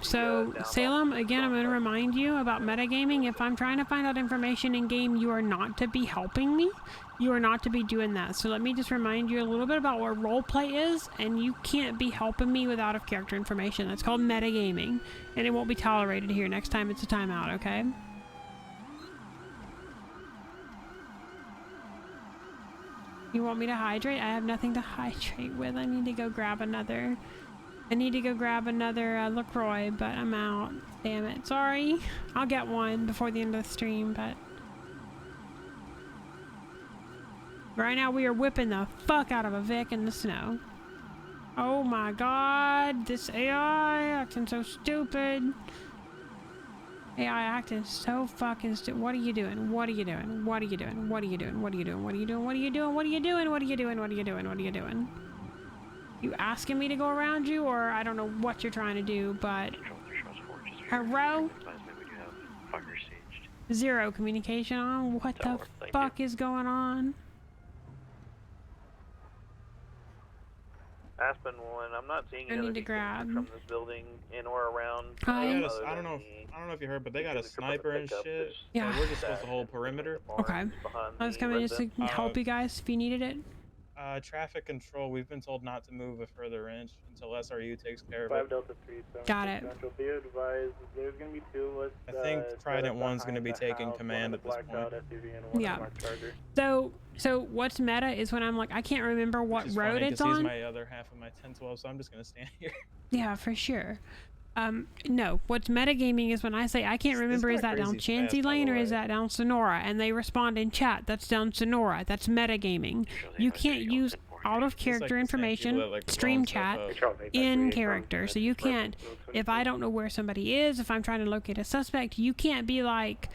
so Salem, again, I'm going to remind you about metagaming. If I'm trying to find out information in game, you are not to be helping me. You are not to be doing that. So let me just remind you a little bit about what roleplay is, and you can't be helping me with out-of-character information. That's called metagaming, and it won't be tolerated here. Next time it's a timeout, okay? You want me to hydrate? I have nothing to hydrate with. I need to go grab another... LaCroix, but I'm out. Damn it. Sorry. I'll get one before the end of the stream, but... Right now we are whipping the fuck out of a Vic in the snow. Oh my god. This AI acting so stupid. AI acting so fucking stupid. What are you doing? What are you doing? What are you doing? What are you doing? What are you doing? What are you doing? What are you doing? What are you doing? What are you doing? What are you doing? What are you doing? You asking me to go around you, or I don't know what you're trying to do, but... Hello? 0 communication on? What the fuck is going on?
Aspen 1, I'm not seeing any other
grab
from this building in or around.
I don't know if you heard, but they got a sniper and shit.
Yeah.
So we're just supposed to hold perimeter.
Okay. I was coming just to help you guys if you needed it.
Traffic control, we've been told not to move a further inch until SRU takes care of
5
it.
Delta 3,
Got it.
Be advised, there's going to be 2 of us.
I think Trident 1's going to be taking command at this point.
Yeah. So what's meta is when I'm like, I can't remember what road it's on.
He's my other half of my 10-12, so I'm just going to stand here.
Yeah, for sure. No, what's metagaming is when I say I can't remember, is that down Chancey Lane or is that down Sonora? And they respond in chat, that's down Sonora. That's metagaming. You can't use out of character information, stream chat, in character. So you can't, if I don't know where somebody is, if I'm trying to locate a suspect, you can't be like,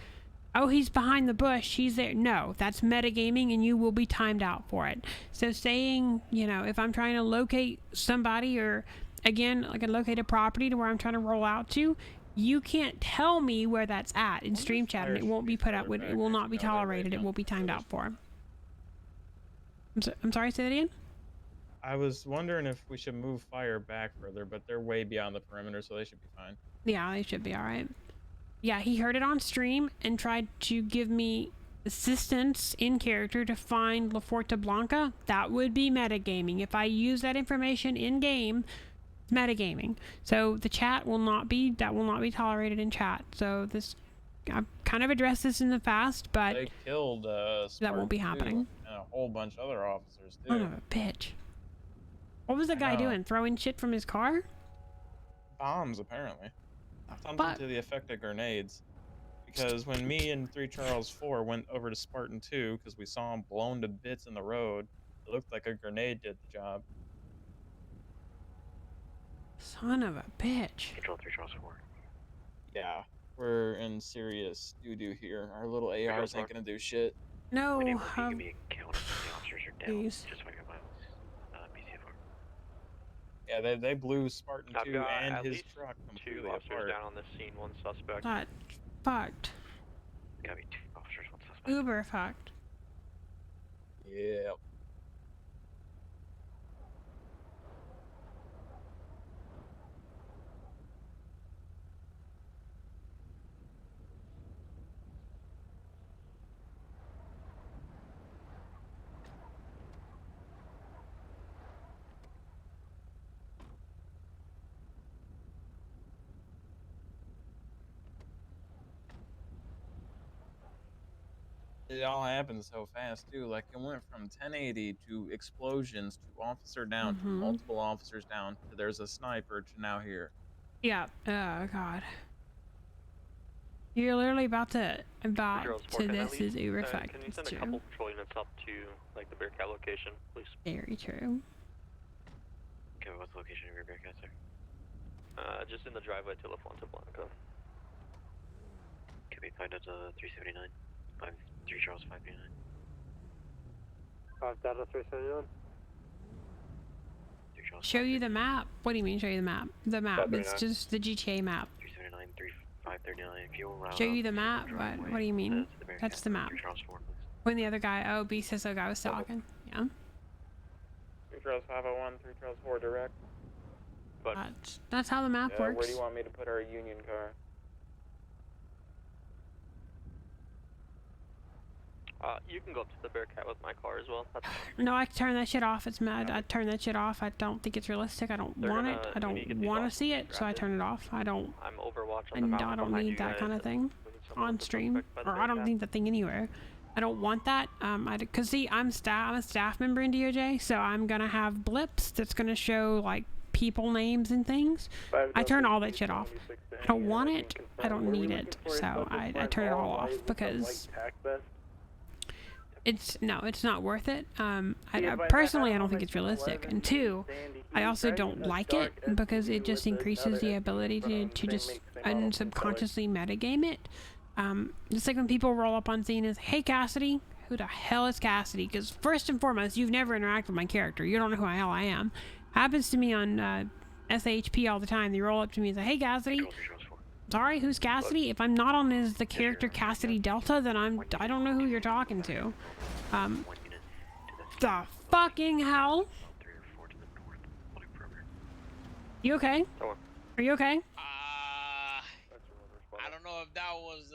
oh, he's behind the bush, he's there. No, that's metagaming and you will be timed out for it. So saying, you know, if I'm trying to locate somebody, or again, like locate a property to where I'm trying to roll out to, you can't tell me where that's at in stream chat, and it won't be put up with, it will not be tolerated, it will be timed out for. I'm sorry, say that again?
I was wondering if we should move fire back further, but they're way beyond the perimeter, so they should be fine.
Yeah, they should be alright. Yeah, he heard it on stream and tried to give me assistance in character to find La Fuerza Blanca. That would be metagaming. If I use that information in game, metagaming. So the chat will not be, that will not be tolerated in chat. So this, I've kind of addressed this in the past, but
they killed
that won't be happening.
And a whole bunch of other officers too.
Son of a bitch. What was the guy doing? Throwing shit from his car?
Bombs, apparently. Something to the effect of grenades. because when me and 3 Charles 4 went over to Spartan 2 because we saw him blown to bits in the road, it looked like a grenade did the job.
Son of a bitch.
Control 3 Charles 4.
Yeah, we're in serious doo-doo here. Our little ARs ain't gonna do shit.
No,
Give me a count if the officers are down.
Please.
Just so I can find BCSO.
Yeah, they blew Spartan 2 and his truck
2
completely
officers
apart.
down on this scene, 1 suspect.
That fucked.
Gotta be 2 officers, 1 suspect.
Uber fucked.
Yeah. It all happened so fast too. Like it went from 1080 to explosions to officer down to multiple officers down to there's a sniper to now here.
Yeah. Oh god. You're literally about to this is Uber fucked.
Can you send a couple patrol units up to like the Bearcat location, please?
Very true.
Okay, what's the location of your Bearcat, sir?
Just in the driveway to La Fuente Blanca.
Can we find out 379? 3 Charles 539.
5 Delta 379.
Show you the map. What do you mean show you the map? The map. It's just the GTA map.
379, 539. If you'll
Show you the map? What do you mean? That's the map. When the other guy, oh, BCSO guy was talking. Yeah.
3 Charles 501, 3 Charles 4 direct.
But
that's how the map works.
Where do you want me to put our Union car?
You can go up to the Bearcat with my car as well.
No, I can turn that shit off. It's mad. I turn that shit off. I don't think it's realistic. I don't want it. I don't want to see it, so I turn it off. I don't.
I'm Overwatch on the mountain.
I don't need that kind of thing on stream, or I don't need that thing anywhere. I don't want that. Cause see, I'm a staff member in DOJ, so I'm gonna have blips that's gonna show like people names and things. I turn all that shit off. I don't want it. I don't need it. So I turn it all off because it's not worth it. Personally, I don't think it's realistic. And 2, I also don't like it because it just increases the ability to just subconsciously metagame it. Just like when people roll up on scene and say, "Hey Cassidy," who the hell is Cassidy? Because first and foremost, you've never interacted with my character. You don't know who the hell I am. Happens to me on SHP all the time. They roll up to me and say, "Hey Cassidy." Sorry, who's Cassidy? If I'm not on as the character Cassidy Delta, then I don't know who you're talking to. The fucking hell? You okay? Are you okay?
I don't know if that was,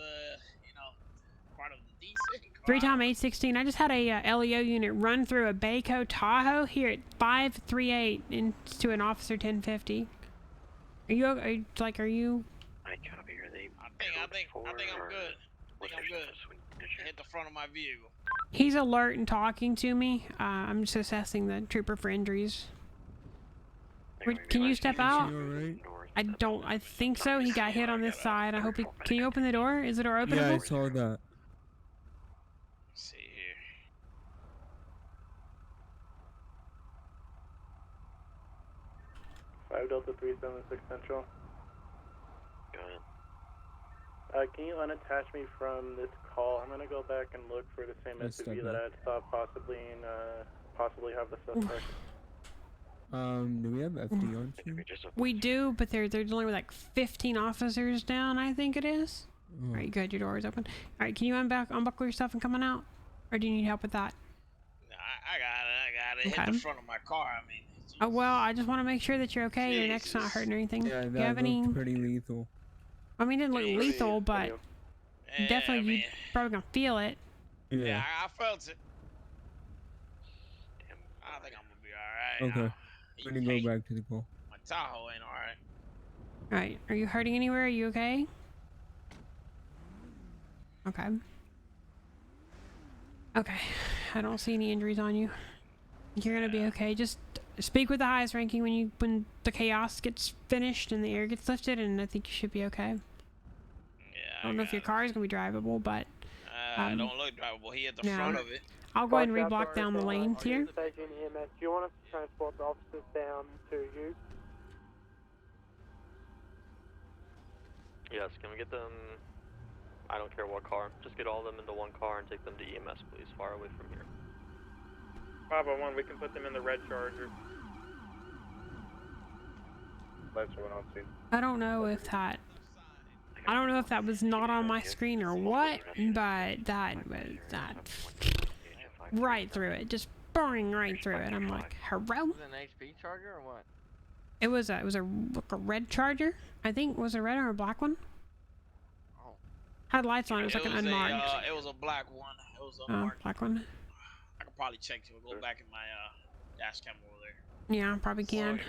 part of the decent.
3x816. I just had a LEO unit run through a Baco Tahoe here at 538 into an officer 1050. Are you?
I copy your name.
I think I'm good. Hit the front of my vehicle.
He's alert and talking to me. I'm just assessing the trooper for injuries. Can you step out? I think so. He got hit on this side. I hope he. Can you open the door? Is the door openable?
Yeah, I saw that.
Let's see here.
5 Delta 376 Central.
Go ahead.
Can you unattach me from this call? I'm gonna go back and look for the same SUV that I saw possibly have the suspect.
Do we have FD on scene?
We do, but they're only with like 15 officers down, I think it is.
Oh.
Alright, good, your door is open. Alright, can you unbuckle your stuff and come on out? Or do you need help with that?
I got it.
Okay.
Hit the front of my car, I mean.
Oh, well, I just want to make sure that you're okay. Your neck's not hurting or anything.
Yeah,
Do
that
you have any...
looked pretty lethal.
I mean, it didn't look lethal, but definitely you're probably gonna feel it.
Yeah, I felt it. I think I'm gonna be alright.
Okay. We're gonna go back to the call.
My Tahoe ain't alright.
Alright, are you hurting anywhere? Are you okay? Okay. Okay, I don't see any injuries on you. You're gonna be okay. Just speak with the highest ranking when the chaos gets finished and the air gets lifted, and I think you should be okay.
Yeah,
I don't know if your car is gonna be drivable, but
don't look drivable. He at the
yeah.
front of it.
I'll go ahead and reblock down the lanes here.
Station EMS, do you want us to transport the officers down to you?
Yes, can we get them, I don't care what car, just get all of them into one car and take them to EMS, please, far away from here.
501, we can put them in the red Charger.
Lights are on scene.
I don't know if that was not on my screen or what, but that was right through it, just burning right through it. I'm like, hello?
Was it an HP Charger or what?
It was a red Charger, I think. Was it a red or a black one?
Oh.
Had lights on. It was like an unmarked.
It was a black one. It was
unmarked. Black one.
I could probably check to go back in my dash cam over there.
Yeah, probably can.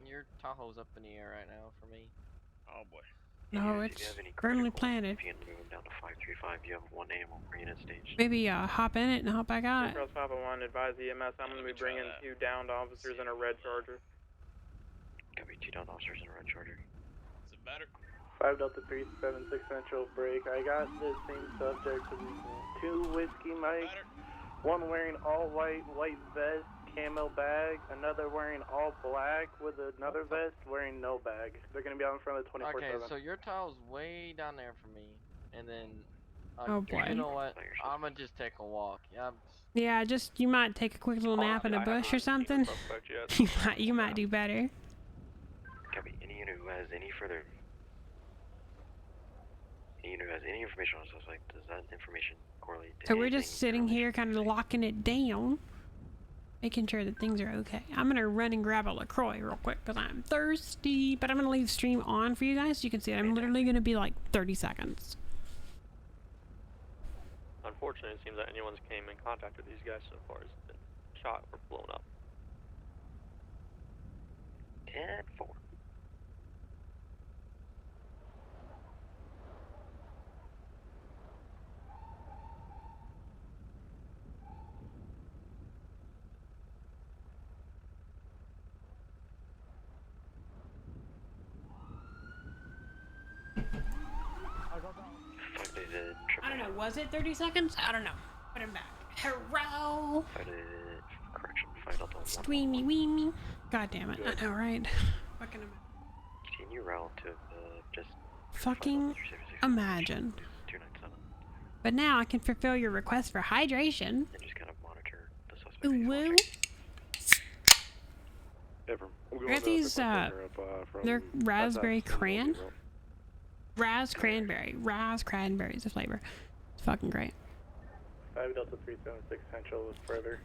Your Tahoe's up in the air right now for me.
Oh boy.
No, it's firmly planted.
Down to 535, you have 1 ammo per unit stage.
Maybe hop in it and hop back out.
Cross 501, advise EMS. I'm going to be bringing 2 downed officers in a red Charger.
Copy, 2 downed officers in a red Charger.
Is it better?
5 Delta 376 Central break. I got the same subject. 2 whiskey mics. 1 wearing all white vest, camo bag. Another wearing all black with another vest wearing no bag. They're going to be out in front of the 24/7.
Okay, so your tile's way down there for me. And then,
oh boy.
You know what? I'm going to just take a walk.
Yeah, just, you might take a quick little nap in a bush or something. You might do better.
Copy. Any unit who has any information on the suspect, does that information correlate to
So we're just sitting here kind of locking it down, making sure that things are okay. I'm going to run and grab a LaCroix real quick because I'm thirsty, but I'm going to leave the stream on for you guys so you can see it. I'm literally going to be like 30 seconds.
Unfortunately, it seems that anyone's came in contact with these guys so far has been shot or blown up. 10-4.
I don't know, was it 30 seconds? I don't know. Put him back. Hurrah!
Correction,
Squeamy weemy. God damn it, I know, right? Fucking imagine.
Continue route to just
fucking imagine.
297.
But now I can fulfill your request for hydration.
And just kind of monitor the suspect.
Ooh woo. Are these they're raspberry cran? Cranberry is the flavor. It's fucking great.
5 Delta 376 Central is further.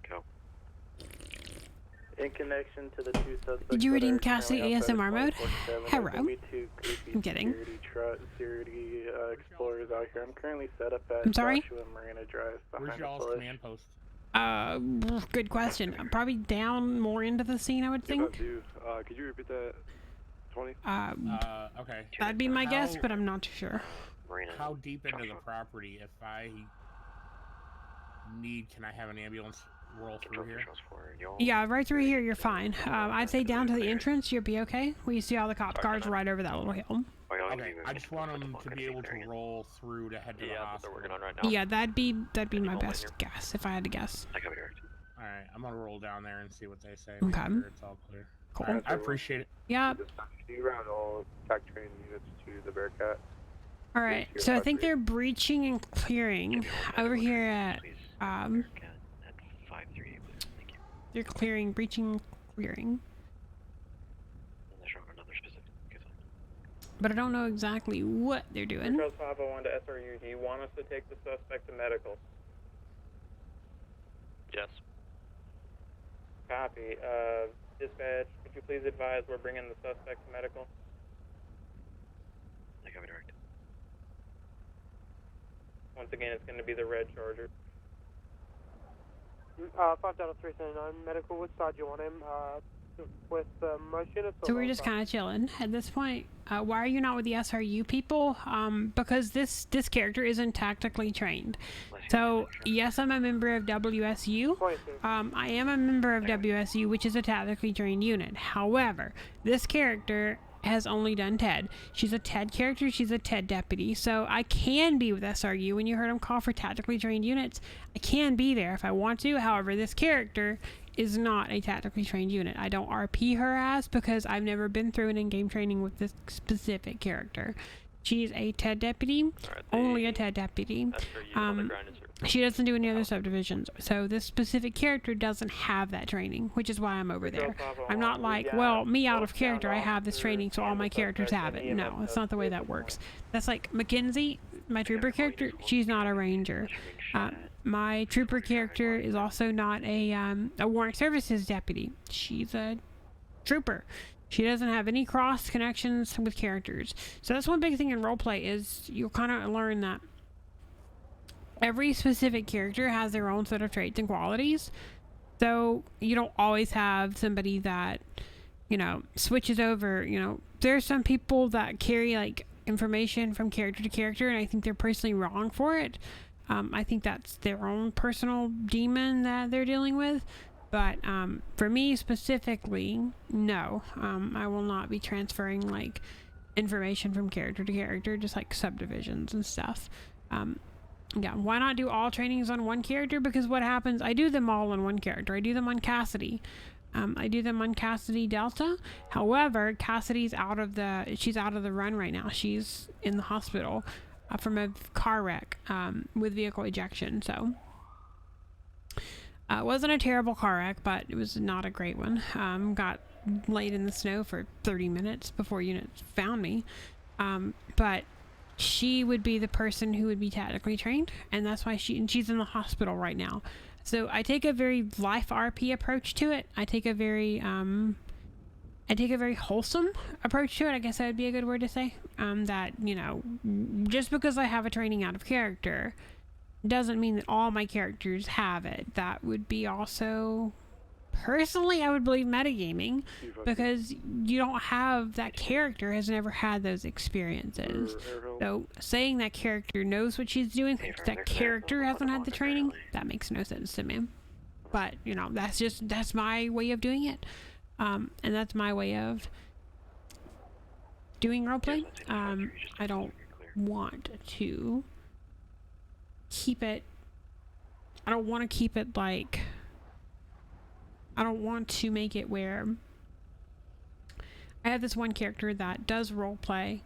Go.
In connection to the 2 suspects.
Did you redeem Cassie ASMR mode? Hello. I'm kidding.
Security explorers out here. I'm currently set up at
I'm sorry?
Joshua Marina Drive.
Where's y'all's command post?
Good question. I'm probably down more into the scene, I would think.
Could you repeat that? 20?
Okay.
That'd be my guess, but I'm not too sure.
How deep into the property, if I need, can I have an ambulance roll through here?
Yeah, right through here, you're fine. I'd say down to the entrance, you'll be okay. We see all the cop cars right over that little hill.
Okay, I just want them to be able to roll through to head to the hospital.
Yeah, that'd be my best guess, if I had to guess.
Alright, I'm gonna roll down there and see what they say.
Okay.
Sure it's all clear.
Cool.
Right, I appreciate it.
Yeah.
You round all tech training units to the Bearcat.
Alright, so I think they're breaching and clearing over here at, they're clearing, breaching, clearing. But I don't know exactly what they're doing.
Charles 501 to SRU, do you want us to take the suspect to medical?
Yes.
Copy. Dispatch, could you please advise we're bringing the suspect to medical?
I copy direct.
Once again, it's going to be the red Charger. 5 Delta 379, medical, which side do you want him? With most units?
So we're just kind of chilling at this point. Why are you not with the SRU people? Because this character isn't tactically trained. So yes, I'm a member of WSU. I am a member of WSU, which is a tactically trained unit. However, this character has only done TED. She's a TED character. She's a TED deputy. So I can be with SRU. When you heard him call for tactically trained units, I can be there if I want to. However, this character is not a tactically trained unit. I don't RP her as because I've never been through an in-game training with this specific character. She's a TED deputy, only a TED deputy. She doesn't do any other subdivisions. So this specific character doesn't have that training, which is why I'm over there. I'm not like, well, me out of character, I have this training, so all my characters have it. No, that's not the way that works. That's like Mackenzie, my trooper character, she's not a ranger. My trooper character is also not a warrant services deputy. She's a trooper. She doesn't have any cross connections with characters. So that's one big thing in roleplay is you'll kind of learn that every specific character has their own set of traits and qualities. So you don't always have somebody that, you know, switches over. You know, there's some people that carry like information from character to character, and I think they're personally wrong for it. I think that's their own personal demon that they're dealing with. But for me specifically, no, I will not be transferring like information from character to character, just like subdivisions and stuff. Yeah, why not do all trainings on one character? Because what happens, I do them all on one character. I do them on Cassidy. I do them on Cassidy Delta. However, Cassidy's she's out of the run right now. She's in the hospital from a car wreck with vehicle ejection. So it wasn't a terrible car wreck, but it was not a great one. Got laid in the snow for 30 minutes before units found me. But she would be the person who would be tactically trained, and that's why she's in the hospital right now. So I take a very life RP approach to it. I take a very wholesome approach to it. I guess that would be a good word to say. That, you know, just because I have a training out of character doesn't mean that all my characters have it. That would be also, personally, I would believe metagaming, because you don't have, that character has never had those experiences. So saying that character knows what she's doing, that character hasn't had the training, that makes no sense to me. But, you know, that's my way of doing it. And that's my way of doing roleplay. I don't want to keep it, I don't want to keep it like, I don't want to make it where I have this one character that does roleplay,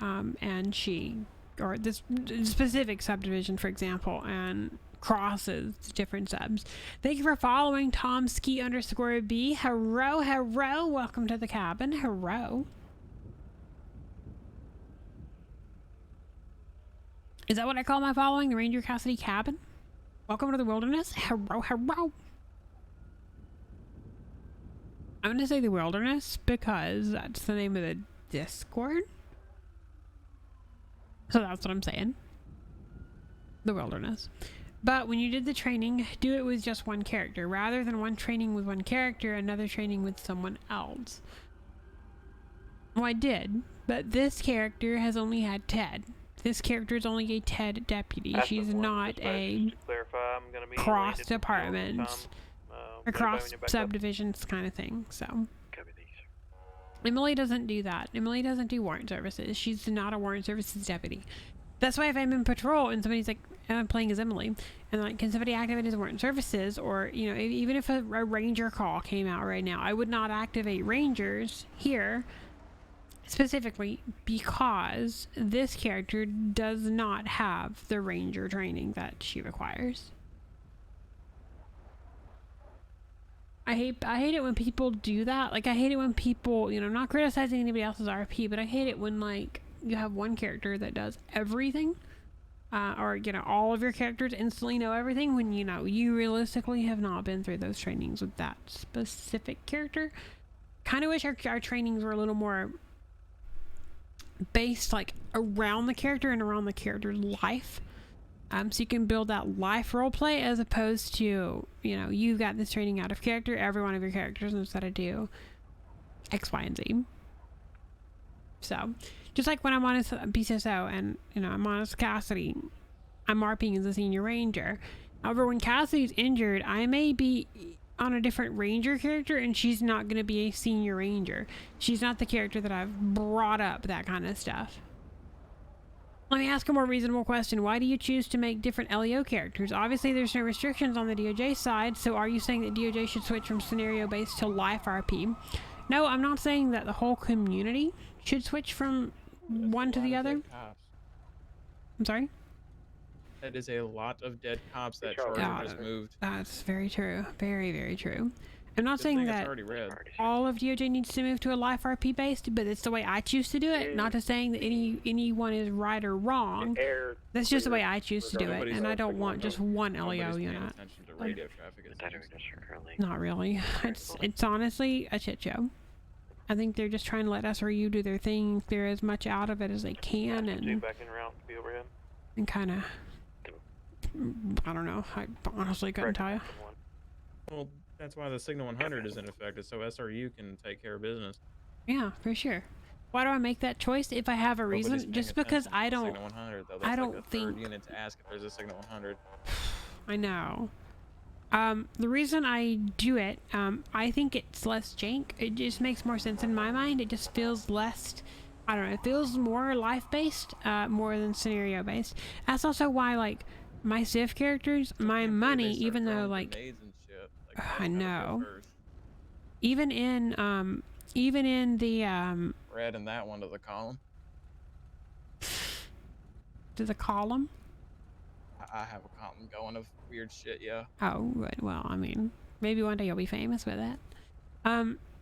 and or this specific subdivision, for example, and crosses different subs. Thank you for following Tomski_B. Hello, welcome to the cabin. Hello. Is that what I call my following? The Ranger Cassidy cabin? Welcome to the wilderness. Hello. I'm going to say the wilderness because that's the name of the Discord. So that's what I'm saying. The wilderness. But when you did the training, do it with just one character. Rather than one training with one character, another training with someone else. Well, I did. But this character has only had TED. This character is only a TED deputy. She's not a cross departments or cross subdivisions kind of thing. So Emily doesn't do that. Emily doesn't do warrant services. She's not a warrant services deputy. That's why if I'm in patrol and somebody's like, I'm playing as Emily, and like, can somebody activate his warrant services? Or, you know, even if a ranger call came out right now, I would not activate rangers here. Specifically because this character does not have the ranger training that she requires. I hate it when people do that. Like, I hate it when people, you know, I'm not criticizing anybody else's RP, but I hate it when, like, you have one character that does everything. Or, you know, all of your characters instantly know everything when, you know, you realistically have not been through those trainings with that specific character. Kind of wish our trainings were a little more based like around the character and around the character's life, so you can build that life role play, as opposed to, you know, you've got this training out of character, every one of your characters knows how to do X, Y, and Z. So just like when I'm on a BCSO and, you know, I'm on a Cassidy, I'm RPing as a senior ranger. However, when Cassidy's injured, I may be on a different ranger character, and she's not going to be a senior ranger. She's not the character that I've brought up that kind of stuff. Let me ask a more reasonable question. Why do you choose to make different LEO characters? Obviously, there's no restrictions on the DOJ side, so are you saying that DOJ should switch from scenario-based to life RP? No, I'm not saying that the whole community should switch from one to the other. I'm sorry?
That is a lot of dead cops that charge just moved.
That's very true. Very, very true. I'm not saying that all of DOJ needs to move to a life RP based, but it's the way I choose to do it. Not to saying that anyone is right or wrong. That's just the way I choose to do it, and I don't want just one LEO unit. Not really. It's honestly a shit show. I think they're just trying to let SRU do their thing, clear as much out of it as they can, and kind of, I don't know. I honestly couldn't tell you.
Well, that's why the Signal 100 isn't affected, so SRU can take care of business.
Yeah, for sure. Why do I make that choice if I have a reason? Just because I don't.
Signal 100, though. That's
I don't
like the
think.
third unit to ask if there's a Signal 100.
I know. The reason I do it, I think it's less jank. It just makes more sense in my mind. It just feels less, I don't know, it feels more life-based, more than scenario-based. That's also why, like, my Civ characters, my money, even though, like, I know. Even in the,
We're adding that one to the column.
to the column?
I have a column going of weird shit, yeah.
Oh, right. Well, I mean, maybe one day you'll be famous with it.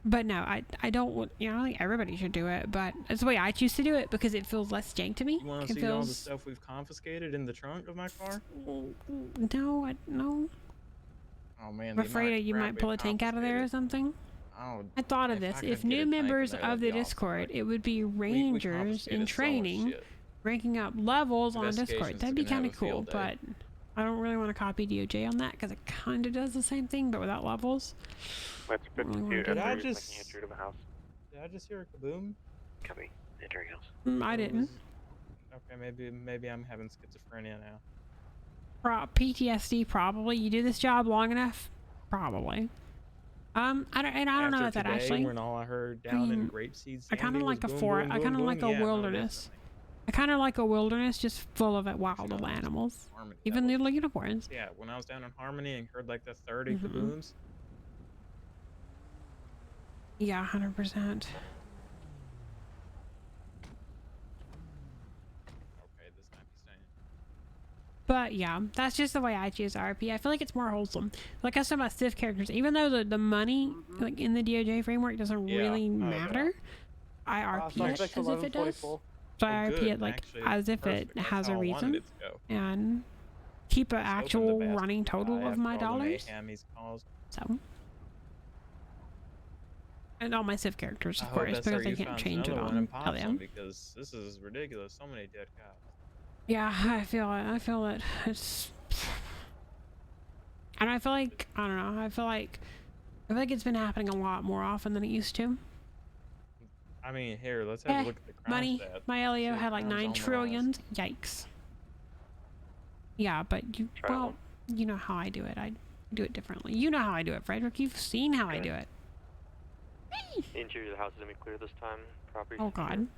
But no, I don't want, you know, I think everybody should do it, but it's the way I choose to do it because it feels less jank to me.
You want to see all the stuff we've confiscated in the trunk of my car?
No, no.
Oh man,
I'm afraid you might pull a tank out of there or something.
Oh,
I thought of this. If new members of the Discord, it would be rangers in training, ranking up levels on Discord. That'd be kind of cool, but I don't really want to copy DOJ on that because it kind of does the same thing, but without levels.
Did I just hear a kaboom?
Copy. Entering house.
I didn't.
Okay, maybe I'm having schizophrenia now.
PTSD probably. You do this job long enough, probably. I don't know about that actually.
When all I heard down in Grapeseed,
I kind of like a forest. I kind of like a wilderness. I kind of like a wilderness just full of wild animals, even little unicorns.
Yeah, when I was down in Harmony and heard like the 30 kabooms.
Yeah, 100%. But yeah, that's just the way I choose RP. I feel like it's more wholesome. Like I said about Civ characters, even though the money like in the DOJ framework doesn't really matter, I RP it as if it does. So I RP it like as if it has a reason, and keep an actual running total of my dollars. So, and all my Civ characters, of course, because I can't change it on LM.
Because this is ridiculous. So many dead cops.
Yeah, I feel it. It's, and I feel like, I don't know, I feel like it's been happening a lot more often than it used to.
I mean, here, let's have a look at the crime
money.
stats.
My LEO had like 9 trillion. Yikes. Yeah, but well, you know how I do it. I do it differently. You know how I do it, Frederick. You've seen how I do it.
Interior of the house is going to be clear this time. Property.
Oh God.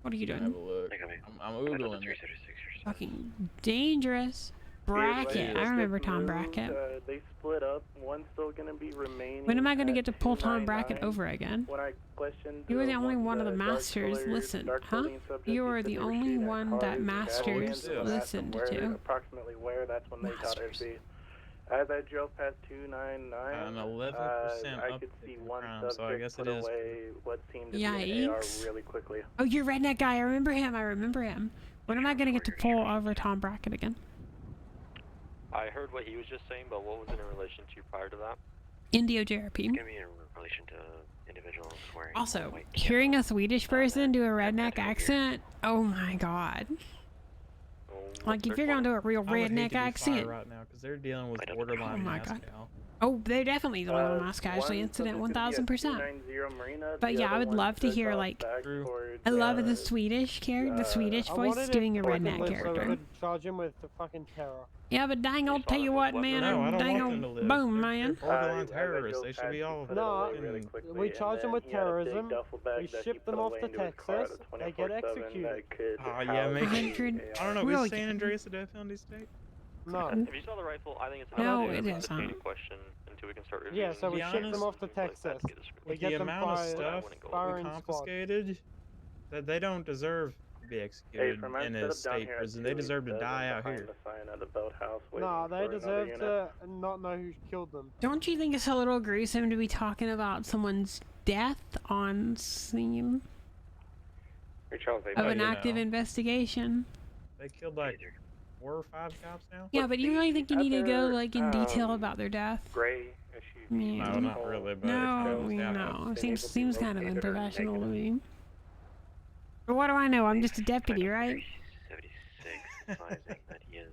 What are you doing?
Have a look. I'm oogling.
Fucking dangerous. Bracket. I remember Tom Brackett.
They split up. One's still going to be remaining.
When am I going to get to pull Tom Brackett over again?
When I questioned,
you were the only one of the masters listened, huh? You were the only one that masters listened to.
Approximately where? That's when they got SB. As I drove past 299,
an 11%
I could see one subject
so I guess
put
it is.
away what seemed to be an AR really quickly.
Oh, you're redneck guy. I remember him. When am I going to get to pull over Tom Brackett again?
I heard what he was just saying, but what was it in relation to prior to that?
In DOJRP.
It's going to be in relation to individuals wearing
also, hearing a Swedish person do a redneck accent, oh my God. Like if you're gonna do a real redneck accent,
right now because they're dealing with borderline.
Oh my God. Oh, they're definitely the one on mass casualty incident, 1000%. But yeah, I would love to hear like, I love the Swedish character, the Swedish voice doing a redneck character.
I could charge him with the fucking terror.
Yeah, but dang, I'll tell you what, man,
No, I don't
dang
want them to live.
boom,
They're
man.
borderline terrorists. They should be all.
No, we charge them with terrorism. We ship them off to Texas. They get executed.
Yeah, maybe.
100
I don't know. Is
million.
San Andreas a death penalty state?
No.
If you saw the rifle, I think it's
No,
a
it is not.
question until we can start reviewing.
Yeah, so we ship them off to Texas. We get
The
them
amount of stuff
firing
confiscated, that they don't deserve to be executed in a state prison. They deserve to die out here.
No, they deserve to not know who killed them.
Don't you think it's a little gruesome to be talking about someone's death on scene of an active investigation?
They killed like 4 or 5 cops now.
Yeah, but you really think you need to go like in detail about their death?
Gray
Yeah.
No, not really. But
No. Seems kind of unprofessional to me. But what do I know? I'm just a deputy, right?
76, advising that he has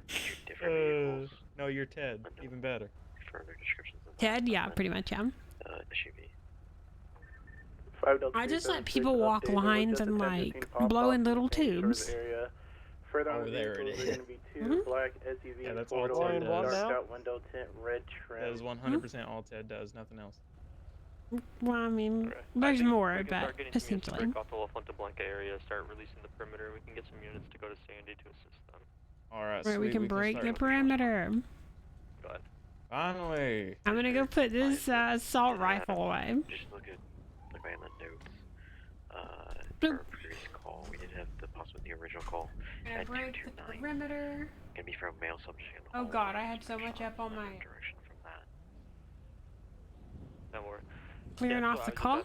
2 different vehicles.
No, you're Ted. Even better.
Further descriptions of
Ted, yeah, pretty much, yeah.
SUV.
I just let people walk lines and like blow in little tubes.
Oh, there it is. Yeah, that's all Ted does. That is 100% all Ted does. Nothing else.
Well, I mean, there's more, but essentially.
Break off the La Fuente Blanca area, start releasing the perimeter. We can get some units to go to Sandy to assist them.
Alright,
Right, we can break the perimeter.
Go ahead.
Finally.
I'm gonna go put this assault rifle away.
Just look by the notes.
Bloop.
Our previous call, we did have the possibility, the original call
Gonna
at
break the
229.
perimeter.
Gonna be from male subject. in the
Oh
hallway.
god, I had so much up on my...
Direction from that.
Don't worry.
Clearing off the call.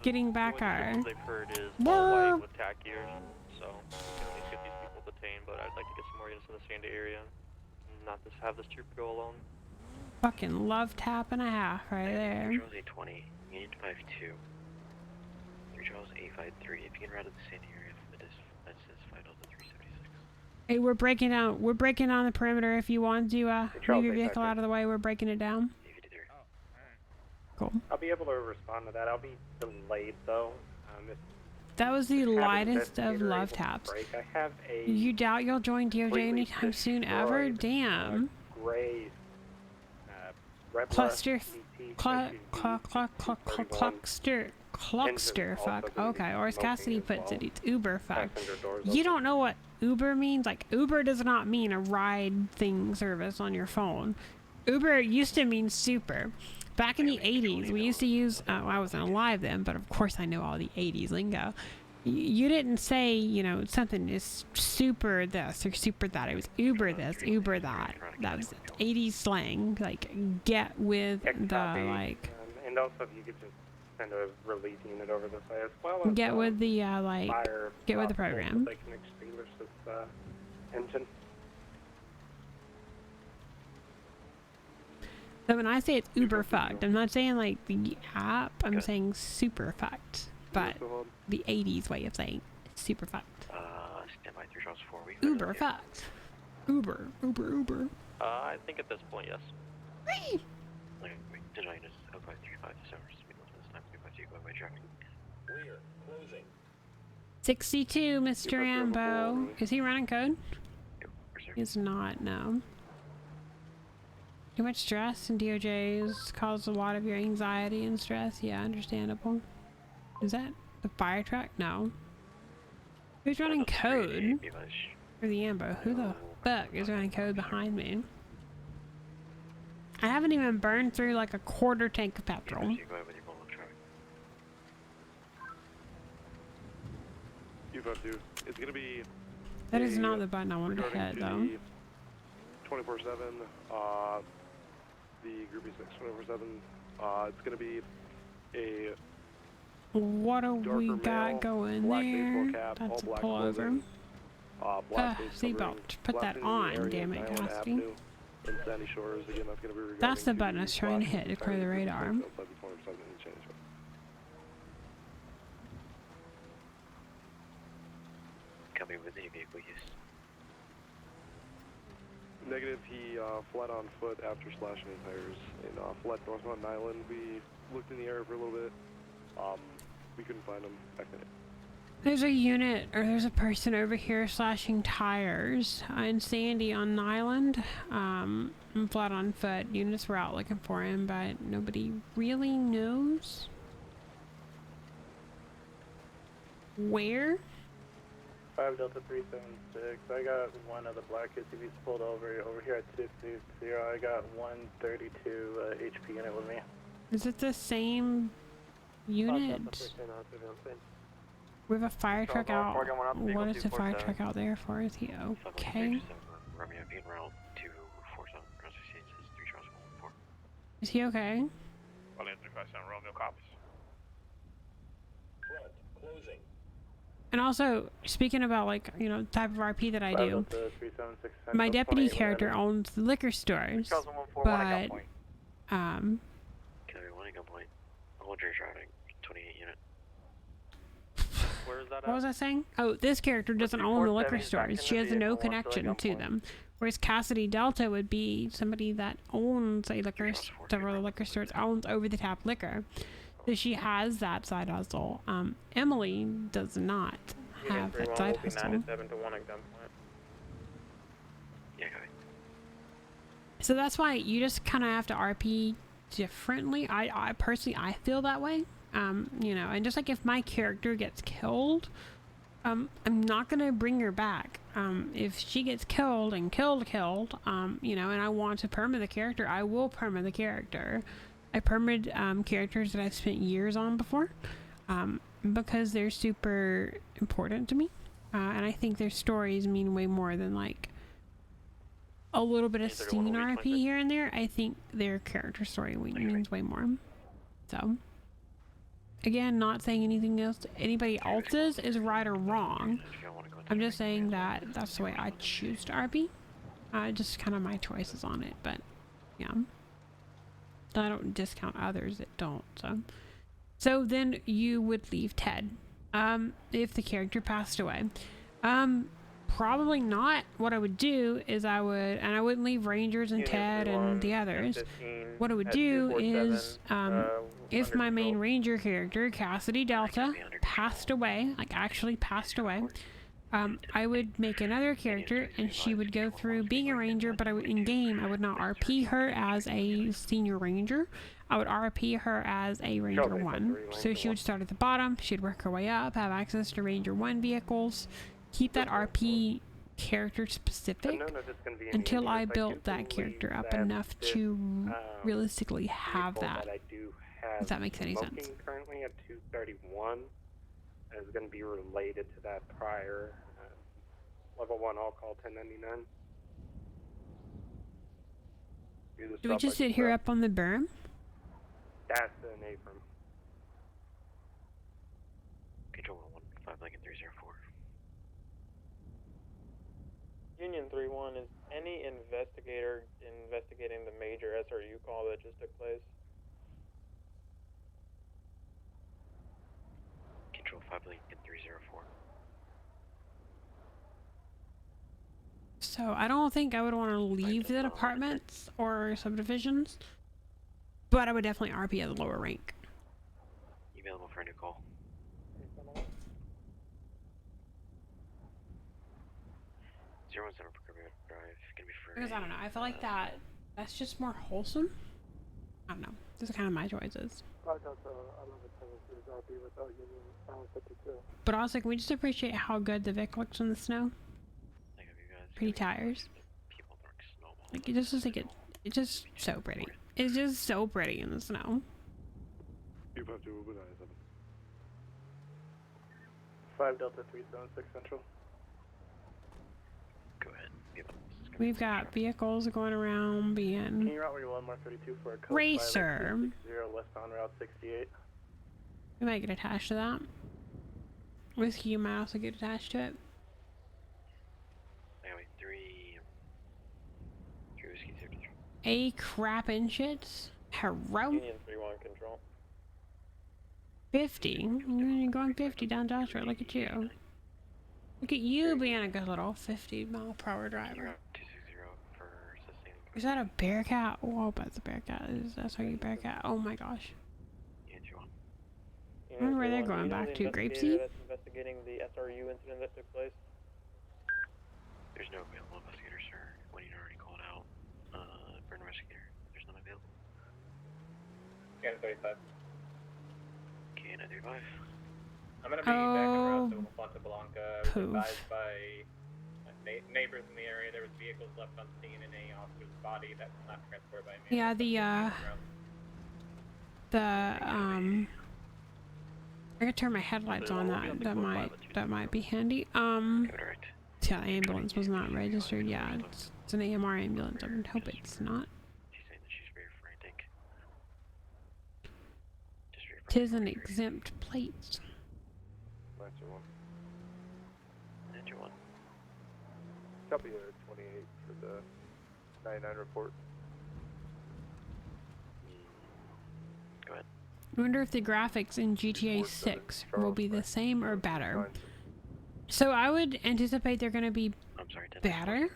Getting back our...
They've heard is all white with tack gears, so we can at least get these people detained. But I'd like to get some more units in the Sandy area, not just have this trooper go alone.
Fucking love tap and a half right there.
Charles 820, Union 52. 3 Charles 853. If you can route to the Sandy area, that says 5 Delta 376.
Hey, we're breaking on the perimeter. If you want to move your vehicle out of the way, we're breaking it down. Cool.
I'll be able to respond to that. I'll be delayed though.
That was the lightest of love taps.
I have a
You doubt you'll join DOJ anytime soon ever? Damn.
gray
Cluster. Cluckster. Fuck. Okay. Or as Cassidy puts it, it's Uber fuck. You don't know what Uber means? Like, Uber does not mean a ride thing service on your phone. Uber used to mean super. Back in the 80s, we used to use, I wasn't alive then, but of course I know all the 80s lingo. You didn't say, you know, something is super this or super that. It was Uber this, Uber that. That was 80s slang. Like, get with the, like...
and also if you could just send a release unit over this way as well.
Get with the, like, get with the program.
They can extinguish this engine.
So when I say it's uber fucked, I'm not saying like the app, I'm saying super fucked. But the 80s way of saying super fucked.
Stand by 3 Charles 4.
Uber fucked. Uber.
I think at this point, yes.
Whee!
Design is 0535 December. This time 352 going by traffic. We are closing.
62, Mr. Rambo. Is he running code? He's not, no. Too much stress and DOJs cause a lot of your anxiety and stress. Yeah, understandable. Is that the fire truck? No. Who's running code for the ambo? Who the fuck is running code behind me? I haven't even burned through like a quarter tank of petrol.
It's gonna be.
That is not the button I wanted to hit, though.
24/7. The Groupie 6 24/7. It's gonna be a.
What do we got going there? That's a pullover. Seatbelt. Put that on, damn it, Cassidy. That's the button I was trying to hit to clear the radar.
Coming with any vehicle use.
Negative, he fled on foot after slashing his tires and fled northbound Island. We looked in the area for a little bit. We couldn't find him back then.
There's a unit, or there's a person over here slashing tires in Sandy on an island. I'm flat on foot. Units were out looking for him, but nobody really knows where.
5 Delta 376. I got one of the black SUVs pulled over here at 260. I got 132 HP unit with me.
Is it the same unit? We have a fire truck out. What is the fire truck out there for? Is he okay? Is he okay? And also, speaking about, like, you know, type of RP that I do, my deputy character owns the liquor stores, but what was I saying? Oh, this character doesn't own the liquor stores. She has no connection to them. Whereas Cassidy Delta would be somebody that owns a liquor, several liquor stores, owns over-the-top liquor. So she has that side hustle. Emily does not have that side hustle. So that's why you just kind of have to RP differently. I personally, I feel that way. You know, and just like if my character gets killed, I'm not gonna bring her back. If she gets killed and killed, you know, and I want to perma the character, I will perma the character. I permed characters that I've spent years on before, because they're super important to me, and I think their stories mean way more than like a little bit of scene RP here and there. I think their character story means way more. So, again, not saying anything else anybody else's is right or wrong. I'm just saying that that's the way I choose to RP. Just kind of my choices on it, but yeah. I don't discount others that don't. So then you would leave Ted, if the character passed away. Probably not. What I would do is I wouldn't leave Rangers and Ted and the others. What I would do is, if my main Ranger character, Cassidy Delta, passed away, like actually passed away, I would make another character and she would go through being a Ranger, but in game I would not RP her as a senior Ranger. I would RP her as a Ranger 1. So she would start at the bottom, she'd work her way up, have access to Ranger 1 vehicles, keep that RP character specific until I built that character up enough to realistically have that. If that makes any sense.
Currently at 231 is going to be related to that prior level 1 all call 1099.
Do we just sit here up on the berm?
That's an apron.
Control 115 Lincoln 304.
Union 3-1, is any investigator investigating the major SRU call that just took place?
Control 5 Lincoln 304.
So I don't think I would want to leave the departments or subdivisions, but I would definitely RP at the lower rank.
Available for a new call. 017 for Kirby Drive. Gonna be free.
Because I don't know, I feel like that's just more wholesome. I don't know. Those are kind of my choices. But also, can we just appreciate how good the Vic looks in the snow? Pretty tires. Like, it just looks like it's just so pretty. It's just so pretty in the snow.
5 Delta 376 Central.
Go ahead.
We've got vehicles going around being
Can you route where you 132 for a code
racer.
0 westbound route 68.
We might get attached to that. Whiskey, you might also get attached to it. A crap in shits. Hello.
Union 3-1 control.
50. You're going 50 down Joshua. Look at you. Look at you being a good little 50-mile-per-hour driver. Is that a Bearcat? Oh, that's a Bearcat. That's how you Bearcat. Oh my gosh. I wonder where they're going back to. Grapeseed?
That's investigating the SRU incident that took place.
There's no available investigator, sir. When you already called out for an investigator, there's none available.
Canada 35.
Canada 35.
I'm gonna be back en route to Ponta Blanca. I was advised by neighbors in the area there was vehicles left on scene and a officer's body that was not transported by me.
Yeah, I could turn my headlights on. That might be handy. Yeah, the ambulance was not registered. Yeah, it's an AMR ambulance. I would hope it's not.
She's saying that she's very frantic.
Tis an exempt plate.
Lancer 1.
Lancer 1.
Copy 28 for the 99 report.
Go ahead.
I wonder if the graphics in GTA 6 will be the same or better. So I would anticipate they're going to be better,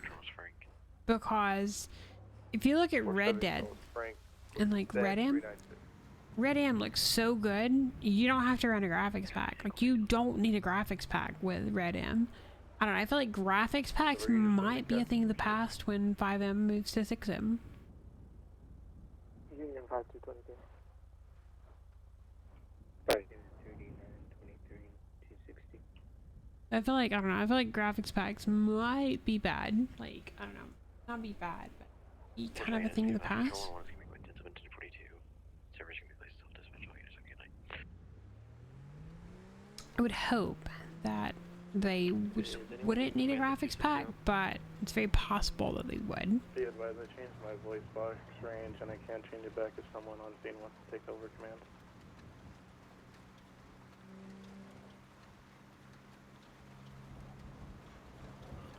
because if you look at Red Dead and like Red Am looks so good, you don't have to run a graphics pack. Like, you don't need a graphics pack with Red M. I don't know, I feel like graphics packs might be a thing of the past when 5M moves to 6M.
Union 5222.
I feel like, I don't know, I feel like graphics packs might be bad. Like, I don't know, not be bad, but be kind of a thing of the past. I would hope that they wouldn't need a graphics pack, but it's very possible that they would.
Be advised, I changed my voice box range and I can't change it back if someone on scene wants to take over command.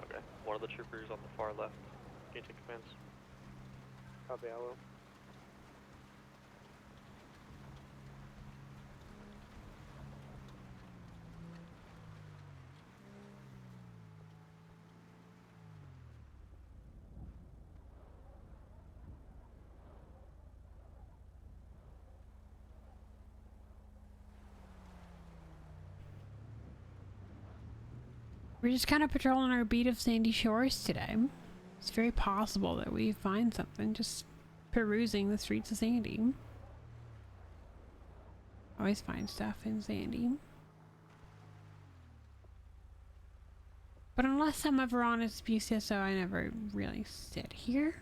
Okay, one of the troopers on the far left. Can you take commands?
Copy, I will.
We're just kind of patrolling our beat of Sandy Shores today. It's very possible that we find something just perusing the streets of Sandy. Always find stuff in Sandy. But unless I'm ever on as BCSO, I never really sit here.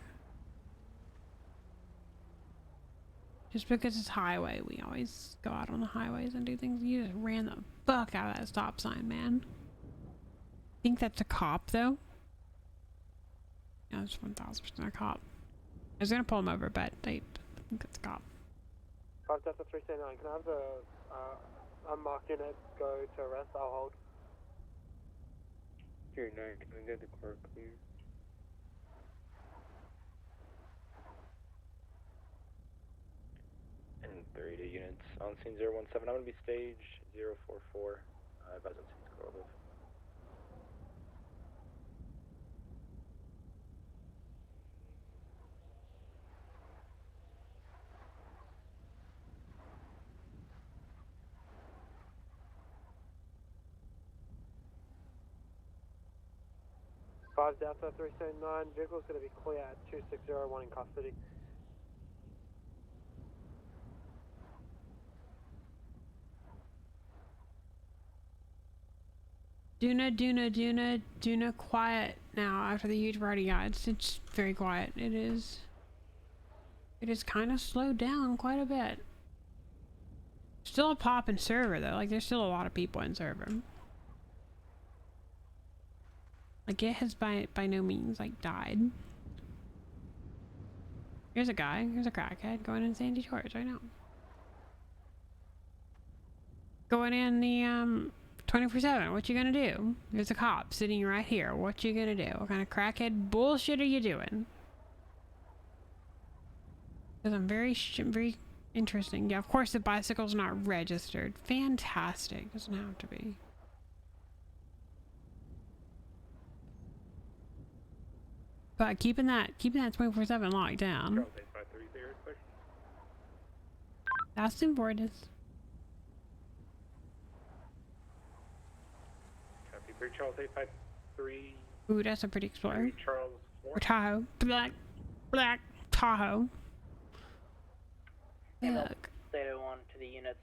Just because it's highway, we always go out on the highways and do things. You just ran the fuck out of that stop sign, man. I think that's a cop, though. Yeah, it's 1000% a cop. I was gonna pull him over, but I think it's a cop.
5 Delta 339, can I have the unmarked unit go to arrest? I'll hold.
9, can we get the car clear?
And 30 units on scene 017. I'm gonna be stage 044. Advise on scene correlative.
Delta 379, vehicle's going to be clear at 2601 in custody.
Duna, quiet now after the huge party. Yeah, it's very quiet. It is kind of slowed down quite a bit. Still a pop in server though, like there's still a lot of people in server. Like, it has by no means, like, died. Here's a guy. Here's a crackhead going in Sandy Shores right now. Going in the, 24/7. What you gonna do? There's a cop sitting right here. What you gonna do? What kind of crackhead bullshit are you doing? Because I'm very interesting. Yeah, of course the bicycle's not registered. Fantastic. Doesn't have to be. but keeping that 24/7 locked down.
Charles 853, clear, clear.
That's important.
Copy 3, Charles 853.
Ooh, that's a pretty Explorer.
Charles 4.
Or Tahoe. Black Tahoe. Look.
Data 1 to the units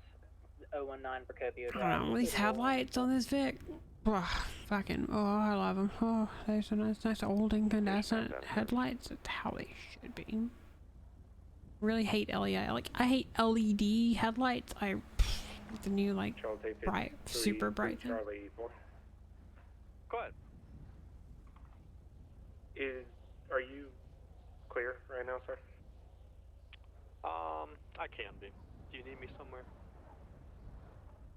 019 Procopio
I
Drive.
don't know, these headlights on this Vic. Fucking, I love them. Oh, they're so nice old incandescent headlights. That's how they should be. Really hate LED. Like, I hate LED headlights. The new, like, bright, super bright thing.
Charlie 4.
Go ahead.
Are you clear right now, sir?
I can be. Do you need me somewhere?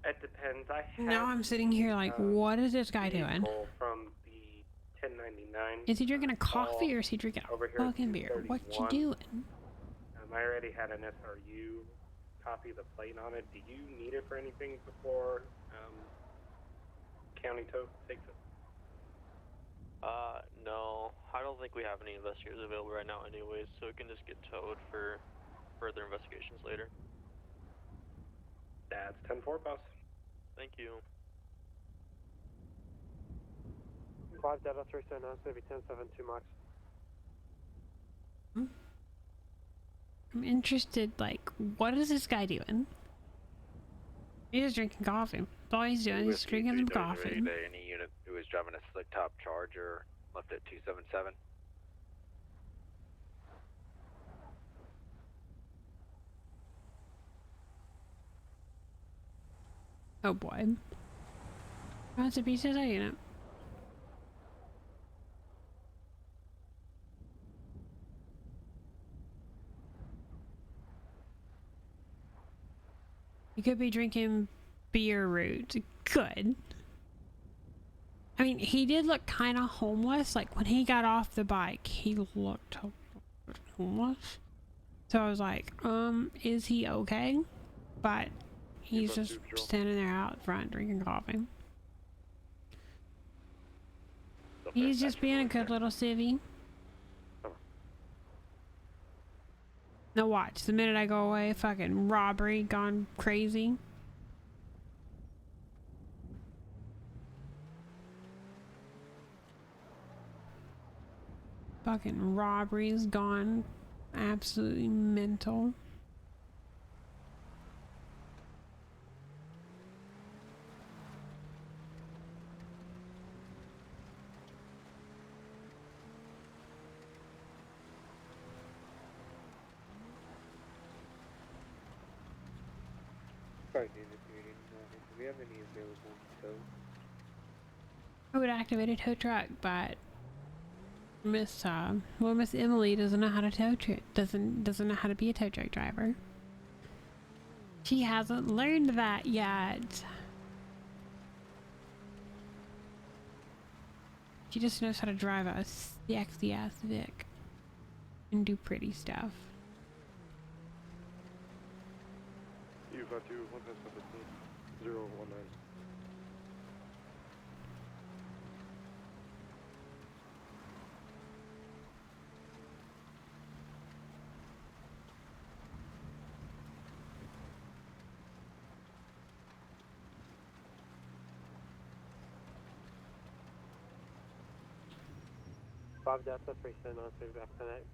It depends. I have
Now I'm sitting here like, what is this guy doing?
From the 1099.
Is he drinking a coffee or is he drinking a fucking beer? What you doing?
I already had an SRU copy of the plate on it. Do you need it for anything before county tow takes it?
No. I don't think we have any investigators available right now anyways, so it can just get towed for further investigations later.
That's 10-4, boss.
Thank you.
5 Delta 379, it's going to be 10-7, 2 Max.
I'm interested, like, what is this guy doing? He's just drinking coffee. That's all he's doing. He's drinking some coffee.
Any unit who was driving a slick top Charger left at 277.
Oh boy. That's a BCSO unit. He could be drinking beer root. Good. I mean, he did look kind of homeless. Like, when he got off the bike, he looked homeless. So I was like, is he okay? But he's just standing there out front drinking coffee. He's just being a good little civvy. Now watch, the minute I go away, fucking robbery gone crazy. Fucking robbery's gone absolutely mental.
Do we have any available tow?
I would activate a tow truck, but Miss Emily doesn't know how to doesn't know how to be a tow truck driver. She hasn't learned that yet. She just knows how to drive a sexy ass Vic and do pretty stuff.
You got 2 019.
Bob Delta 379, so back tonight.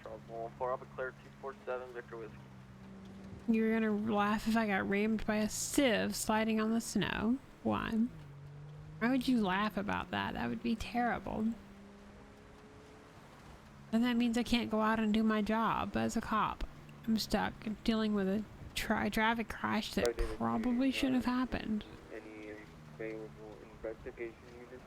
Charles 114, I'll declare 247 Victor Whiskey.
You're gonna laugh if I got rammed by a sieve sliding on the snow. Why? Why would you laugh about that? That would be terrible. And that means I can't go out and do my job as a cop. I'm stuck dealing with a traffic crash that probably shouldn't have happened.
Any available investigation units?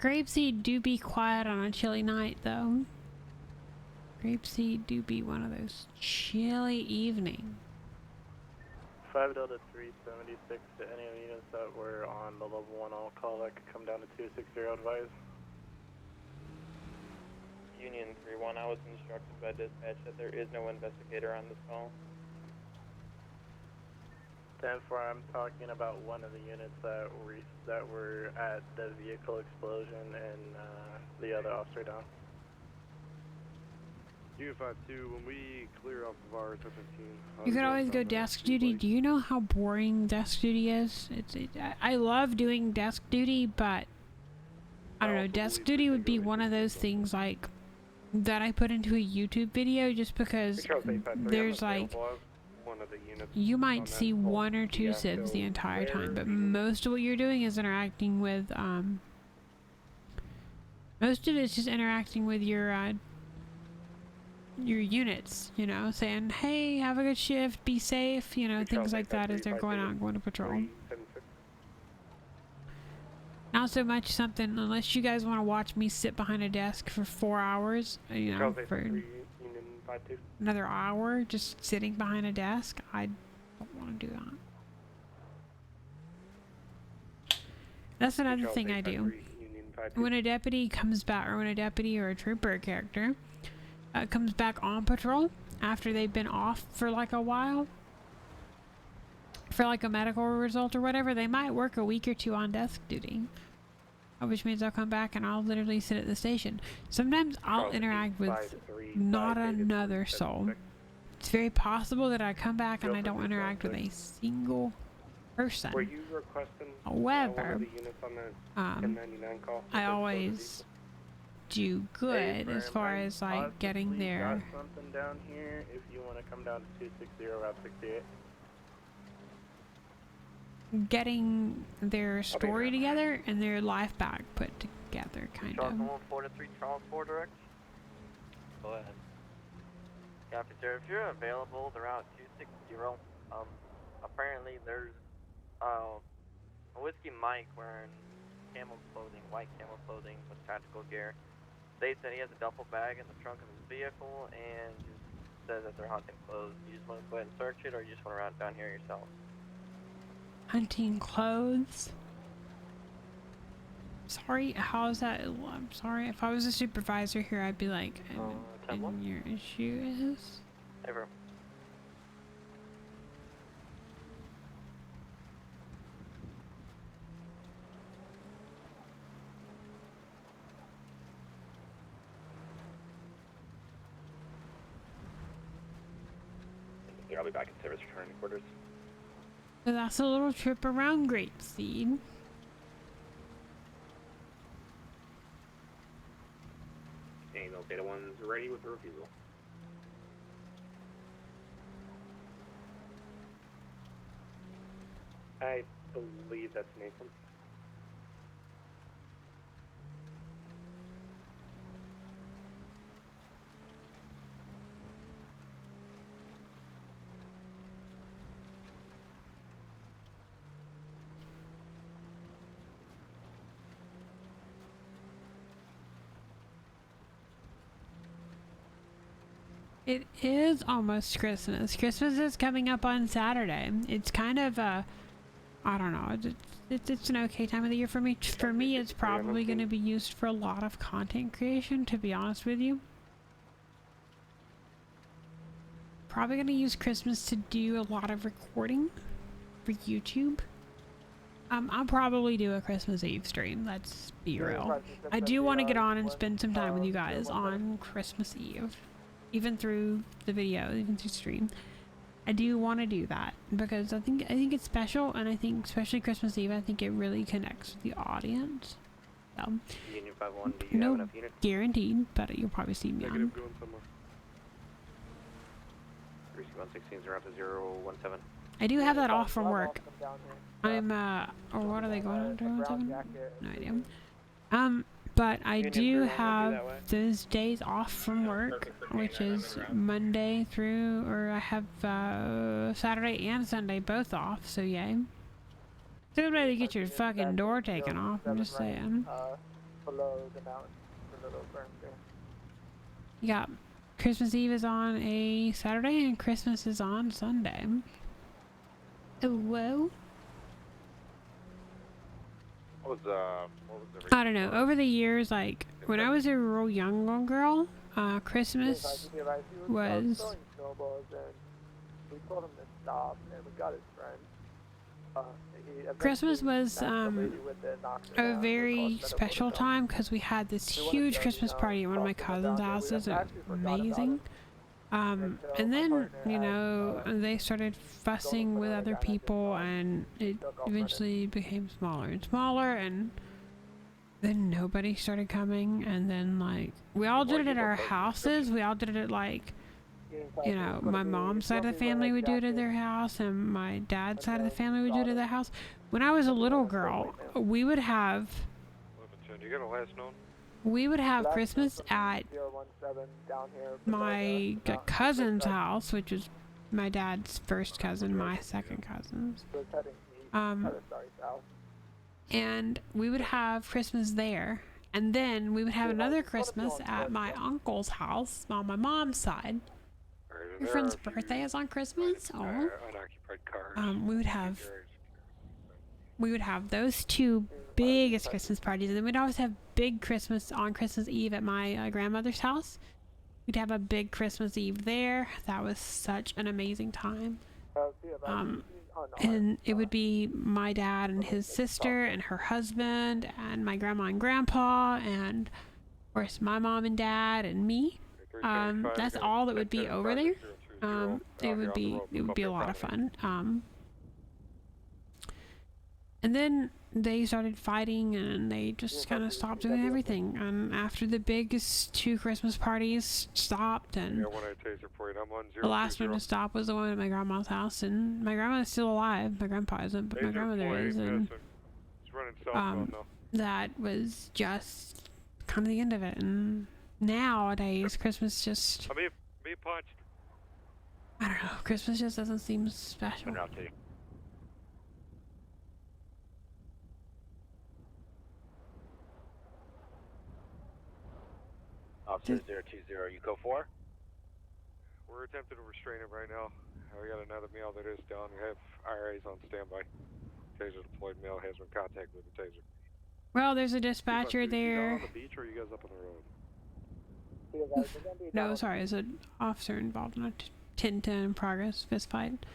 Grapeseed do be quiet on a chilly night, though. Grapeseed do be one of those chilly evenings.
5 Delta 376 to any of the units that were on the level 1 all call that could come down to 260 advise.
Union 3-1, I was instructed by dispatch that there is no investigator on this call.
10-4, I'm talking about one of the units that were at the vehicle explosion and the other officer down.
Unit 5-2, when we clear off of our 15.
You could always go desk duty. Do you know how boring desk duty is? I love doing desk duty, but I don't know. Desk duty would be one of those things like that I put into a YouTube video just because there's like you might see one or two civs the entire time, but most of what you're doing is interacting with most of it's just interacting with your units, you know, saying, hey, have a good shift, be safe, you know, things like that as they're going out and going to patrol. Not so much something, unless you guys want to watch me sit behind a desk for 4 hours, you know, for another hour just sitting behind a desk. I don't want to do that. That's another thing I do. When a deputy comes back, or when a deputy or a trooper character comes back on patrol after they've been off for like a while, for like a medical result or whatever, they might work a week or two on desk duty, which means I'll come back and I'll literally sit at the station. Sometimes I'll interact with not another soul. It's very possible that I come back and I don't interact with a single person.
Were you requesting
however,
one of the units on the 1099 call?
I always do good as far as like getting there.
Got something down here if you want to come down to 260 Route 68.
Getting their story together and their life back put together, kind of.
Charles 1 to 3, Charles 4 direct. Go ahead. Copy, sir. If you're available, the route 260. Apparently there's a Whiskey Mike wearing camel clothing, white camel clothing with tactical gear. States that he has a duffel bag in the trunk of his vehicle and just says that they're hunting clothes. You just want to go ahead and search it, or you just want to route down here yourself?
Hunting clothes? Sorry, how's that? I'm sorry. If I was a supervisor here, I'd be like, and your issue is?
Ever.
I'll be back in service returning quarters.
So that's a little trip around Grapeseed.
And those data ones ready with the refusal. I believe that's Nathan.
It is almost Christmas. Christmas is coming up on Saturday. It's kind of I don't know. It's an okay time of the year for me. For me, it's probably going to be used for a lot of content creation, to be honest with you. Probably going to use Christmas to do a lot of recording for YouTube. I'll probably do a Christmas Eve stream. Let's be real. I do want to get on and spend some time with you guys on Christmas Eve. Even through the video, even through stream. I do want to do that because I think it's special, and I think especially Christmas Eve, I think it really connects with the audience. So,
Union 5-1, do you
no
have enough units?
guaranteed, but you'll probably see me on.
3C-116's around to 017.
I do have that off from work. I'm or what are they going on to 017? No idea. But I do have those days off from work, which is Monday through, or I have Saturday and Sunday both off, so yay. It's a good way to get your fucking door taken off, I'm just saying.
below the mountain, the little berm there.
Yeah, Christmas Eve is on a Saturday and Christmas is on Sunday. Oh, whoa.
What was
I don't know. Over the years, like when I was a real young girl, Christmas was.
Snowballs and we told him to stop, and we got his friend.
Christmas was a very special time because we had this huge Christmas party at one of my cousin's houses. It was amazing. And then, you know, they started fussing with other people and it eventually became smaller and smaller, and then nobody started coming, and then like we all did it at our houses. We all did it at like, you know, my mom's side of the family would do it at their house and my dad's side of the family would do it at their house. When I was a little girl, we would have Christmas at my cousin's house, which is my dad's first cousin, my second cousin's. And we would have Christmas there, and then we would have another Christmas at my uncle's house on my mom's side. Your friend's birthday is on Christmas. Oh, we would have those two biggest Christmas parties, and then we'd always have big Christmas on Christmas Eve at my grandmother's house. We'd have a big Christmas Eve there. That was such an amazing time. And it would be my dad and his sister and her husband and my grandma and grandpa and of course my mom and dad and me. That's all that would be over there. It would be a lot of fun. And then they started fighting and they just kind of stopped doing everything. And after the biggest two Christmas parties stopped, and the last one to stop was the one at my grandma's house, and my grandma's still alive. My grandpa isn't, but my grandmother is, and that was just kind of the end of it. And nowadays Christmas just, I don't know, Christmas just doesn't seem special.
Officer 020, you go 4?
We're attempting to restrain him right now. We got another male that is down. We have IRAs on standby. Taser deployed, male has been in contact with the taser.
Well, there's a dispatcher there.
On the beach, or are you guys up on the road?
No, sorry, there's an officer involved in a 10-10 in progress fist fight.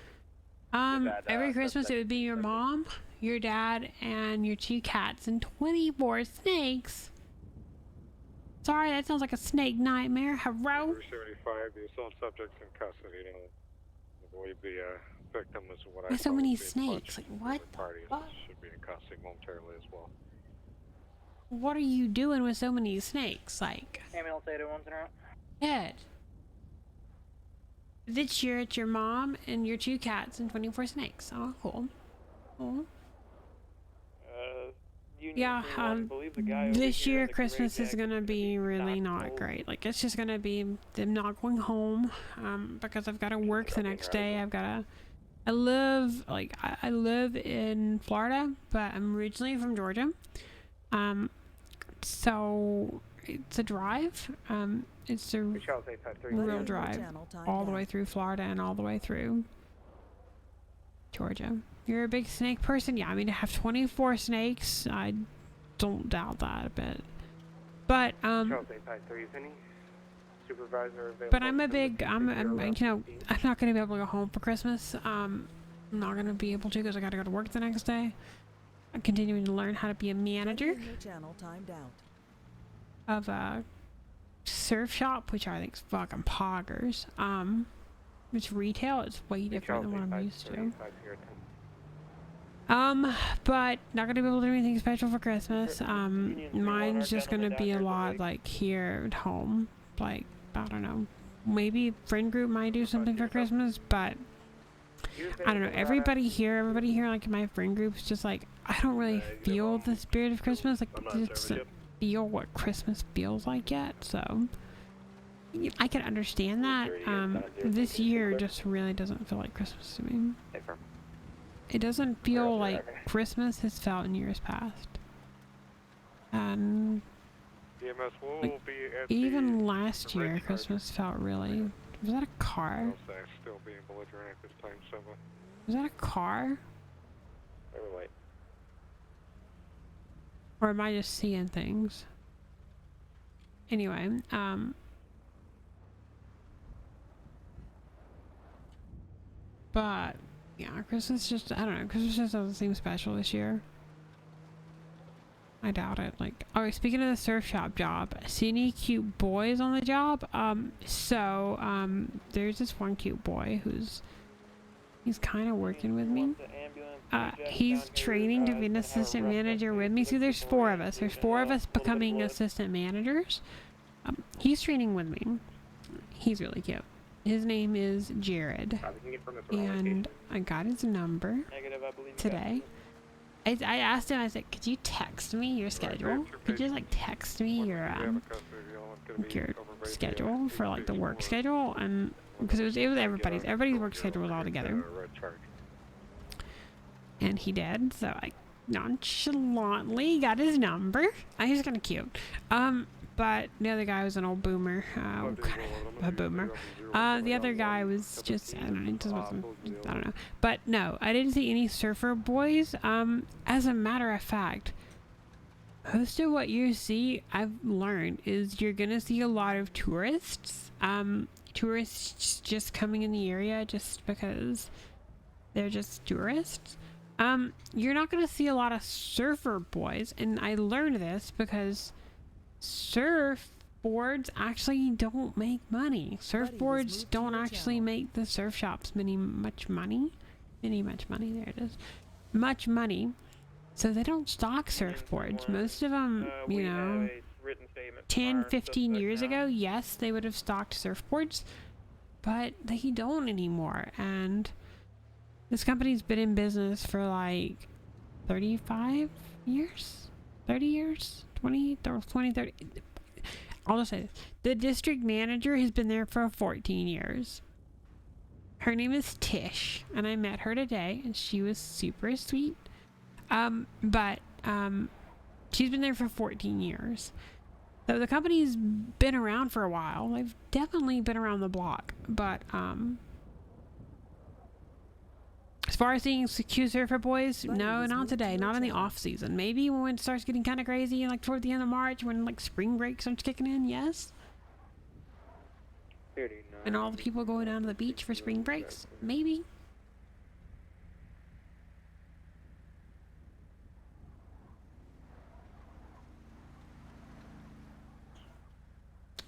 Every Christmas it would be your mom, your dad, and your 2 cats and 24 snakes. Sorry, that sounds like a snake nightmare. Hello?
75, the assault subject's in custody. I believe the victim is what I
Why so many snakes? Like, what the fuck?
Should be in custody momentarily as well.
What are you doing with so many snakes? Like,
Ambulance 801's around.
Ed. This year it's your mom and your 2 cats and 24 snakes. Oh, cool. Oh. Yeah, this year Christmas is gonna be really not great. Like, it's just gonna be them not going home, because I've got to work the next day. I live in Florida, but I'm originally from Georgia. So it's a drive. It's a real drive all the way through Florida and all the way through Georgia. You're a big snake person? Yeah, I mean, to have 24 snakes, I don't doubt that a bit. But, I'm you know, I'm not going to be able to go home for Christmas. I'm not going to be able to because I got to go to work the next day. I'm continuing to learn how to be a manager of a surf shop, which I think is fucking poggers. It's retail. It's way different than what I'm used to. But not gonna be able to do anything special for Christmas. Mine's just gonna be a lot like here at home. Like, I don't know, maybe friend group might do something for Christmas, but I don't know. Everybody here, like in my friend group, is just like, I don't really feel the spirit of Christmas. Like, it doesn't feel what Christmas feels like yet. So I can understand that. This year just really doesn't feel like Christmas to me. It doesn't feel like Christmas has felt in years past. And
EMS will
Like,
be at
even
the
last year,
red
Christmas felt really. Was that a car?
I'll say still being belligerent at this time, Silva.
Was that a car?
Wait.
Or am I just seeing things? Anyway, but yeah, Christmas just, I don't know, Christmas just doesn't seem special this year. I doubt it. Like, oh, speaking of the surf shop job, see any cute boys on the job? There's this one cute boy he's kind of working with me. He's training to be an assistant manager with me. See, there's 4 of us. There's 4 of us becoming assistant managers. He's training with me. He's really cute. His name is Jared, and I got his number today. I asked him, I said, could you text me your schedule? Could you just like text me your schedule for like the work schedule? And because it was everybody's work schedule was all together. And he did, so I nonchalantly got his number. He's kind of cute. But the other guy was an old boomer, kind of a boomer. The other guy was just, I don't know, it just wasn't, I don't know. But no, I didn't see any surfer boys. As a matter of fact, most of what you see, I've learned, is you're gonna see a lot of tourists. Tourists just coming in the area just because they're just tourists. You're not gonna see a lot of surfer boys, and I learned this because surfboards actually don't make money. Surfboards don't actually make the surf shops much money. There it is. Much money. So they don't stock surfboards. Most of them, you know, 10, 15 years ago, yes, they would have stocked surfboards, but they don't anymore. And this company's been in business for like 35 years? 30 years? 20, 30. I'll just say this. The district manager has been there for 14 years. Her name is Tish, and I met her today, and she was super sweet. She's been there for 14 years. So the company's been around for a while. They've definitely been around the block, but as far as seeing secure surfer boys, no, not today. Not in the off season. Maybe when it starts getting kind of crazy, like toward the end of March, when like spring break starts kicking in. Yes. And all the people going down to the beach for spring breaks. Maybe.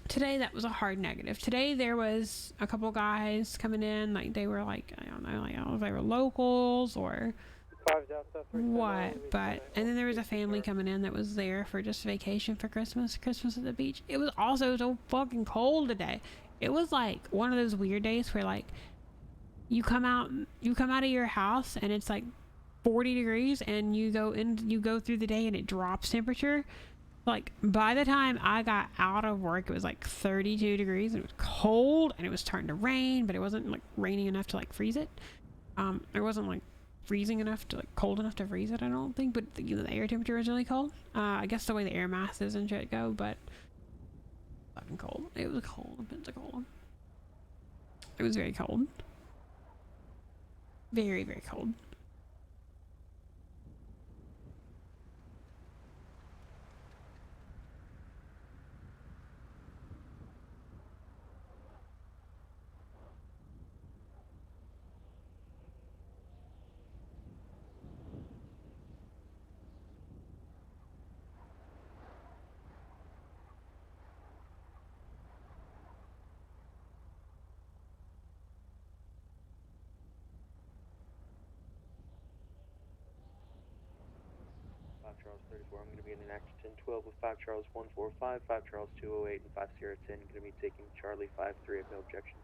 Today that was a hard negative. Today there was a couple guys coming in, like they were like, I don't know, like I don't know if they were locals or what, but and then there was a family coming in that was there for just vacation for Christmas at the beach. It was also so fucking cold today. It was like one of those weird days where like you come out of your house and it's like 40 degrees and you go through the day and it drops temperature. Like by the time I got out of work, it was like 32 degrees and it was cold and it was starting to rain, but it wasn't like raining enough to like freeze it. It wasn't like freezing enough to like cold enough to freeze it, I don't think, but the air temperature was really cold. I guess the way the air masses and shit go, but fucking cold. It was cold. It's cold. It was very cold. Very, very cold.
Charles 34, I'm going to be in an active 1012 with 5 Charles 145, 5 Charles 208, and 5 Sierra 10. Going to be taking Charlie 53 at no objection.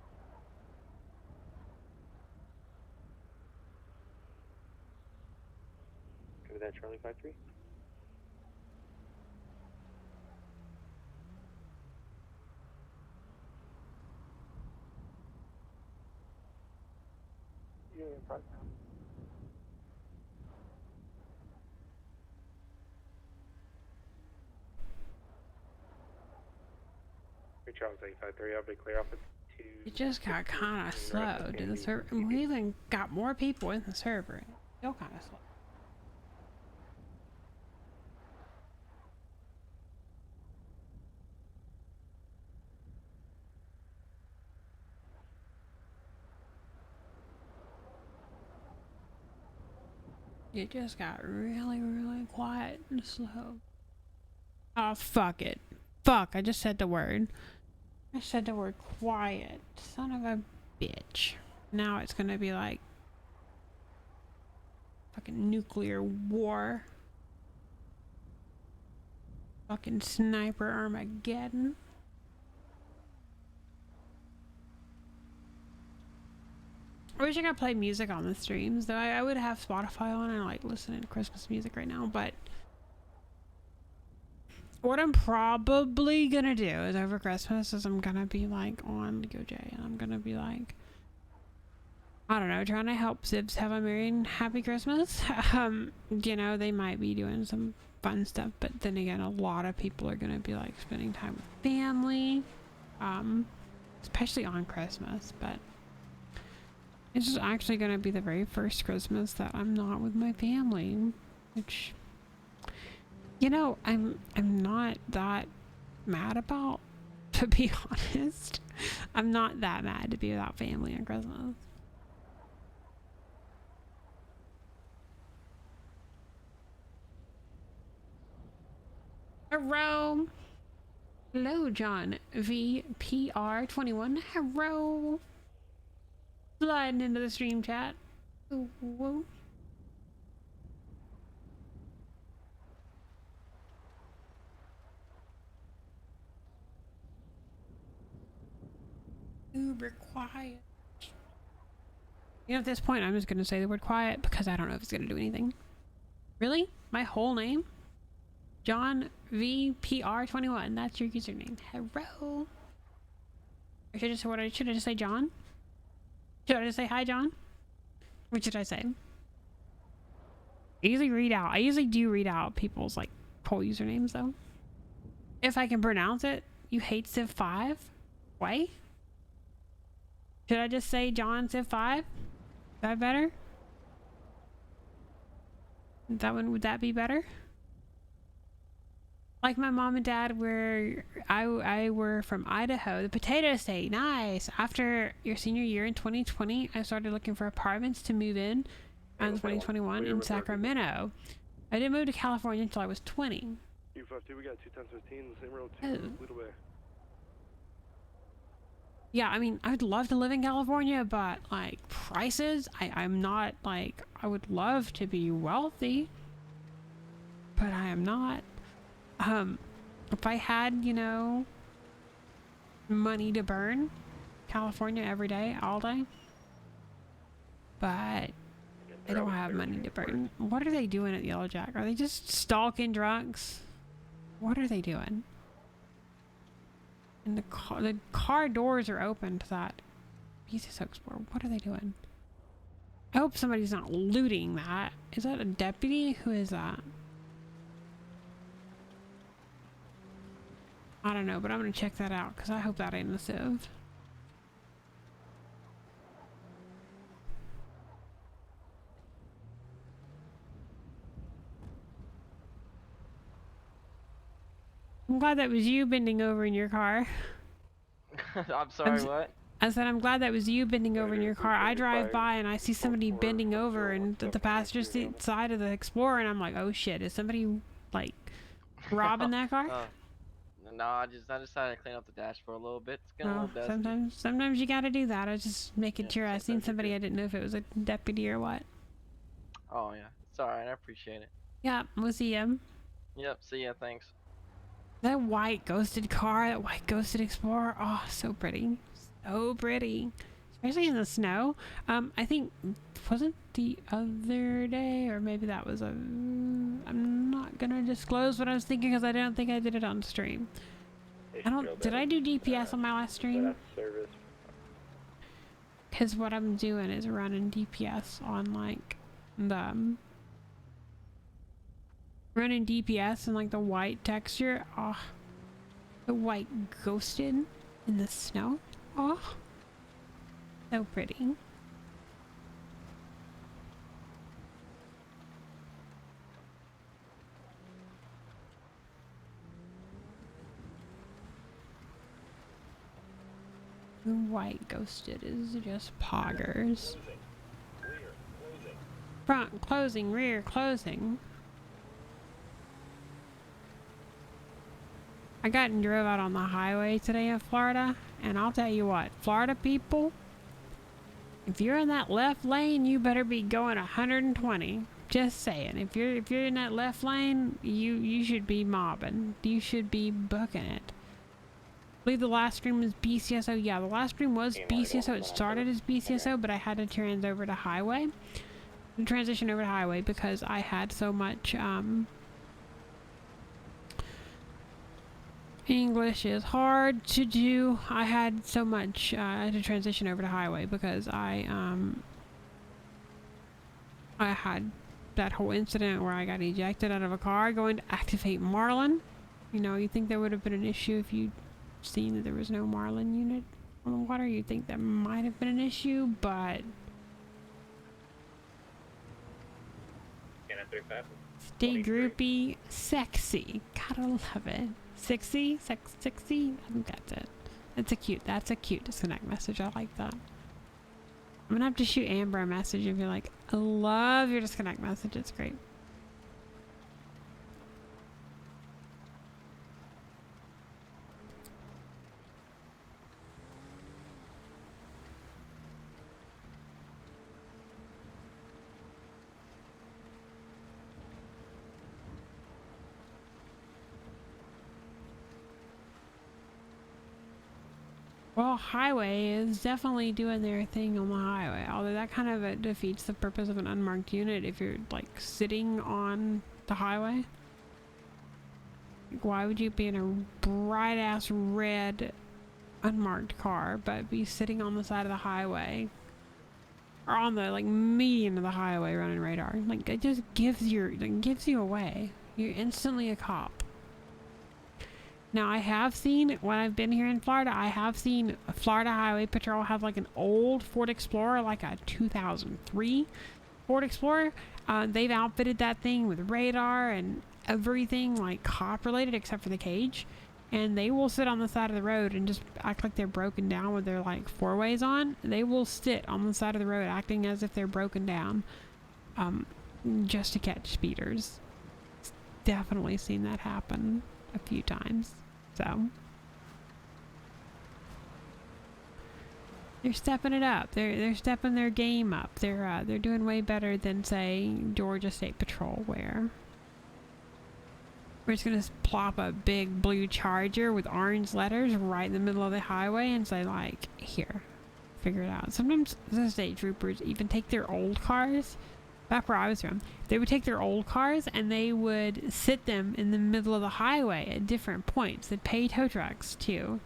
Go with that, Charlie 53.
Union Front. Charles 853, I'll be clear off at 2.
It just got kind of slow. Did the server? We even got more people in the server. It's still kind of slow. It just got really, really quiet and slow. Oh, fuck it. Fuck, I just said the word. I said the word quiet. Son of a bitch. Now it's gonna be like fucking nuclear war. Fucking sniper Armageddon. I wish I could play music on the streams, though. I would have Spotify on and like listening to Christmas music right now, but what I'm probably gonna do is over Christmas is I'm gonna be like on DOJ and I'm gonna be like, I don't know, trying to help Zibs have a merry and happy Christmas. You know, they might be doing some fun stuff, but then again, a lot of people are gonna be like spending time with family, especially on Christmas, but this is actually going to be the very first Christmas that I'm not with my family, which, you know, I'm not that mad about, to be honest. I'm not that mad to be without family on Christmas. Hello. Hello, John VPR21. Hello. Sliding into the stream chat. Ooh, whoa. Uber quiet. You know, at this point, I'm just going to say the word quiet because I don't know if it's going to do anything. Really? My whole name? John VPR21. That's your username. Hello. Or should I just, should I just say John? Should I just say hi, John? What should I say? I usually do read out people's like whole usernames though. If I can pronounce it. You hate Civ 5? Why? Should I just say John Civ 5? Is that better? Would that be better? Like my mom and dad were, I were from Idaho, the potato state. Nice. After your senior year in 2020, I started looking for apartments to move in 2021 in Sacramento. I didn't move to California until I was 20.
U52, we got 2 times 15, the same road, 2 Little Bay.
Yeah, I mean, I'd love to live in California, but like prices, I'm not like, I would love to be wealthy, but I am not. If I had, you know, money to burn, California every day, all day. But I don't have money to burn. What are they doing at Yellow Jack? Are they just stalking drunks? What are they doing? And the car doors are open to that BCSO Explorer. What are they doing? I hope somebody's not looting that. Is that a deputy? Who is that? I don't know, but I'm gonna check that out because I hope that ain't a Civ. I'm glad that was you bending over in your car.
I'm sorry, what?
I said I'm glad that was you bending over in your car. I drive by and I see somebody bending over in the passenger seat side of the Explorer and I'm like, oh shit, is somebody like robbing that car?
No, I decided to clean up the dashboard a little bit. It's getting a little dusty.
Sometimes you gotta do that. I was just making sure I seen somebody. I didn't know if it was a deputy or what.
Oh yeah, it's alright. I appreciate it.
Yeah, we'll see ya.
Yep, see ya. Thanks.
That white ghosted car, that white ghosted Explorer. Oh, so pretty, so pretty, especially in the snow. I think wasn't the other day, or maybe that was a. I'm not gonna disclose what I was thinking because I don't think I did it on stream. Did I do DPS on my last stream? Because what I'm doing is running DPS on like the running DPS and like the white texture. Oh, the white ghosted. in the snow. Oh, so pretty. The white ghosted is just poggers. Front closing, rear closing. I got and drove out on the highway today in Florida, and I'll tell you what, Florida people, if you're in that left lane, you better be going 120. Just saying, if you're in that left lane, you should be mobbing. You should be booking it. I believe the last stream was BCSO. Yeah, the last stream was BCSO. It started as BCSO, but I had to transition over to highway because I had so much English is hard to do. I had so much I had to transition over to highway because I had that whole incident where I got ejected out of a car going to activate Marlin. You know, you think there would have been an issue if you seen that there was no Marlin unit on the water. You'd think that might have been an issue, but stay groupie, sexy. Gotta love it. Sexy? Sexy? I think that's it. That's a cute disconnect message. I like that. I'm gonna have to shoot Amber a message and be like, I love your disconnect message. It's great. Well, highway is definitely doing their thing on the highway, although that kind of defeats the purpose of an unmarked unit if you're like sitting on the highway. Like, why would you be in a bright ass red unmarked car but be sitting on the side of the highway or on the like median of the highway running radar? Like, it just gives you away. You're instantly a cop. Now, I have seen, when I've been here in Florida, I have seen Florida Highway Patrol have like an old Ford Explorer, like a 2003 Ford Explorer. They've outfitted that thing with radar and everything like cop related except for the cage. And they will sit on the side of the road and just act like they're broken down with their like four ways on. They will sit on the side of the road acting as if they're broken down just to catch speeders. Definitely seen that happen a few times. So they're stepping it up. They're stepping their game up. They're doing way better than say Georgia State Patrol, where we're just gonna plop a big blue Charger with orange letters right in the middle of the highway and say like, here, figure it out. Sometimes the state troopers even take their old cars. Back where I was from, they would take their old cars and they would sit them in the middle of the highway at different points. They'd pay tow trucks to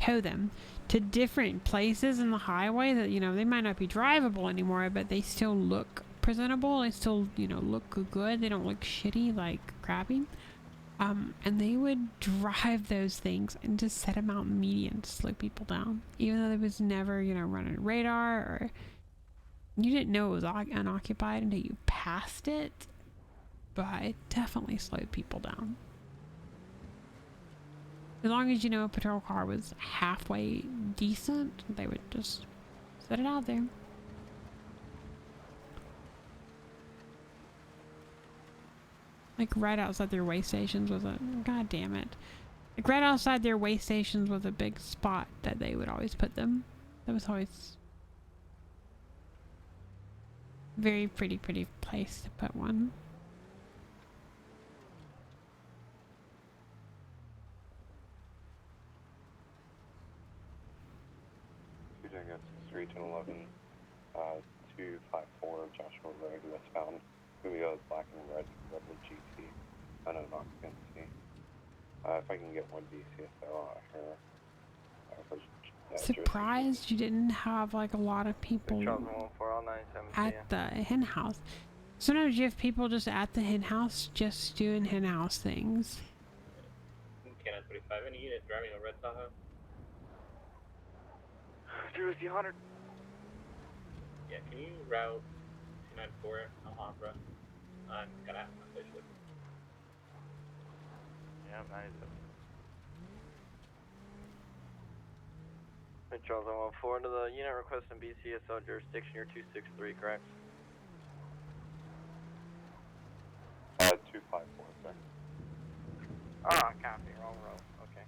tow them to different places in the highway that, you know, they might not be drivable anymore, but they still look presentable. They still, you know, look good. They don't look shitty like crappy. And they would drive those things and just set them out in median to slow people down, even though there was never, you know, running radar or you didn't know it was unoccupied until you passed it, but it definitely slowed people down. As long as, you know, a patrol car was halfway decent, they would just set it out there. Like right outside their way stations was a, god damn it. Like right outside their way stations was a big spot that they would always put them. That was always very pretty place to put one.
Street 11, 254 Joshua Road westbound. Julio is black and red, Rebel GT, unknown occupancy. If I can get one BCSO out here.
Surprised you didn't have like a lot of people at the hen house. Sometimes you have people just at the hen house just doing hen house things.
Cannon 35, any unit driving a red Tahoe?
Agree with you, Hunter.
Yeah, can you route 294 Alhambra? I'm gonna have my place with.
Yeah, 97. Hey, Charles, I'm on 4 into the unit requesting BCSO jurisdiction. You're 263, correct?
254, sir.
Ah, copy. Wrong row. Okay.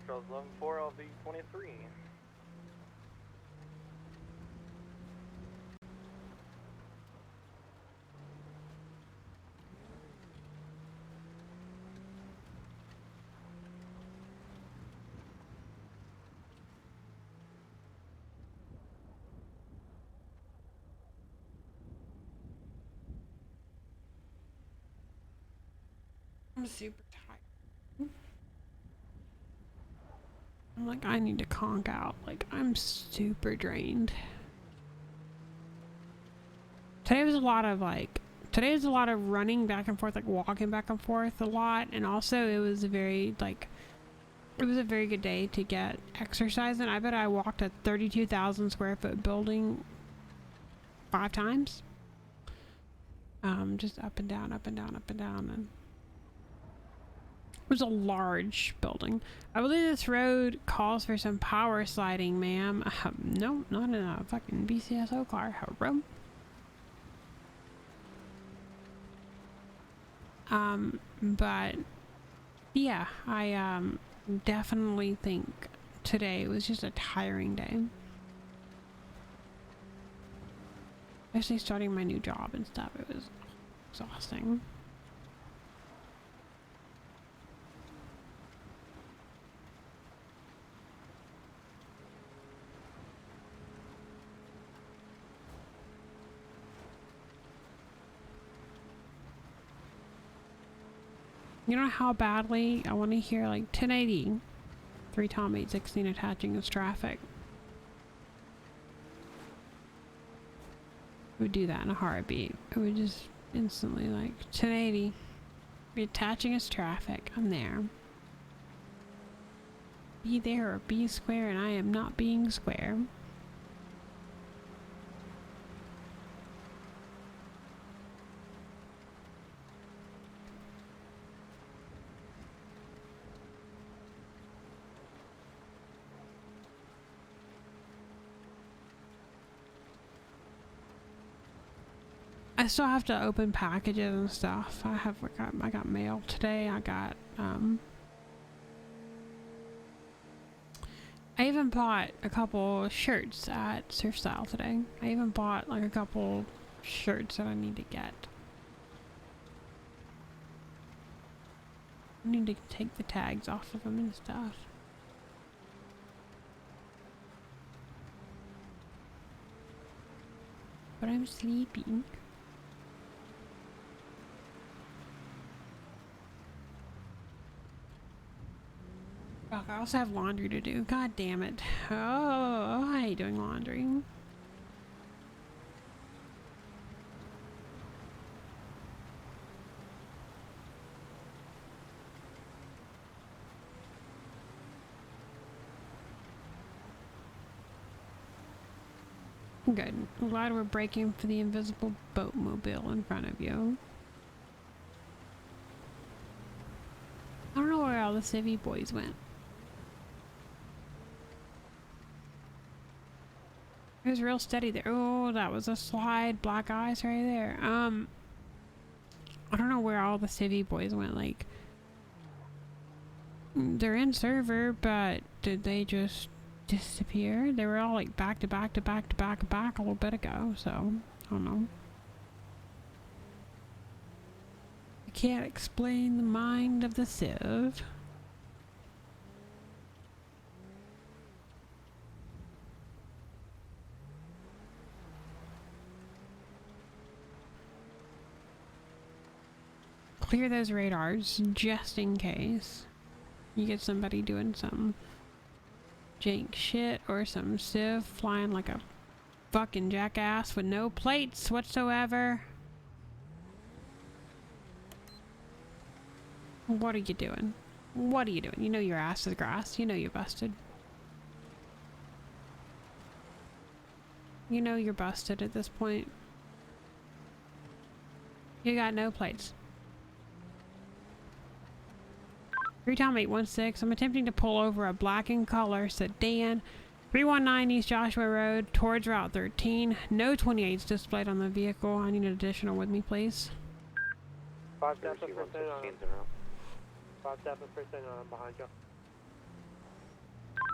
Charles 11-4, I'll be 23.
I'm super tired. I'm like, I need to conk out. Like, I'm super drained. Today was a lot of running back and forth, like walking back and forth a lot. And also it was a very good day to get exercise. And I bet I walked a 32,000 square foot building 5 times. Just up and down, up and down, up and down. And it was a large building. I believe this road calls for some power sliding, ma'am. No, not in a fucking BCSO car. Hello? But yeah, I definitely think today was just a tiring day. Especially starting my new job and stuff. It was exhausting. You know how badly I want to hear like 1080, 3 Tom 816 attaching as traffic. It would do that in a heartbeat. It would just instantly like 1080, be attaching as traffic. I'm there. Be there or be square, and I am not being square. I still have to open packages and stuff. I got mail today. I got I even bought a couple shirts at Surf Style today. I even bought like a couple shirts that I need to get. I need to take the tags off of them and stuff. But I'm sleeping. Fuck, I also have laundry to do. God damn it. Oh, I hate doing laundry. Good. I'm glad we're braking for the invisible boatmobile in front of you. I don't know where all the civvy boys went. It was real steady there. Oh, that was a slide. Black eyes right there. I don't know where all the civvy boys went. Like, they're in server, but did they just disappear? They were all like back to back to back to back to back a little bit ago, so I don't know. I can't explain the mind of the Civ. clear those radars just in case you get somebody doing some jank shit or some civ flying like a fucking jackass with no plates whatsoever. What are you doing? What are you doing? You know your ass is grass. You know you're busted. You know you're busted at this point. You got no plates. 3 Tom 816. I'm attempting to pull over a black in color sedan 319 East Joshua Road towards Route 13. No 28s displayed on the vehicle. I need an additional with me, please.
5 Delta, percent on. 5 Delta, percent on behind you.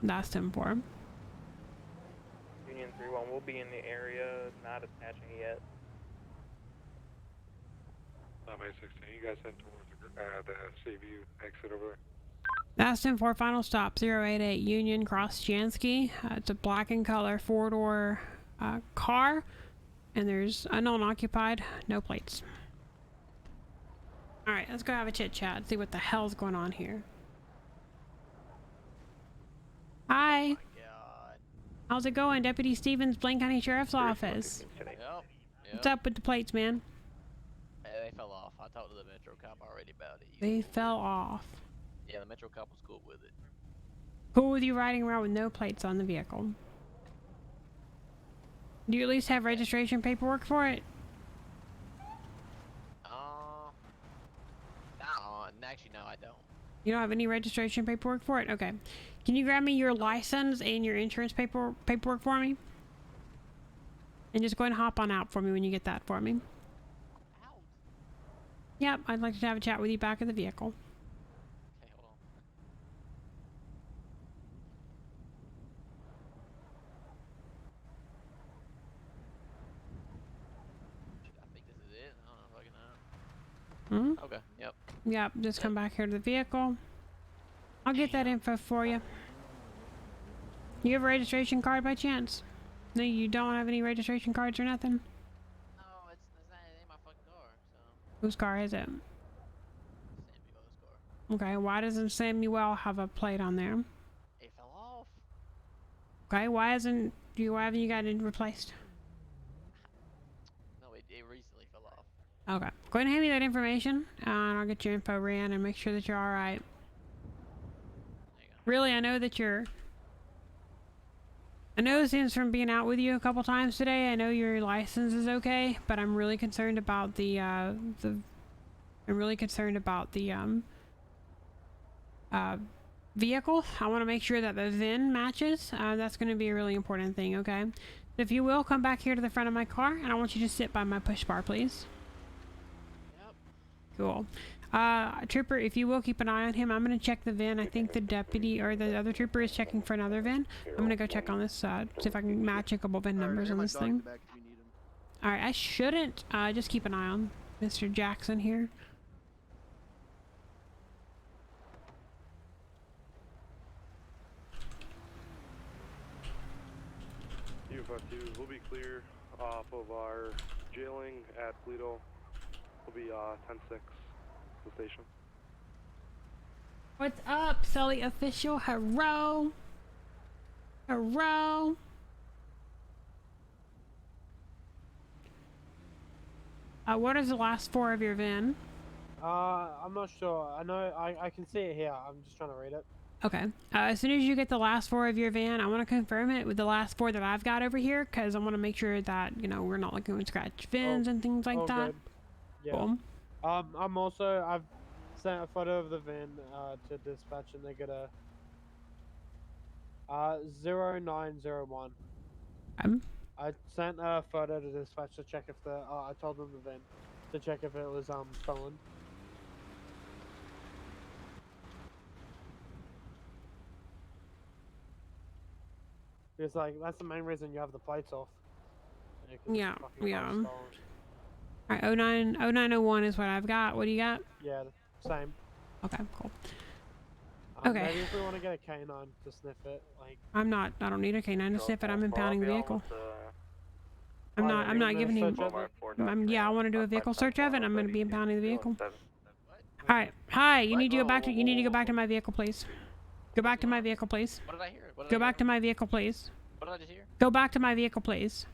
That's 10-4.
Union 3-1 will be in the area, not attaching yet.
816, you guys head towards the Seaview exit over there.
That's 10-4, final stop, 088 Union Cross Jansky. It's a black in color 4-door car, and there's unknown occupied, no plates. Alright, let's go have a chit chat, see what the hell's going on here. Hi!
God.
How's it going, Deputy Stevens, Blaine County Sheriff's Office?
Yep.
What's up with the plates, man?
Hey, they fell off. I talked to the Metro cop already about it.
They fell off.
Yeah, the Metro cop was cool with it.
Cool with you riding around with no plates on the vehicle? Do you at least have registration paperwork for it?
No, actually, no, I don't.
You don't have any registration paperwork for it? Okay. Can you grab me your license and your insurance paperwork for me? And just go ahead and hop on out for me when you get that for me.
Out?
Yep, I'd like to have a chat with you back at the vehicle.
Okay, hold on. I think this is it. I don't know if I can.
Hmm?
Okay, yep.
Yep, just come back here to the vehicle. I'll get that info for you. You have a registration card by chance? No, you don't have any registration cards or nothing?
No, it's not in my fucking car, so.
Whose car is it?
Samuel's car.
Okay, why doesn't Samuel have a plate on there?
It fell off.
Okay, why haven't you got it replaced?
No, it recently fell off.
Okay, go ahead and hand me that information, and I'll get your info ran and make sure that you're alright. Really, I know since from being out with you a couple times today, I know your license is okay, but I'm really concerned about the vehicle. I want to make sure that the VIN matches. That's going to be a really important thing, okay? If you will, come back here to the front of my car, and I want you to sit by my push bar, please.
Yep.
Cool. Trooper, if you will, keep an eye on him. I'm going to check the VIN. I think the deputy or the other trooper is checking for another VIN. I'm going to go check on this, see if I can match a couple VIN numbers on this thing. Alright, I shouldn't. Just keep an eye on Mr. Jackson here.
U52 will be clear off of our jailing at Toledo. Will be 10-6. The station.
What's up, Sully official? Hello. Hello. What is the last 4 of your VIN?
I'm not sure. I know I can see it here. I'm just trying to read it.
Okay. As soon as you get the last 4 of your VIN, I want to confirm it with the last 4 that I've got over here, because I want to make sure that, you know, we're not looking at scratch VINs and things like that.
Good. Yeah.
Boom.
I've sent a photo of the VIN to dispatch, and they get a 0901. I sent a photo to dispatch to check if I told them the VIN to check if it was stolen. It's like that's the main reason you have the plates off.
Yeah. Alright, 0901 is what I've got. What do you got?
Yeah, same.
Okay, cool. Okay.
Maybe if we want to get a canine to sniff it, like.
I don't need a canine to sniff it. I'm impounding the vehicle. I'm not giving him. Yeah, I want to do a vehicle search of it. And I'm going to be impounding the vehicle. Alright. Hi, you need to go back to my vehicle, please. Go back to my vehicle, please.
What did I hear?
Go back to my vehicle, please.
What did I just hear?
Go back to my vehicle, please.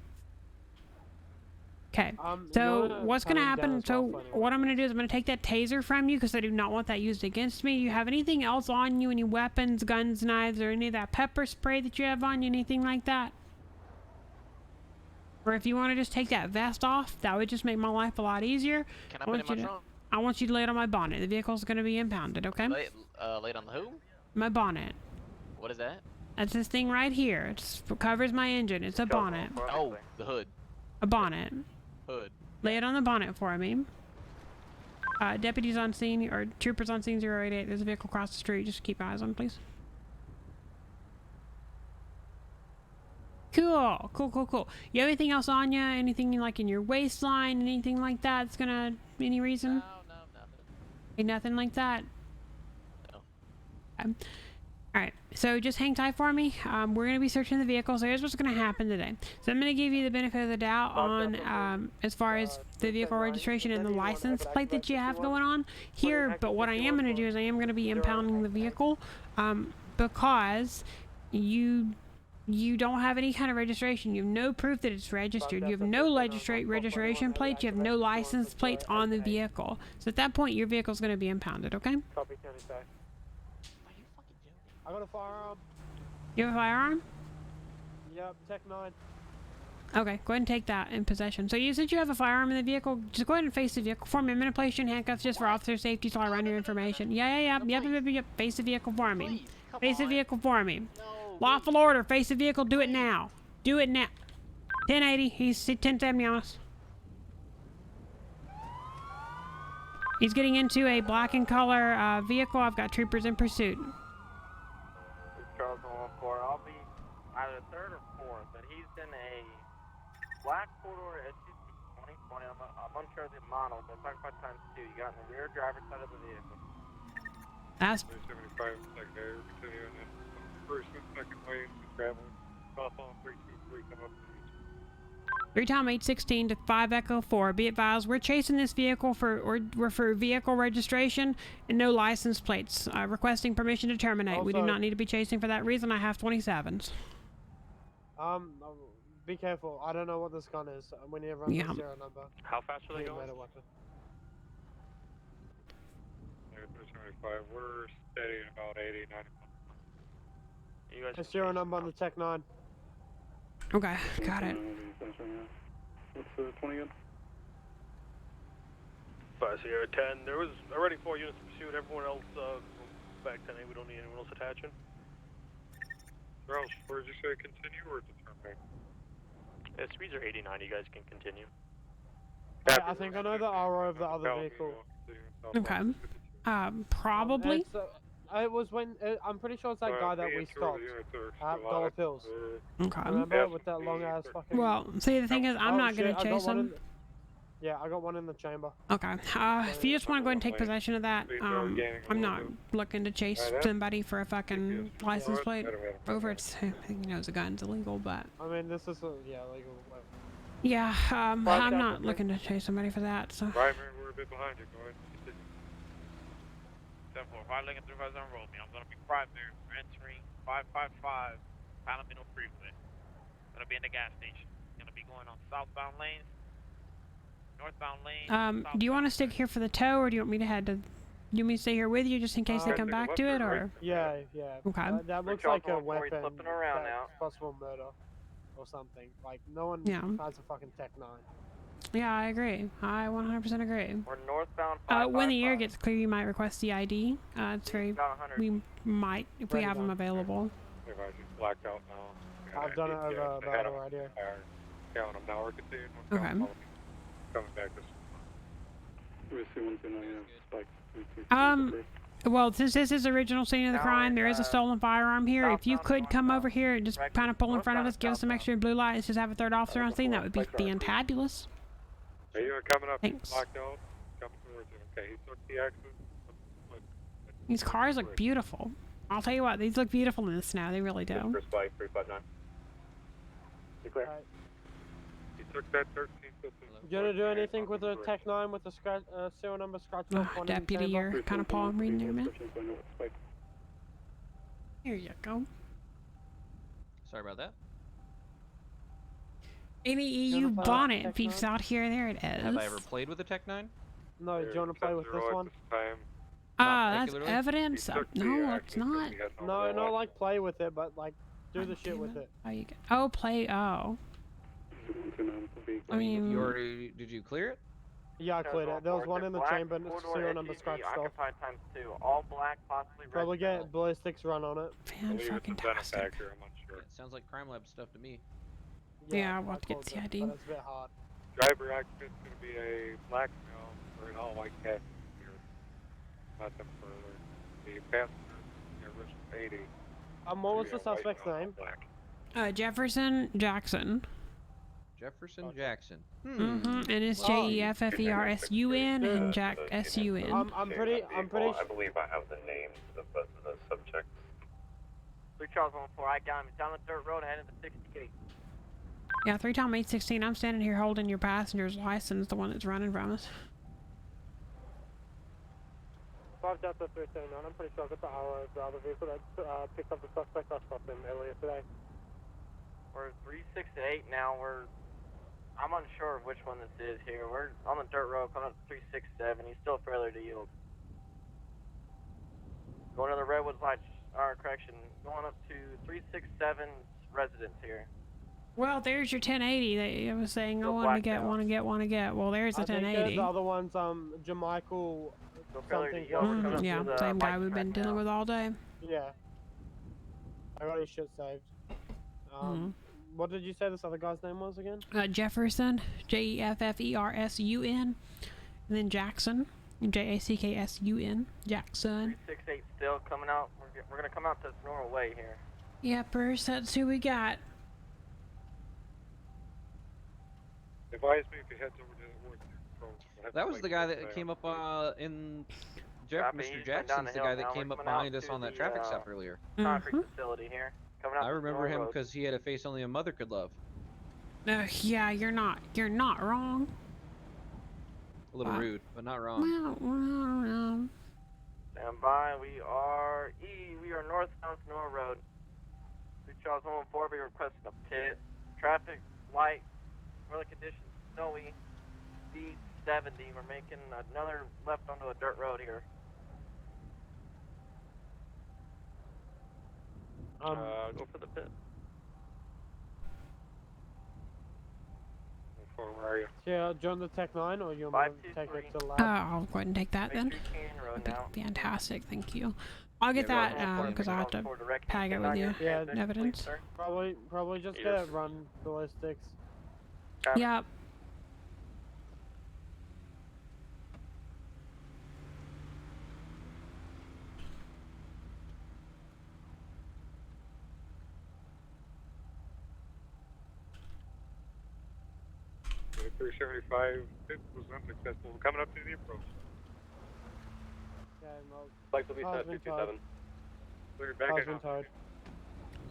Okay. So what's gonna happen? So what I'm gonna do is I'm gonna take that taser from you because I do not want that used against me. You have anything else on you? Any weapons, guns, knives, or any of that pepper spray that you have on you? Anything like that? Or if you want to just take that vest off, that would just make my life a lot easier.
Can I put it in my trunk?
I want you to lay it on my bonnet. The vehicle's gonna be impounded, okay?
Lay it on the who?
My bonnet.
What is that?
That's this thing right here. It covers my engine. It's a bonnet.
Oh, the hood.
A bonnet.
Hood.
Lay it on the bonnet for me. Deputies on scene, or troopers on scene 088. There's a vehicle across the street. Just keep eyes on, please. Cool. Cool. You have anything else on you? Anything like in your waistline? Anything like that? That's gonna... Any reason?
No, nothing.
Ain't nothing like that?
No.
Alright, so just hang tight for me. We're going to be searching the vehicle, so here's what's going to happen today. So I'm going to give you the benefit of the doubt on as far as the vehicle registration and the license plate that you have going on here, but what I am going to do is I am going to be impounding the vehicle because you don't have any kind of registration. You have no proof that it's registered. You have no registration plates. You have no license plates on the vehicle. So at that point, your vehicle is going to be impounded, okay?
Copy, County Side. I got a firearm.
You have a firearm?
Yep, Tech 9.
Okay, go ahead and take that in possession. So you said you have a firearm in the vehicle. Just go ahead and face the vehicle for me. I'm going to place you in handcuffs just for officer safety till I run your information. Yep. Face the vehicle for me. Face the vehicle for me. Lawful order. Face the vehicle. Do it now. Do it now. 1080. He's 1070 on us. He's getting into a black and color vehicle. I've got troopers in pursuit.
Charles 114. I'll be either third or fourth, but he's in a black four-door SUV 2020. I'm unsure of the model, but talk about times 2. You got in the rear driver's side of the vehicle.
That's
375 secondary, continuing in first and second lane, traveling. Call phone 323, come up.
3 Tom 816 to 5 Echo 4. Be advised, we're chasing this vehicle for vehicle registration and no license plates. Requesting permission to terminate. We do not need to be chasing for that reason. I have 27s.
Be careful. I don't know what this gun is. We need to run the serial number.
How fast are they going?
We're steady at about 80, 90.
You guys.
The serial number on the Tech 9.
Okay, got it.
What's the 20 again?
5 Sierra 10. There was already 4 units pursued. Everyone else back 10A. We don't need anyone else attaching.
Charles, where did you say continue or terminate?
Speeds are 89. You guys can continue.
I think I know the RO of the other vehicle.
Okay. Probably.
It was when I'm pretty sure it's that guy that we stopped at Dollar Pills.
Okay.
Remember with that long ass fucking.
Well, see, the thing is, I'm not gonna chase him.
Yeah, I got one in the chamber.
Okay. If you just want to go ahead and take possession of that, I'm not looking to chase somebody for a fucking license plate over. It's, you know, the gun's illegal, but.
I mean, this is legal.
Yeah, I'm not looking to chase somebody for that. So.
Right, we're a bit behind you. Go ahead.
10-4, Lincoln 350 roll me. I'm gonna be primary entering 555 Palomino Freeway. Gonna be in the gas station. Gonna be going on southbound lanes, northbound lanes.
Do you want to stick here for the tow, or do you want me to do you want me to stay here with you just in case they come back to it, or?
Yeah.
Okay.
That looks like a weapon. Possible murder or something. Like no one has a fucking Tech 9.
Yeah, I agree. I 100% agree.
We're northbound.
When the air gets clear, you might request the ID. It's very. We might if we have them available.
Blacked out now.
I've done it over battle right here.
Counting them now. We're continuing.
Okay.
Coming back this.
Well, since this is the original scene of the crime, there is a stolen firearm here. If you could come over here and just kind of pull in front of us, give us some extra blue lights, just have a third officer on scene, that would be fantabulous.
Are you coming up?
Thanks.
Blacked out. Coming towards you. Okay, he took the exit.
These cars look beautiful. I'll tell you what, these look beautiful in the snow. They really do.
First flight 359. You clear?
took that 13
Do you want to do anything with the Tech 9 with the serial number scratched off one in the
Deputy,
chamber?
you're kind of palm reading there, man. Here you go.
Sorry about that.
Any EU bonnet peeps out here. There it is.
Have I ever played with a Tech 9?
No, do you want to play with this one?
That's evidence. No, it's not.
No, not like play with it, but like do the shit with it.
Oh, you get. Oh, play. Oh. I mean,
did you clear it?
Yeah, I cleared it. There was one in the chamber, serial number scratched off.
×2, all black, possibly red.
Probably get ballistics run on it.
Fan-fucking-tastic.
Yeah, it sounds like crime lab stuff to me.
Yeah, we'll have to get the ID.
But it's a bit hard.
Driver occupant is going to be a black male or an all-white cat here. Not them further. The passenger, the original 80.
What was the suspect's name?
Jefferson Jackson.
Jefferson Jackson.
And it's Jeffersun and Jack SUN.
I'm pretty.
I believe I have the names of both of those subjects.
3 Charles 14, I got him. He's down the dirt road heading to 68.
Yeah, 3 Tom 816. I'm standing here holding your passenger's license, the one that's running from us.
5 Delta 379. I'm pretty sure I got the hour of the vehicle that picked up the suspect. I stopped him earlier today.
We're 368 now. I'm unsure of which one this is here. We're on the dirt road coming up to 367. He's still failure to yield. Going to the Redwoods Lights, correction, going up to 367's residence here.
Well, there's your 1080 that I was saying I want to get. Well, there's a 1080.
The other one's Jamichael something.
Yeah, same guy we've been dealing with all day.
Yeah. I got his shit saved. What did you say this other guy's name was again?
Jefferson, Jeffersun, and then Jackson, Jacksun, Jackson.
368 still coming out. We're gonna come out this normal way here.
Yepers, that's who we got.
Advise me if he heads over to the work.
That was the guy that came up in Mr. Jackson's the guy that came up behind us on that traffic stop earlier.
Concrete facility here. Coming out
I remember him because he had a face only a mother could love.
Yeah, you're not wrong.
A little rude, but not wrong.
Stand by. We are northbound Sonora Road. 3 Charles 114. Be requesting a pit. Traffic light. Weather conditions snowy. Speed 70. We're making another left onto a dirt road here.
Go for the pit.
Where are you?
Yeah, join the Tech 9 or you want to take it to the lab?
I'll go ahead and take that then. Fantastic, thank you. I'll get that because I have to tag it with you.
Yeah,
evidence.
Probably just get it run ballistics.
Yep.
The 375 pit was unsuccessful. We're coming up to the approach.
Like to be set 227.
Clear back in.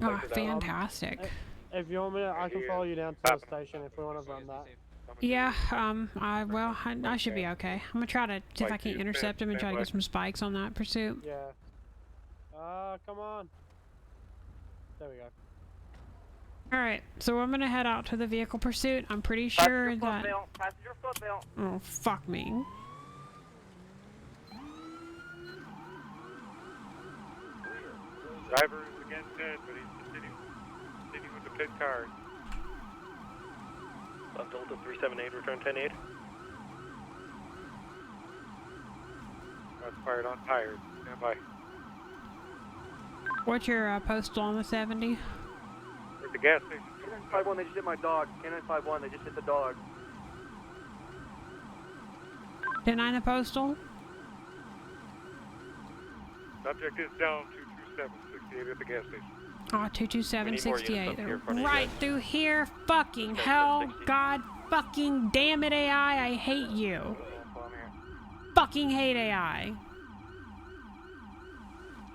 Oh, fantastic.
If you want me, I can follow you down to the station if we want to run that.
Yeah, I should be okay. I'm gonna try to see if I can't intercept him and try to get some spikes on that pursuit.
Yeah. Come on. There we go.
Alright, so I'm gonna head out to the vehicle pursuit. I'm pretty sure that...
Passenger foot belt.
Oh, fuck me.
Driver is again dead, but he's continuing with the pit car.
Delta 378, return 10-8.
Shots fired on tires. Stand by.
What's your postal on the 70?
We're at the gas station.
K951, they just hit my dog. K951, they just hit the dog.
10-9 a postal?
Subject is down 227, 68 at the gas station.
Oh, 227, 68. They're right through here. Fucking hell. God fucking damn it, AI. I hate you. Fucking hate AI.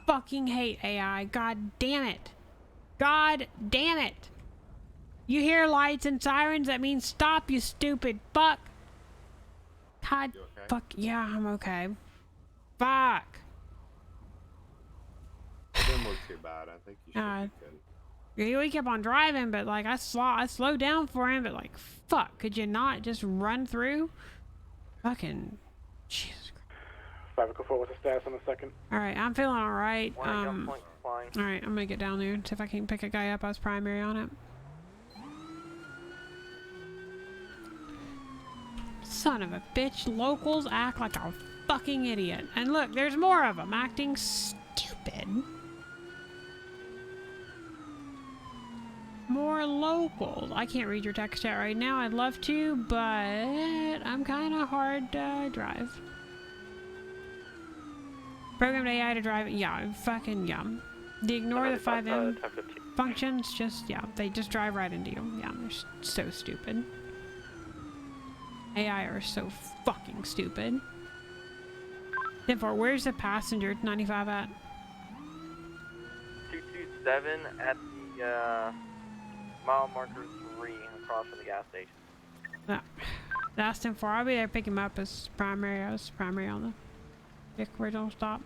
Fucking hate AI. God damn it. God damn it. You hear lights and sirens? That means stop, you stupid fuck. God,
okay?
fuck, yeah, I'm okay. Fuck.
It didn't look too bad. I think you should be good.
We kept on driving, but like I slowed down for him, but like fuck, could you not just run through? Fucking Jesus Christ.
5 4, what's the status on the second?
Alright, I'm feeling alright.
Flying.
Alright, I'm gonna get down there and see if I can pick a guy up. I was primary on it. Son of a bitch, locals act like a fucking idiot. And look, there's more of them acting stupid. More locals. I can't read your text chat right now. I'd love to, but I'm kind of hard to drive. Programmed AI to drive. Yeah, fucking yeah. They ignore the 5M functions. Just yeah, they just drive right into you. Yeah, they're so stupid. AI are so fucking stupid. Therefore, where's the passenger 95 at?
227 at the mile marker 3 across from the gas station.
That's 10-4. I'll be there to pick him up as primary. I was primary on the Dick original stop.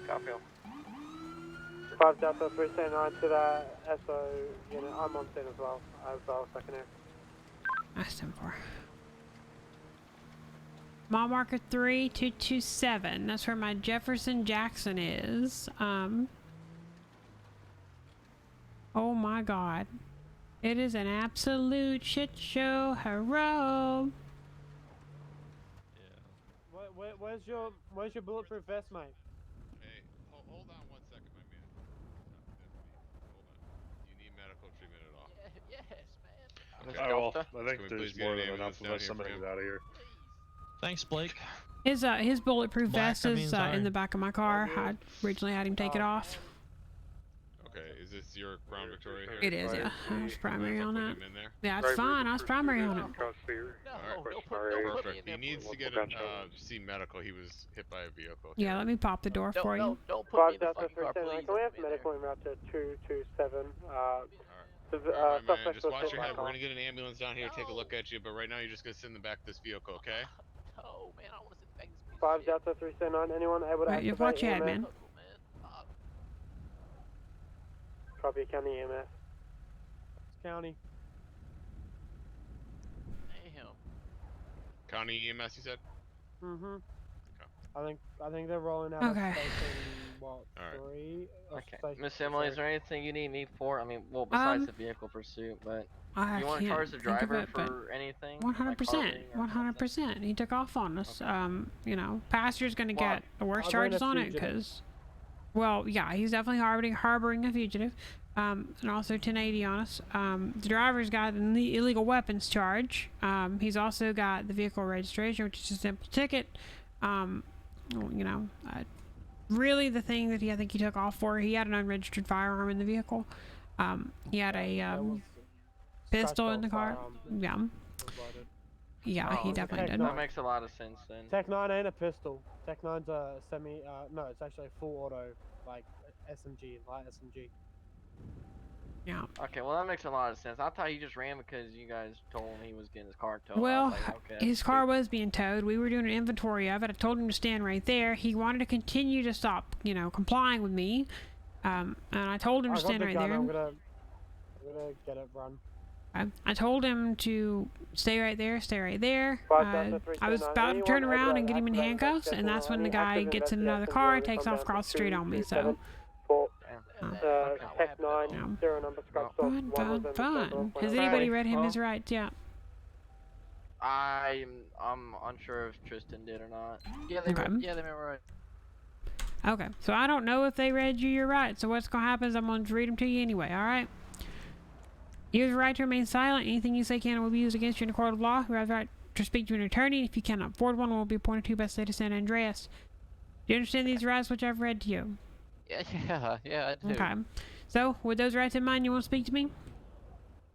Copy.
5 Delta 379 to the SO unit. I'm on scene as well secondary.
That's 10-4. Mile marker 3 227. That's where my Jefferson Jackson is. Oh my god. It is an absolute shit show. Hello.
Where's your bulletproof vest, mate?
Hey, hold on 1 second, my man. Hold on. Do you need medical treatment at all?
Yes, man.
Okay.
Oh, well,
I think there's more than enough of us. Somebody get out of here.
Thanks, Blake.
His bulletproof vest is
sorry.
in the back of my car. I originally had him take it off.
Okay, is this your Crown Victoria here?
It is, yeah. I was primary on that.
Him in there?
Yeah, it's fine. I was primary on it.
Alright, perfect. He needs to get see medical. He was hit by a vehicle.
Yeah, let me pop the door for you.
Don't put me in the
5
fucking car, please.
Can we have medical en route to 227?
Alright, man, just watch your head. We're gonna get an ambulance down here to take a look at you, but right now you're just gonna sit in the back of this vehicle, okay?
Oh, man, I want to sit back this
5 Delta 379, anyone able to
Right, you watch your head, man.
Copy, County EMS.
County.
Damn.
County EMS, you said?
Mm-hmm.
Okay.
I think they're rolling out
Okay.
of station, what,
Alright.
3?
Okay.
Station
Miss Emily, is there anything you need me for? I mean, well, besides the vehicle pursuit, but
I
you want to
can't
charge the
think of
driver
it, but
for anything?
100%. 100%. He took off on us. You know, passenger's gonna get the worst charges on it because, well, yeah, he's definitely harboring a fugitive. And also 1080 on us. The driver's got an illegal weapons charge. He's also got the vehicle registration, which is a simple ticket. You know, really the thing that I think he took off for, he had an unregistered firearm in the vehicle. He had a pistol in the car. Yeah. Yeah, he definitely did.
That makes a lot of sense then.
Tech 9 ain't a pistol. Tech 9's a semi, no, it's actually a full auto, like SMG, light SMG.
Yeah.
Okay, well that makes a lot of sense. I thought he just ran because you guys told him he was getting his car towed.
Well,
okay,
his car was being towed. We were doing an inventory of it. I told him to stand right there. He wanted to continue to stop, you know, complying with me. And I told him to stand right there.
I'm gonna get it run.
I told him to stay right there, stay right there.
5
I was about to turn around and get him in handcuffs, and that's when the guy gets in another car and takes off across the street on me, so...
Tech 9, 0 number scratch off.
Fun. Has anybody read him his rights? Yeah.
I'm unsure if Tristan did or not. Yeah, they were right.
Okay, so I don't know if they read you your rights, so what's gonna happen is I'm going to read them to you anyway, alright? You have the right to remain silent. Anything you say can and will be used against you in a court of law. You have the right to speak to an attorney. If you cannot afford one will be appointed to by the state of San Andreas. Do you understand these rights which I've read to you?
Yeah, I do.
Okay. So, with those rights in mind, you want to speak to me?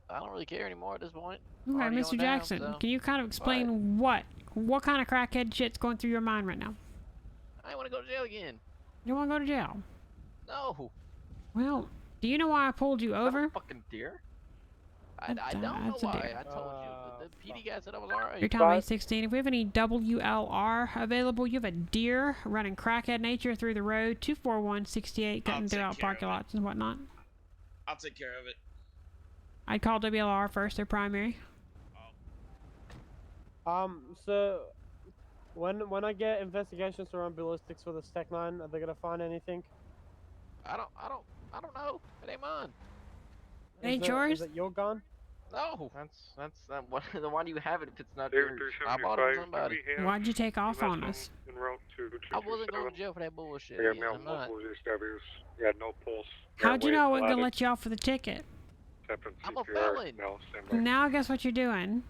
I don't really care anymore at this point.
Okay,
Already
Mr.
going
Jackson,
down, so.
can you kind of explain what kind of crackhead shit's going through your mind right now?
I want to go to jail again.
You want to go to jail?
No.
Well, Do you know why I pulled you over?
Fucking deer. I don't know
That's a
why.
deer.
I told you. The PD guy said I was alright.
Your time 816. If we have any WLR available, you have a deer running crackhead nature through the road, 24168, cutting throughout parking lots and whatnot.
I'll take care of it.
I'd call WLR first, their primary.
So when I get investigations around ballistics for this Tech 9, are they gonna find anything?
I don't know. It ain't mine.
Ain't yours?
Is it your gun?
No.
That's what. Then why do you have it if it's not
David
yours?
I bought it from somebody.
Why'd you take off on us?
En route to
I wasn't going to jail for that bullshit.
We have
Yeah,
now
I'm not.
multiple GSWs. You had no pulse.
How'd you know I wasn't gonna let you off for the ticket?
I'm a felon.
No, stand by.
Now guess what you're doing?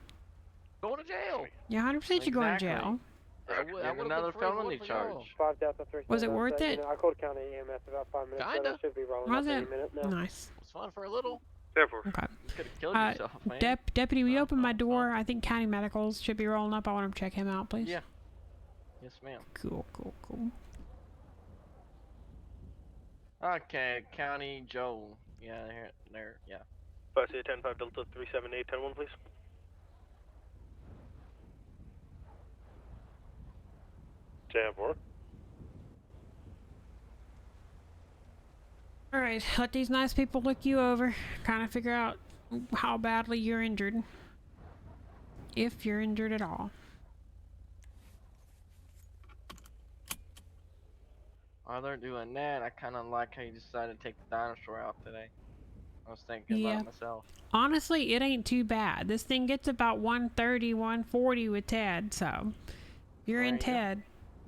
Going to jail.
Yeah, 100% you're going to jail.
I would've
Another
been free
felony
for
charge.
jail.
5 Delta 3.
Was it worth it?
I called County EMS about 5 minutes ago.
Kinda.
They should be rolling
Was
up
it?
any minute now.
Nice.
It was fun for a little.
Therefore.
Okay.
You could have killed yourself, man.
Deputy, we opened my door. I think County Medicals should be rolling up. I want them to check him out, please.
Yeah. Yes, ma'am.
Cool.
Okay, County Joe. Yeah, there. Yeah.
10-5 Delta 378, 10-1, please.
Therefore.
Alright, let these nice people look you over. Kind of figure out how badly you're injured. If you're injured at all.
While they're doing that, I kind of like how you decided to take the dinosaur out today. I was thinking about myself.
Honestly, it ain't too bad. This thing gets about 130, 140 with Ted, so you're in Ted.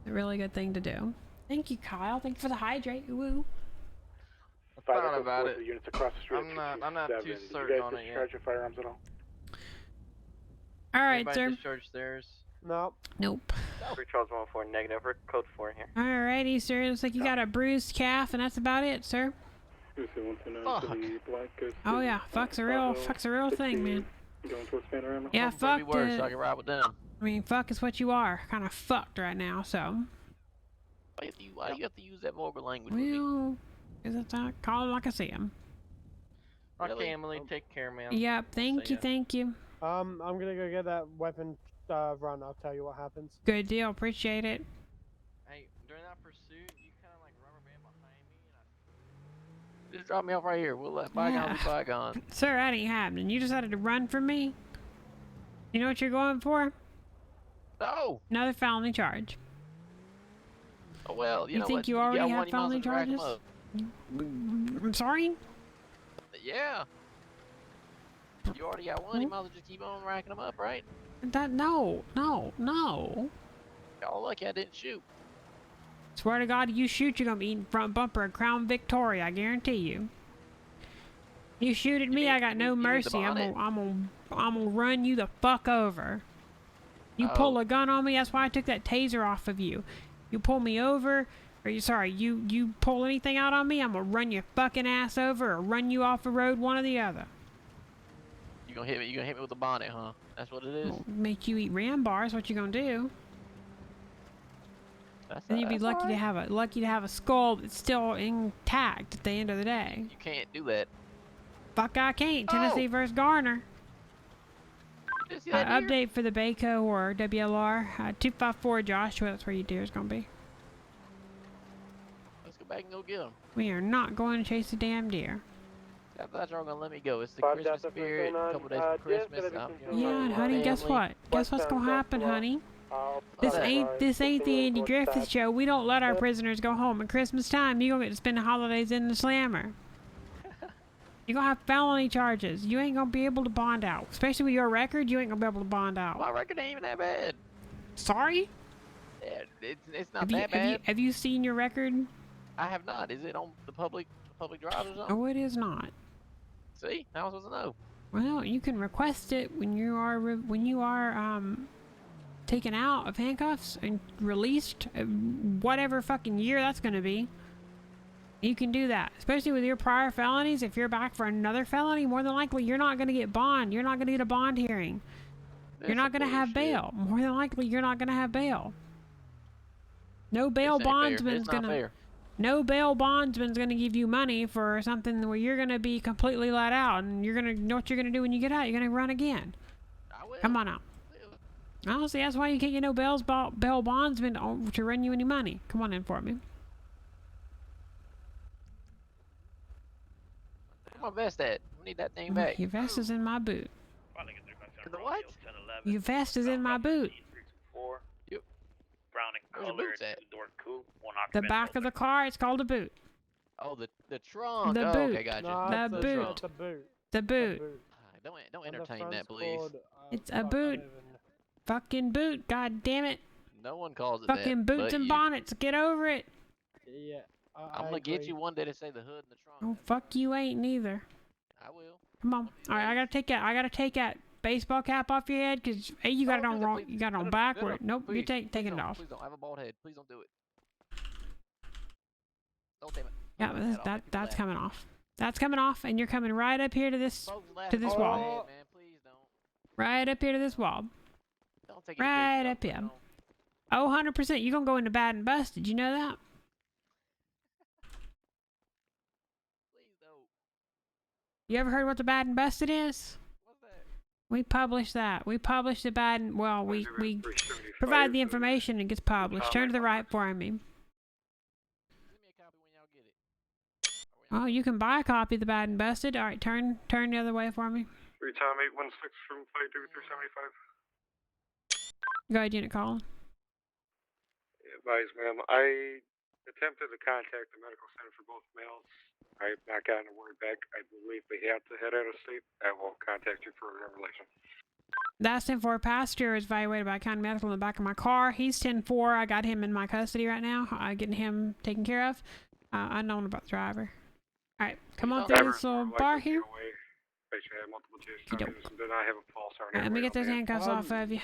A really good thing to do. Thank you, Kyle. Thank you for the hydrate. Woo.
I thought about it.
Units across the street.
I'm not too
Did
certain
you guys
on it
discharge
yet.
your firearms at all?
Alright,
Anybody
sir.
discharged theirs?
Nope.
Nope.
3 Charles 114 negative. We're code 4 here.
Alrighty, sir. Looks like you got a bruised calf, and that's about it, sir.
Fuck.
Oh yeah, fuck's a real thing, man. Yeah, fuck.
Be worse, so I can ride with them.
I mean, fuck is what you are. Kind of fucked right now, so.
Why do you have to use that vulgar language with me?
Well, is it not? Call them like I see them.
Okay, Emily, take care, man.
Yep. Thank you. Thank you.
I'm gonna go get that weapon run. I'll tell you what happens.
Good deal. Appreciate it.
Hey, during that pursuit, you kind of like rubber band behind me, and
Just drop me off right here. We'll let bygones be bygones.
Sir, that ain't happening. You decided to run from me? You know what you're going for?
No.
Another felony charge.
Oh well, you know
think
what?
you already
got
have
one, you might as
felony
well rack 'em
charges?
up.
I'm sorry?
Yeah. You already got one. You might as well just keep on racking them up, right?
No.
Y'all lucky I didn't shoot.
Swear to God, you shoot, you're gonna be eating front bumper of Crown Victoria. I guarantee you. You shoot at me, I got no mercy. I'm gonna run you the fuck over. You pull a gun on me. That's why I took that taser off of you. You pull me over, or you pull anything out on me, I'm gonna run your fucking ass over or run you off the road, one or the other.
You gonna hit me with a bonnet, huh? That's what it is.
Make you eat ram bars. What you gonna do? Then you'd be lucky to have a skull that's still intact at the end of the day.
You can't do that.
Fuck, I can't. Tennessee versus Garner. Update for the Baco or WLR 254 Joshua. That's where your deer's gonna be.
Let's go back and go get them.
We are not going to chase the damn deer.
I thought y'all were gonna let me go. It's the
5
Christmas
Delta
spirit. A couple days for Christmas.
Yeah, and honey, guess what? Guess what's gonna happen, honey? This ain't the Andy Griffith show. We don't let our prisoners go home at Christmas time. You gonna get to spend the holidays in the slammer. You're gonna have felony charges. You ain't gonna be able to bond out. Especially with your record, you ain't gonna be able to bond out.
My record ain't even that bad.
Sorry?
Yeah, it's not that bad.
Have you seen your record?
I have not. Is it on the public drive or something?
Oh, it is not.
See, I was supposed to know.
Well, you can request it when you are taken out of handcuffs and released, whatever fucking year that's gonna be. You can do that, especially with your prior felonies. If you're back for another felony, more than likely you're not gonna get bond. You're not gonna get a bond hearing. You're not gonna have bail. More than likely, you're not gonna have bail. No bail bondsman's gonna. No bail bondsman's gonna give you money for something where you're gonna be completely let out, and you're gonna know what you're gonna do when you get out. You're gonna run again.
I will.
Come on out. Honestly, that's why you can't get no bail bondsman to run you any money. Come on in for me.
Where my vest at? We need that thing back.
Your vest is in my boot.
The what?
Your vest is in my boot.
Yep.
Brown and
Where's your
color
boots at?
door coupe, one
The
occupant.
back of the car, it's called a boot.
Oh, the trunk.
The
oh,
boot.
okay, gotcha.
No,
The
it's
boot.
the boot.
The boot.
Don't
And the
entertain
front's
that, please.
called,
It's a boot. Fucking boot. God damn it.
No one calls it
Fucking
that.
boots
but
and
you.
bonnets. Get over it.
Yeah.
I'm gonna get you one day to say the hood and the trunk.
Oh, fuck you ain't neither.
I will.
Come on. All right, I gotta take that baseball cap off your head, cause hey, you got it on wrong. You got it on backward. Nope, you're taking it off.
Please don't. I have a bald head. Please don't do it. Don't damn it.
Yeah, that's coming off. That's coming off, and you're coming right up here to this wall.
Head, man. Please don't.
Right up here to this wall.
Don't take
Right up here. Oh, 100%. You're gonna go into bad and busted. You know that?
Please don't.
You ever heard what the bad and busted is?
What's that?
We publish that. We publish the bad and, well, we provide the information and it gets published. Turn to the right for me.
Give me a copy when y'all get it.
Oh, you can buy a copy of the bad and busted. All right, turn the other way for me.
3 Tom 816 from Flight 375.
Go ahead, unit call.
Advise, ma'am. I attempted to contact the medical center for both males. I have not gotten a word back. I believe they have to head out of state. I will contact you for a relation.
That's 10-4. Passenger is evaluated by county medical in the back of my car. He's 10-4. I got him in my custody right now. Getting him taken care of. Unknown about the driver. All right, come on through this little bar here. Let me get those handcuffs off of you.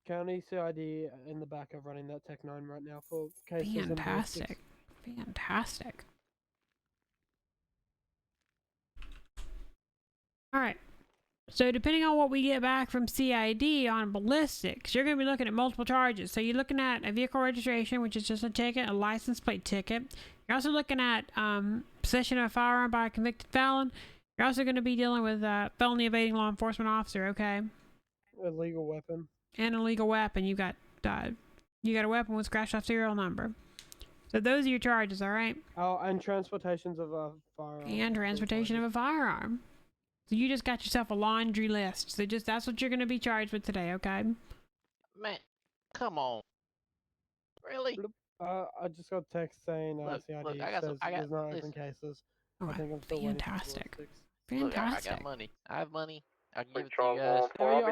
County CID in the back of running that Tech 9 right now for cases.
Fantastic. Fantastic. All right. So depending on what we get back from CID on ballistics, you're going to be looking at multiple charges. So you're looking at a vehicle registration, which is just a ticket, a license plate ticket. You're also looking at possession of a firearm by a convicted felon. You're also going to be dealing with felony evading law enforcement officer, okay?
Illegal weapon.
And a legal weapon. You got a weapon with scratched off serial number. So those are your charges, all right?
Oh, and transportations of a firearm.
And transportation of a firearm. So you just got yourself a laundry list. So that's what you're going to be charged with today, okay?
Man, come on. Really?
I just got a text saying CID says there's no open
listen.
cases.
All
I think I'm still
fantastic.
Look,
Fantastic.
I got money. I have money. I can give it to you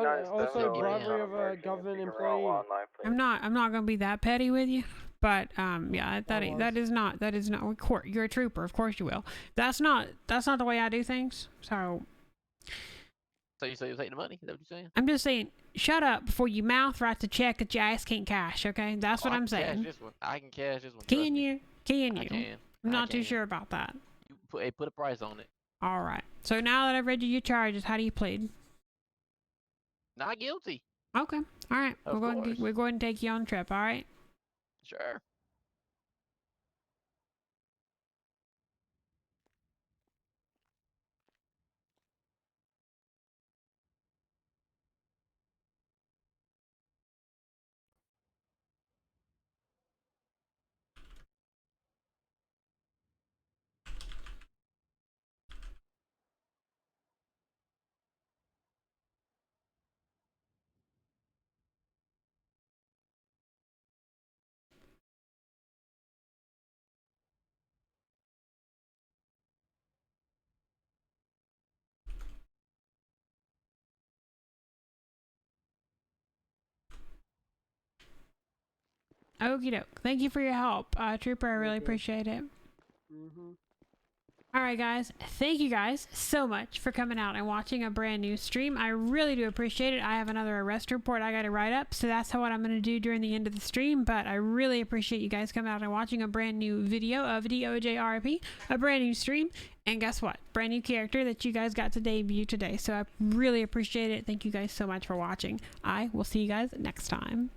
guys.
Also, bribery of a government employee.
I'm not going to be that petty with you, but yeah, that is not. You're a trooper, of course you will. That's not the way I do things. So
you say you're taking the money? Is that what you're saying?
I'm just saying, shut up before you mouth write the check that your ass can't cash. Okay, that's what I'm saying.
I can cash this one.
Can you? Can you?
I can.
I'm not too sure about that.
You put a price on it.
All right. So now that I've read you your charges, how do you plead?
Not guilty.
Okay. All right.
Of course.
We're going to take you on a trip. All right.
Sure.
Okie doke. Thank you for your help, Trooper. I really appreciate it. All right, guys. Thank you guys so much for coming out and watching a brand new stream. I really do appreciate it. I have another arrest report I got to write up, so that's what I'm going to do during the end of the stream. But I really appreciate you guys coming out and watching a brand new video of DOJRP, a brand new stream. And guess what? Brand new character that you guys got to debut today. So I really appreciate it. Thank you guys so much for watching. I will see you guys next time.